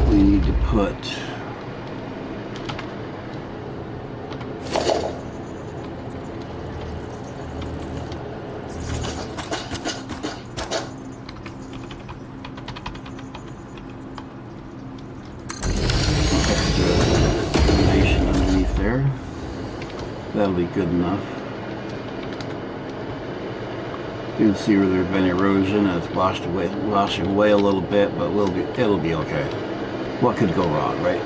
[SPEAKER 1] We need to put illumination underneath there. That'll be good enough. You can see where there's been erosion and it's washing away a little bit, but it'll be okay. What could go wrong, right?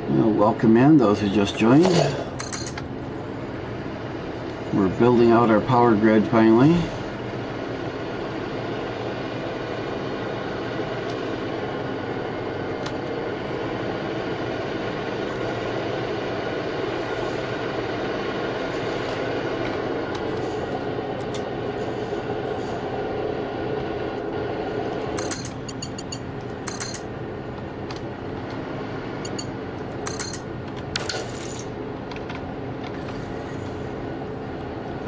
[SPEAKER 1] Well, welcome in those who just joined. We're building out our power grid finally.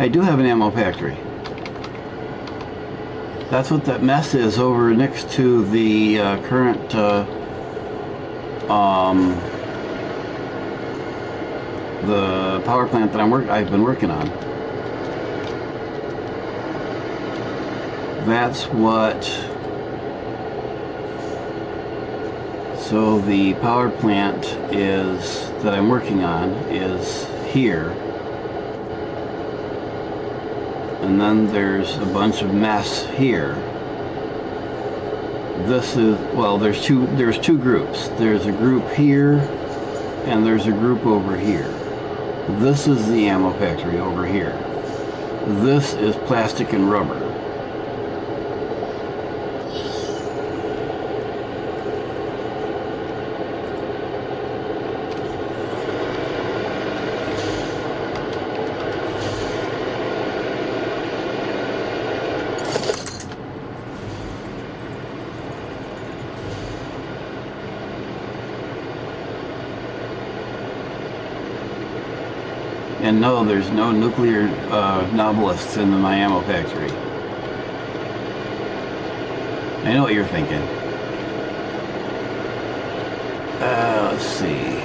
[SPEAKER 1] I do have an ammo factory. That's what that mess is over next to the current the power plant that I've been working on. That's what. So the power plant that I'm working on is here. And then there's a bunch of mess here, This is, well, there's two groups. There's a group here and there's a group over here. This is the ammo factory over here. This is plastic and rubber. And no, there's no nuclear novelists in my ammo factory. I know what you're thinking. Let's see.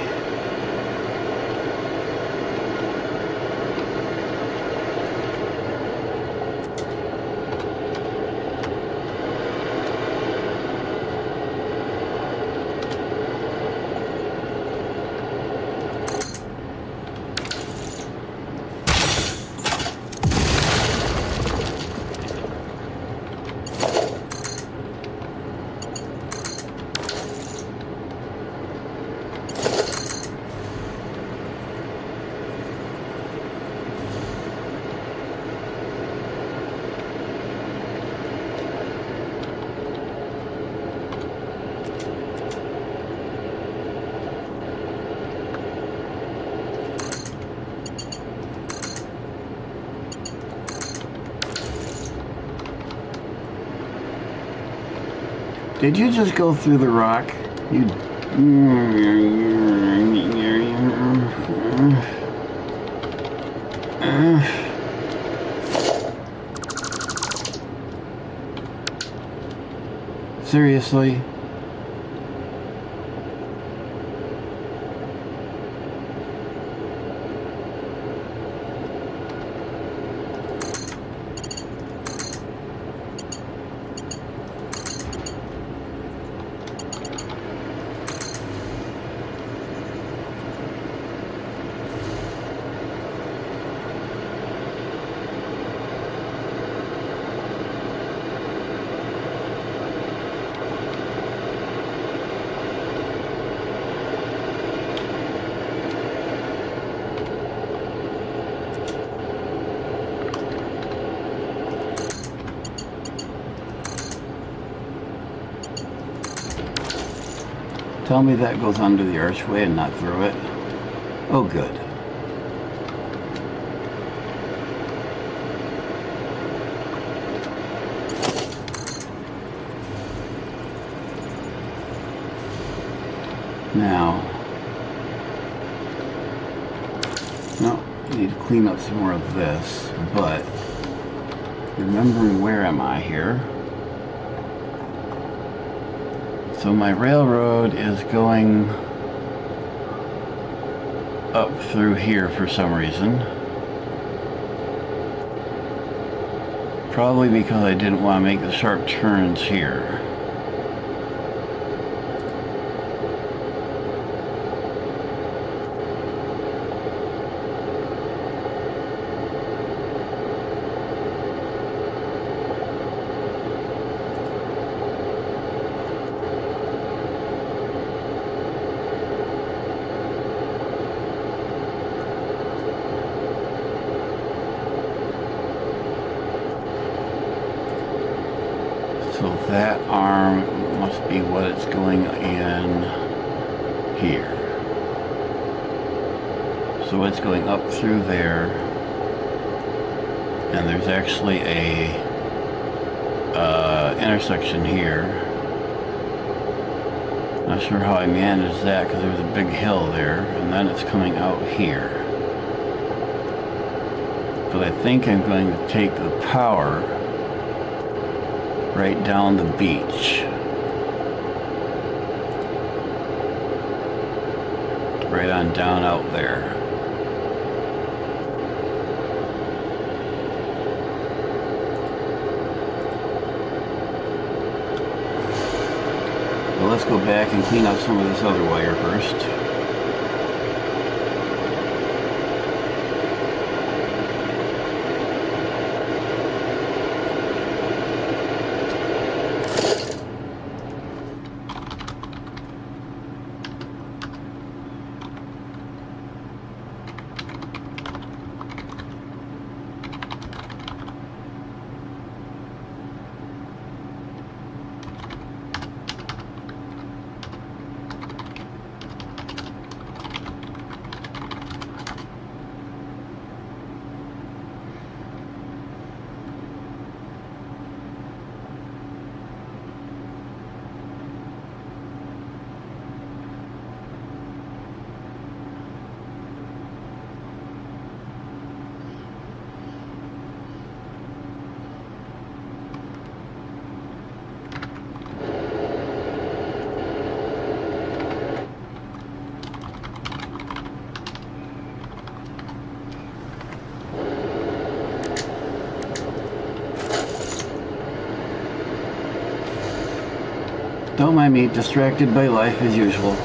[SPEAKER 1] Did you just go through the rock? You... Seriously? Tell me that goes under the archway and not through it. Oh, good. Now, no, I need to clean up some more of this, but remembering where am I here? So my railroad is going up through here for some reason. Probably because I didn't want to make the sharp turns here. So that arm must be what it's going in here. So it's going up through there, and there's actually a intersection here. Not sure how I managed that because there's a big hill there, and then it's coming out here. But I think I'm going to take the power right down the beach. Right on down out there. Well, let's go back and clean up some of this other wire first. Don't mind me, distracted by life as usual.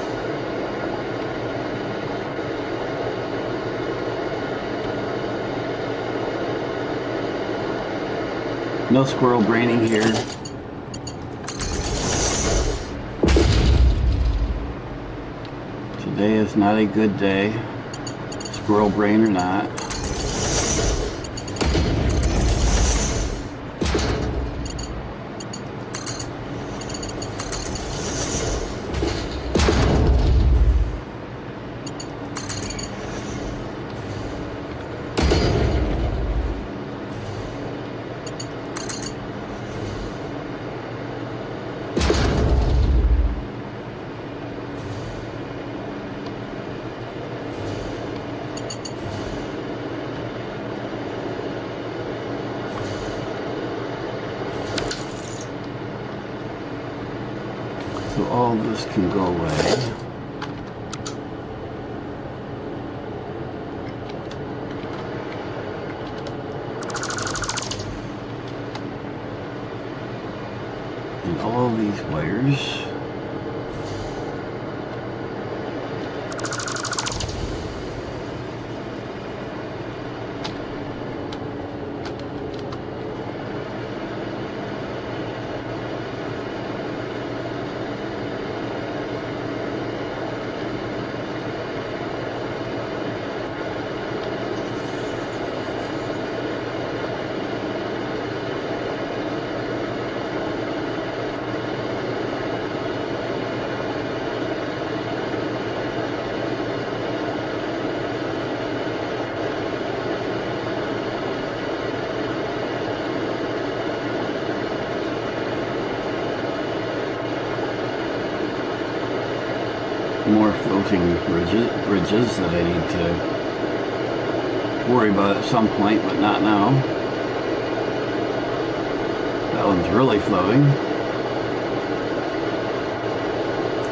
[SPEAKER 1] No squirrel braining here. Today is not a good day, squirrel brain or not. So all this can go away. And all these wires. More floating bridges that I need to worry about at some point, but not now. That one's really floating.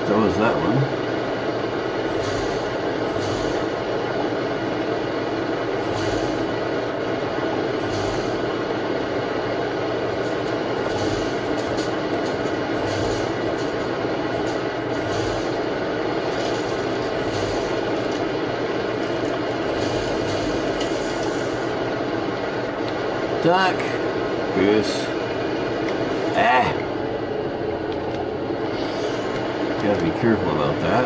[SPEAKER 1] So is that one. Duck, goose, gotta be careful about that.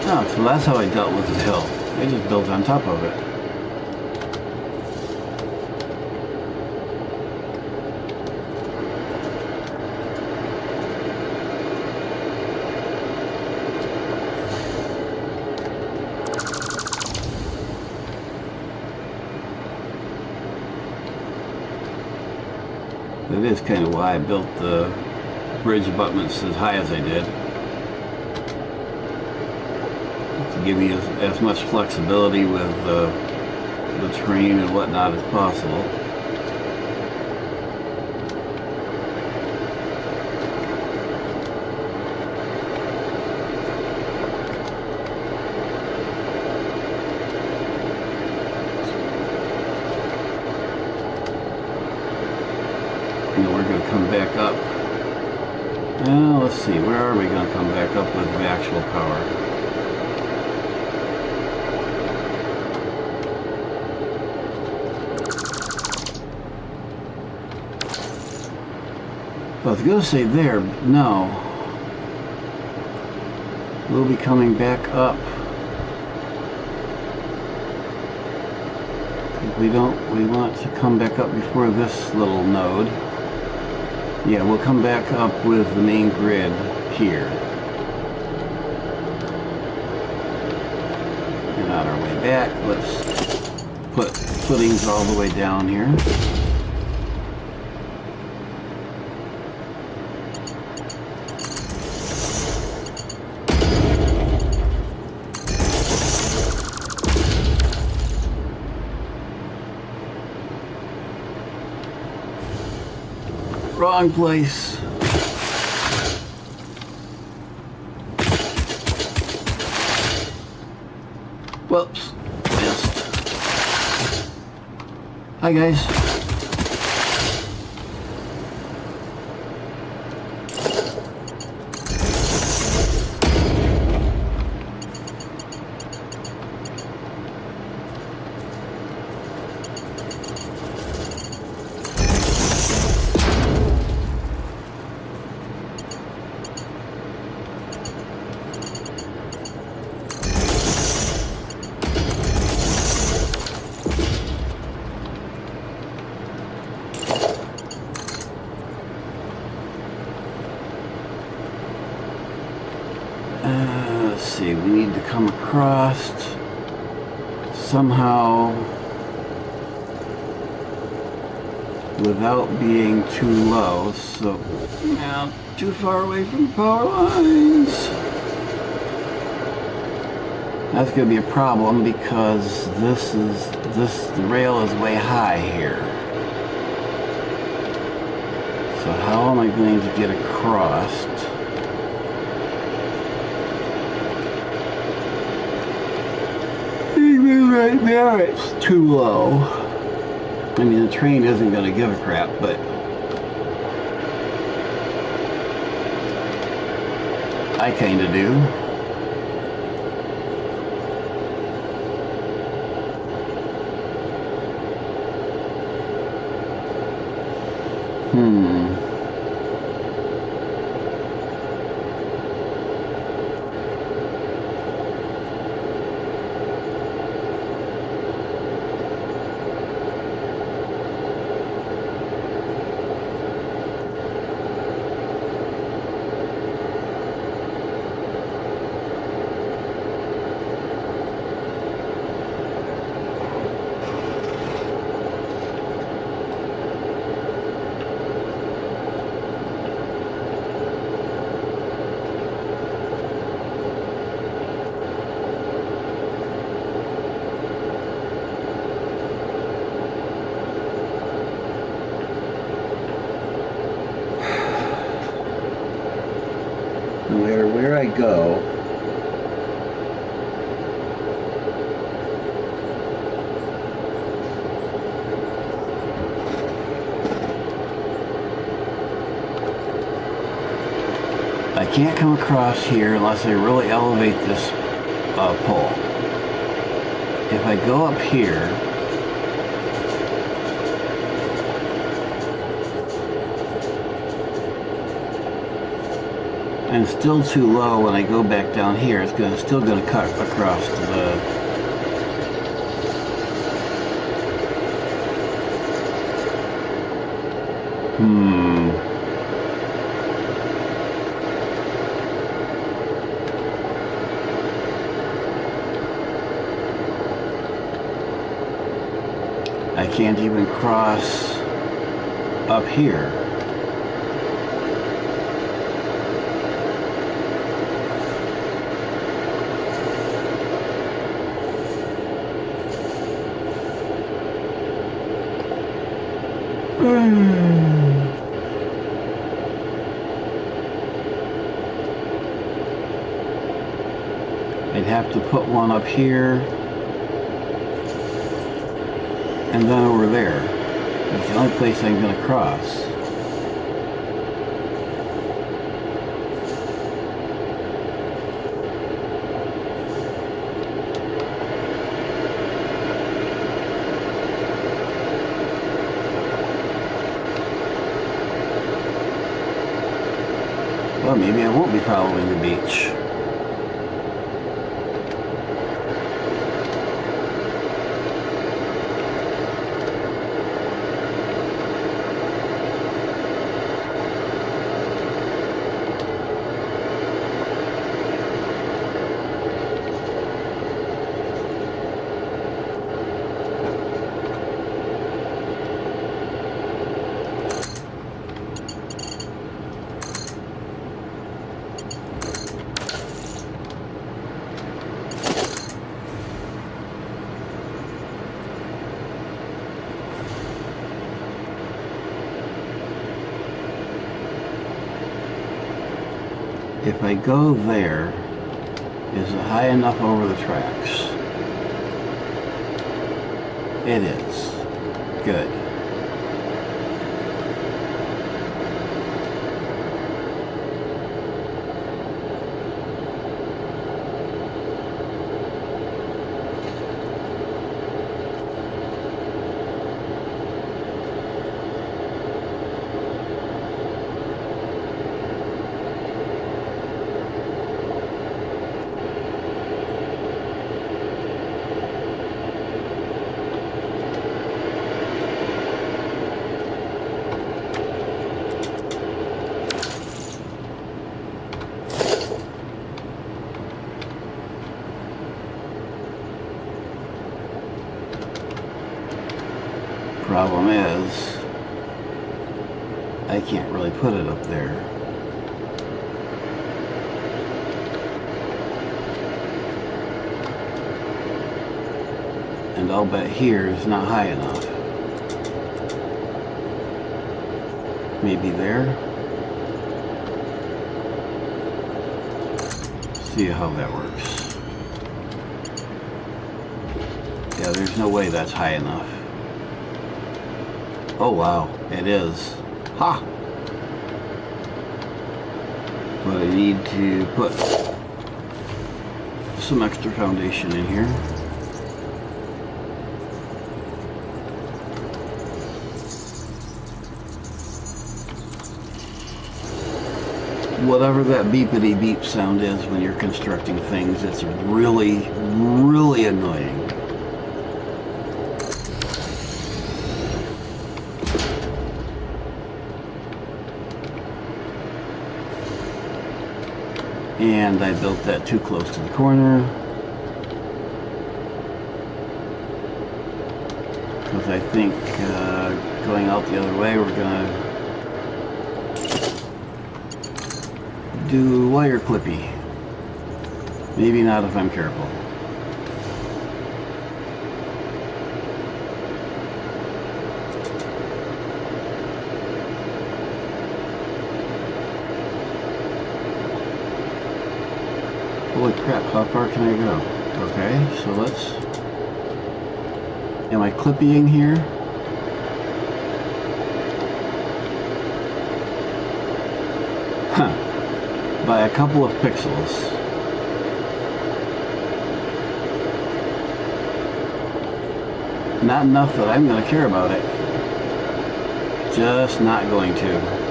[SPEAKER 1] Oh, so that's how I dealt with the hill. I just built on top of it. That is kind of why I built the bridge abutments as high as I did. To give me as much flexibility with the terrain and whatnot as possible. We're going to come back up. Let's see, where are we going to come back up with the actual power? Well, I was going to say there, no. We'll be coming back up. We want to come back up before this little node. Yeah, we'll come back up with the main grid here. And on our way back, let's put footings all the way down here. Wrong place. Whoops, missed. Hi guys. Let's see, we need to come across somehow without being too low, so now too far away from power lines. That's going to be a problem because the rail is way high here. So how am I going to get across? Right there it's too low. I mean, the train isn't going to give a crap, but I kind of do. No matter where I go, I can't come across here unless I really elevate this pole. If I go up here, and it's still too low when I go back down here, it's still going to cut across to the... I can't even cross up here. I'd have to put one up here and then over there. That's the only place I'm going to cross. Well, maybe I won't be following the beach. If I go there, is it high enough over the tracks? It is. Good. Problem is, I can't really put it up there. And I'll bet here is not high enough. Maybe there. See how that works. Yeah, there's no way that's high enough. Oh wow, it is. Ha! But I need to put some extra foundation in here. Whatever that beepity beep sound is when you're constructing things, it's really, really annoying. And I built that too close to the corner. Because I think going out the other way, we're going to do wire clippy. Maybe not if I'm careful. Holy crap, how far can I go? Okay, so let's... Am I clipping here? Huh. By a couple of pixels. Not enough that I'm going to care about it. Just not going to.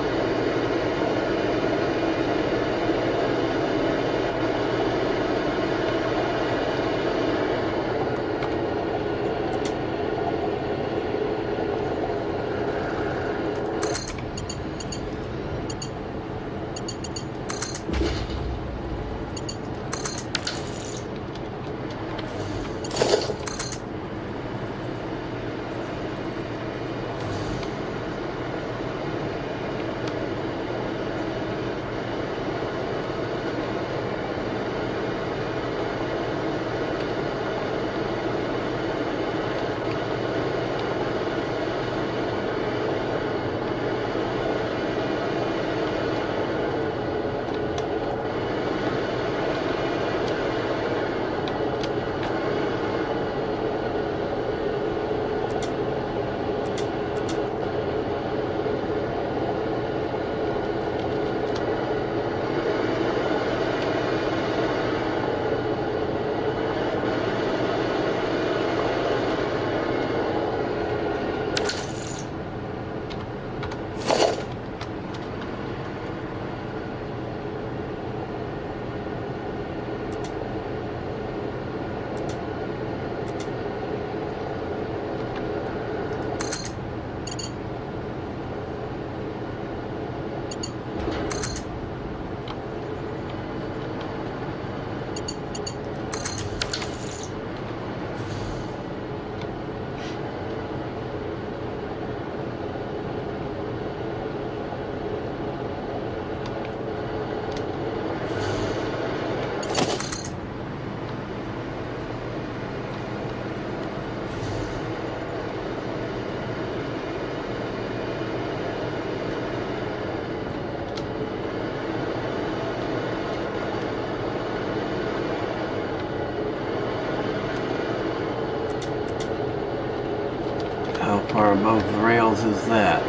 [SPEAKER 1] far above the rails is that?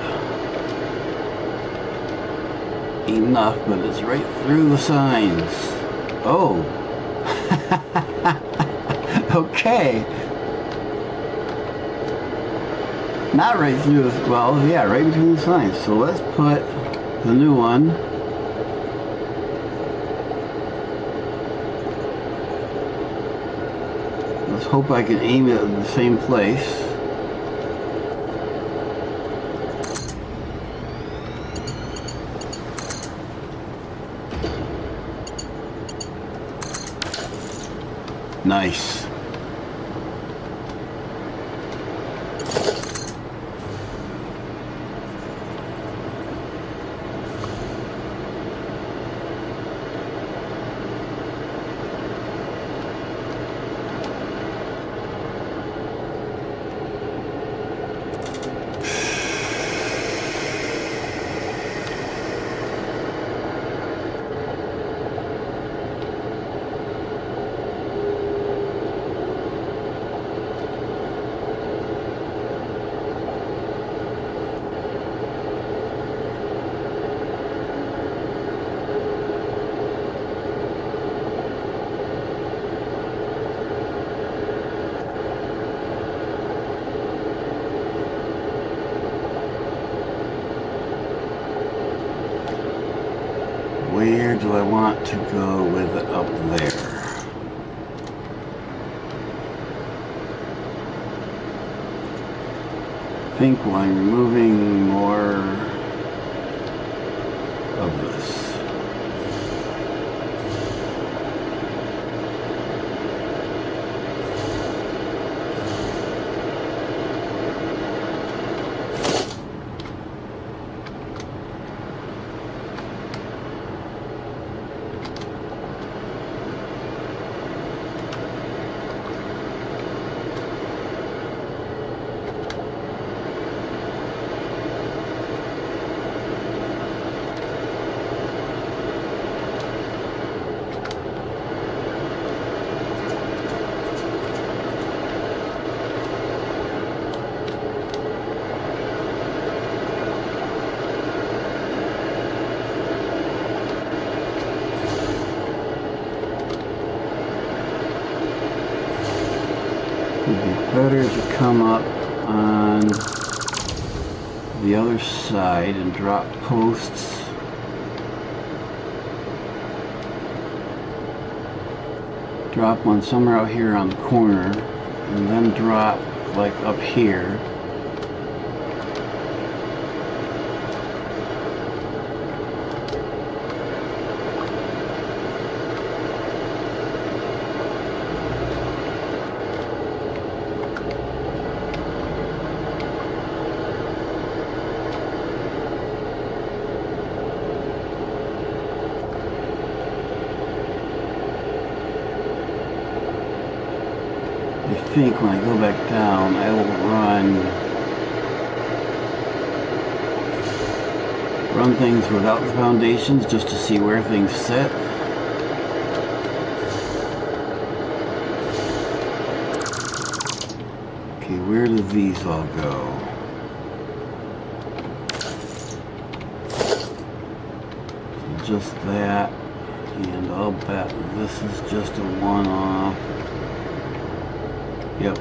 [SPEAKER 1] Enough, but it's right through the signs. Oh. Okay. Not right through the, well, yeah, right between the signs. So let's put the new one. Let's hope I can aim it in the same place. Nice. Where do I want to go with it up there? I think I'm removing more of this. It'd be better to come up on the other side and drop posts. Drop one somewhere out here on the corner, and then drop like up here. I think when I go back down, I will run things without the foundations just to see where things sit. Okay, where do these all go? So just that, and I'll bet this is just a one-off. Yep.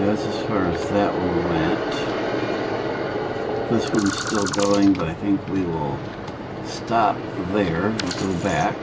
[SPEAKER 1] that's as far as that one went. This one's still going, but I think we will stop there and go back.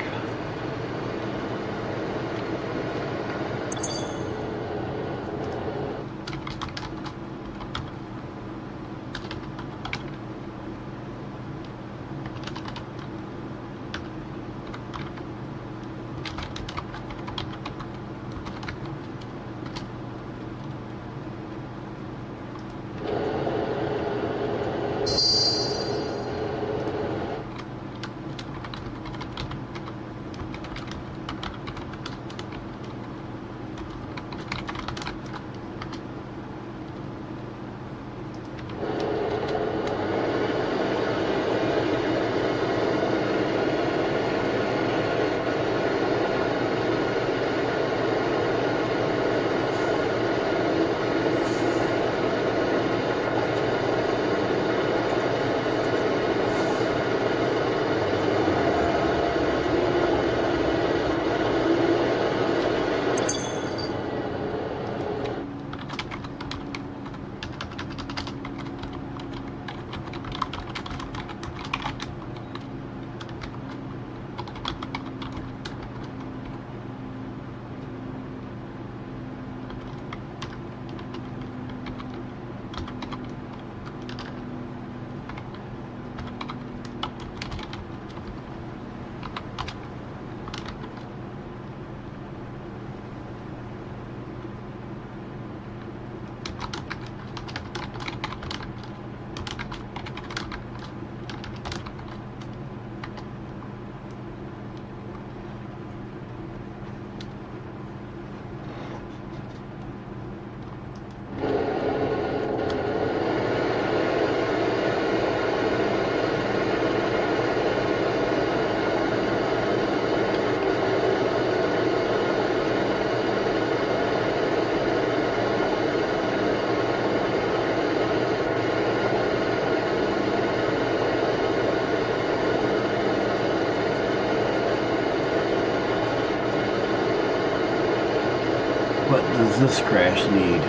[SPEAKER 1] What does this crash need?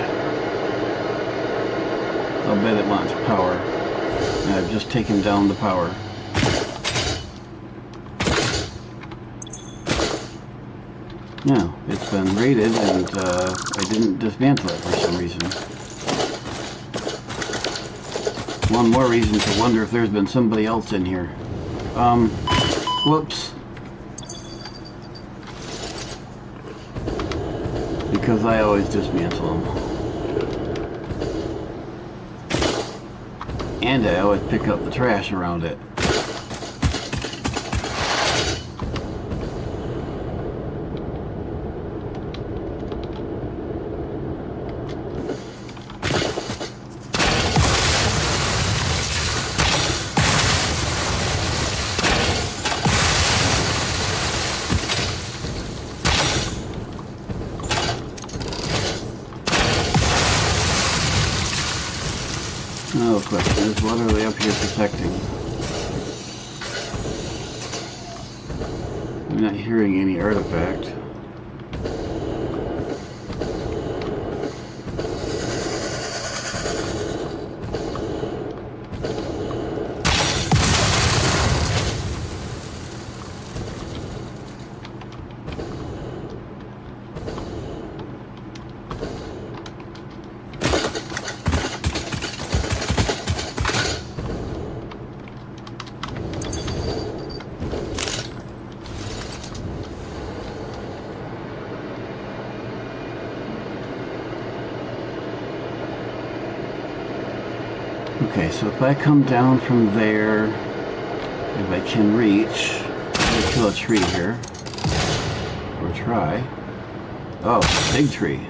[SPEAKER 1] I'll bet it wants power. And I've just taken down the power. No, it's been raided and I didn't dismantle it for some reason. One more reason to wonder if there's been somebody else in here. Whoops. Because I always dismantle them. And I always pick up the trash around it. No question is, what are they up here protecting? I'm not hearing any artifact. Okay, so if I come down from there, if I can reach, I'm gonna kill a tree here, or try. Oh, big tree.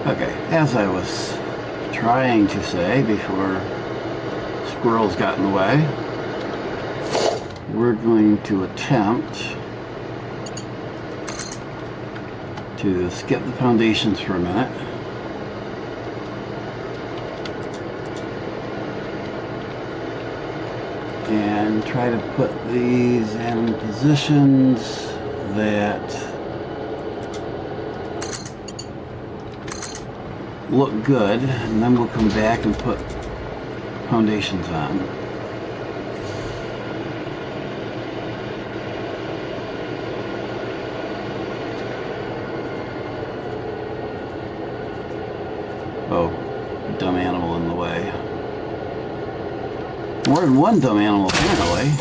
[SPEAKER 1] Okay, as I was trying to say before squirrels got in the way, we're going to attempt to skip the foundations for a minute. And try to put these in positions that look good, and then we'll come back and put foundations on. Oh, dumb animal in the way. More than one dumb animal, apparently.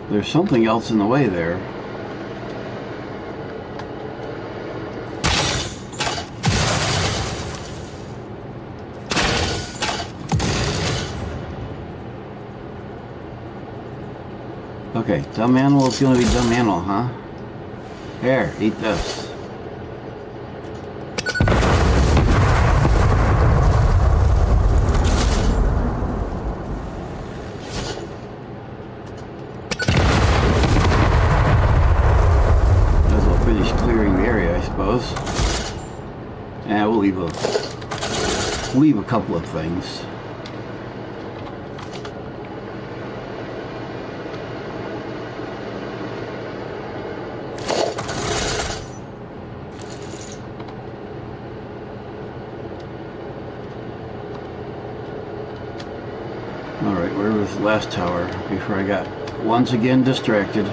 [SPEAKER 1] There's something else in the way there. Okay, dumb animal is going to be dumb animal, huh? Here, eat this. Clearing the area, I suppose. And we'll leave a couple of things. All right, where was the last tower before I got once again distracted?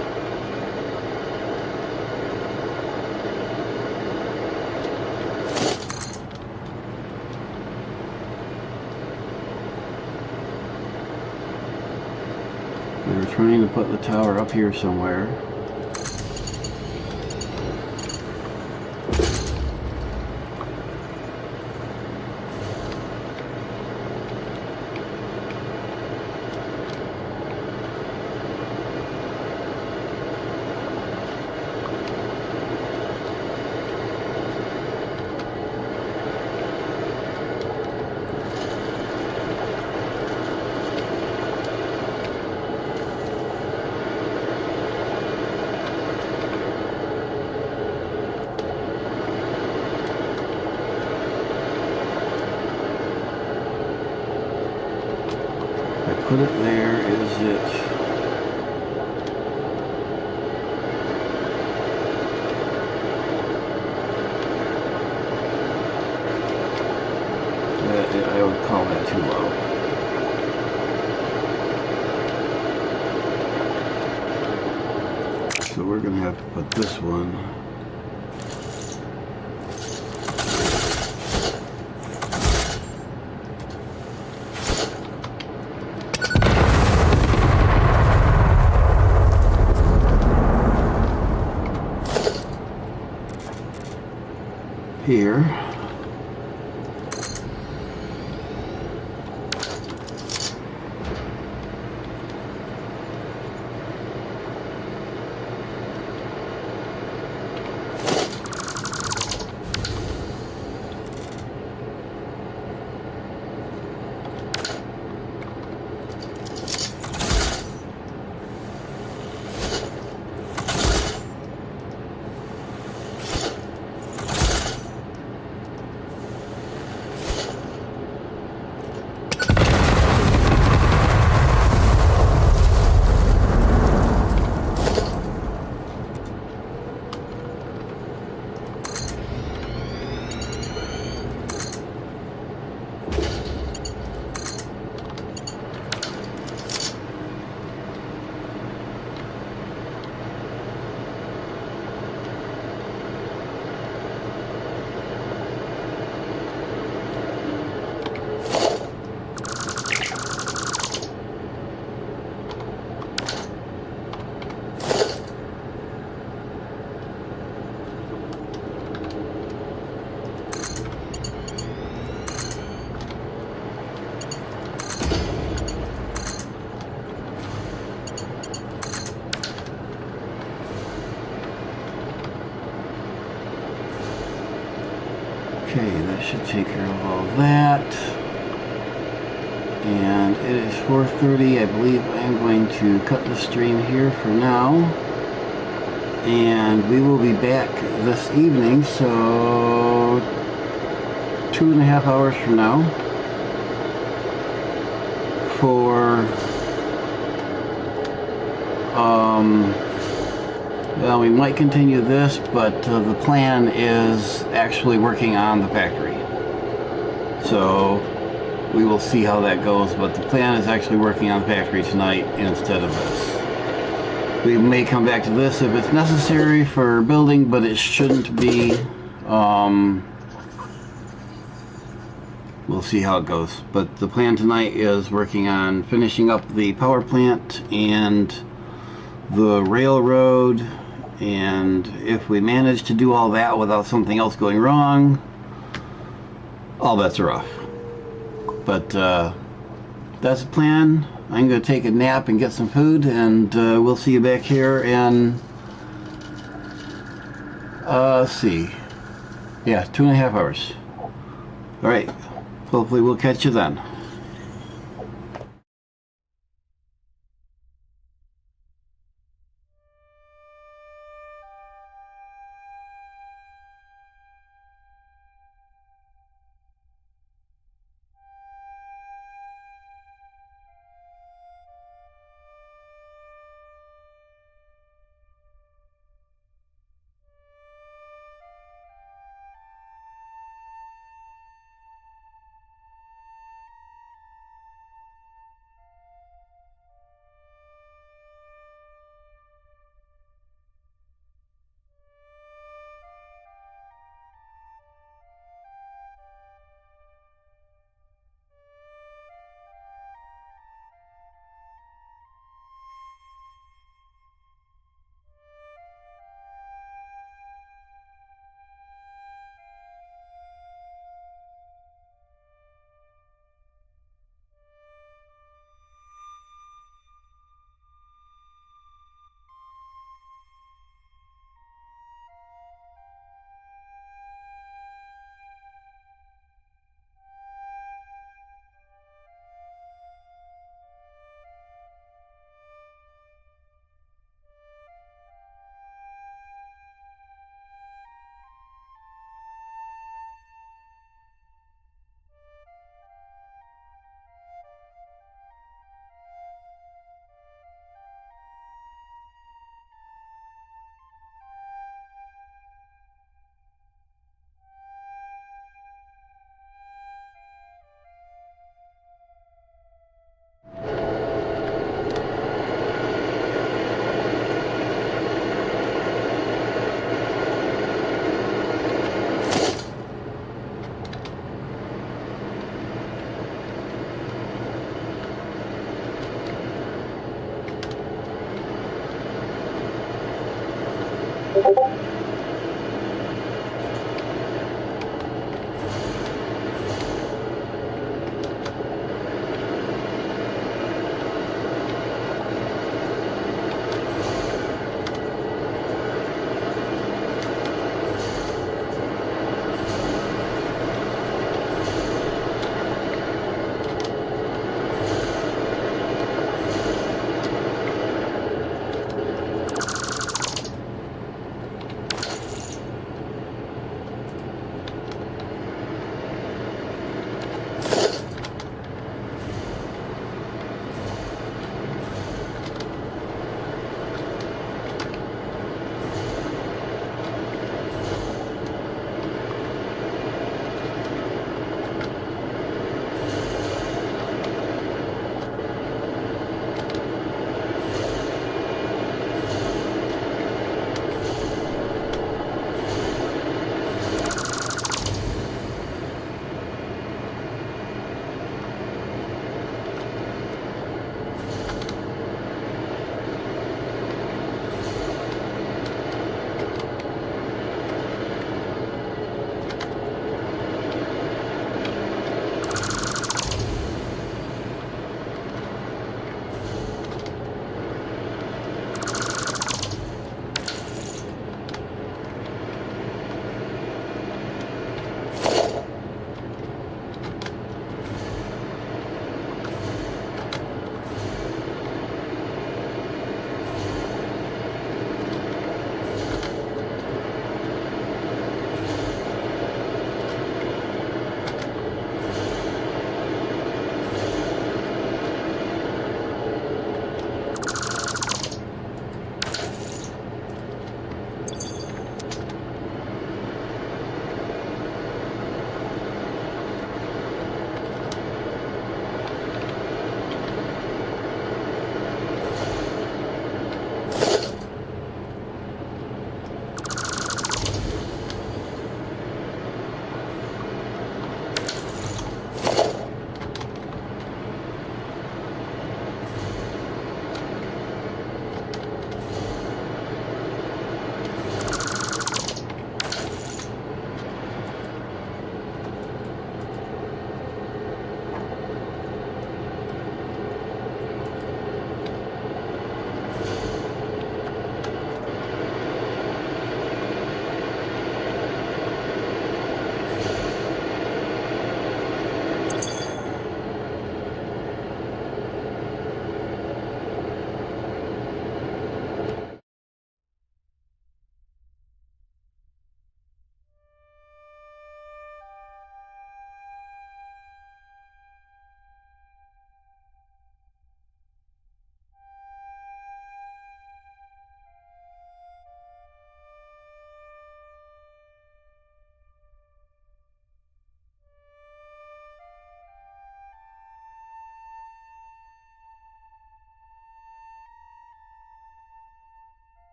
[SPEAKER 1] We were trying to put the tower up here somewhere. Put it there, is it? I would call that too low. So we're going to have to put this one here. should take care of all that. And it is 4:30. I believe I'm going to cut the stream here for now. And we will be back this evening, so 2.5 hours from now, for well, we might continue this, but the plan is actually working on the factory. So we will see how that goes, but the plan is actually working on the factory tonight instead of this. We may come back to this if it's necessary for building, but it shouldn't be. We'll see how it goes. But the plan tonight is working on finishing up the power plant and the railroad, and if we manage to do all that without something else going wrong, all bets are off. But that's the plan. I'm going to take a nap and get some food, and we'll see you back here in, let's see, yeah, 2.5 hours. All right, hopefully we'll catch you then.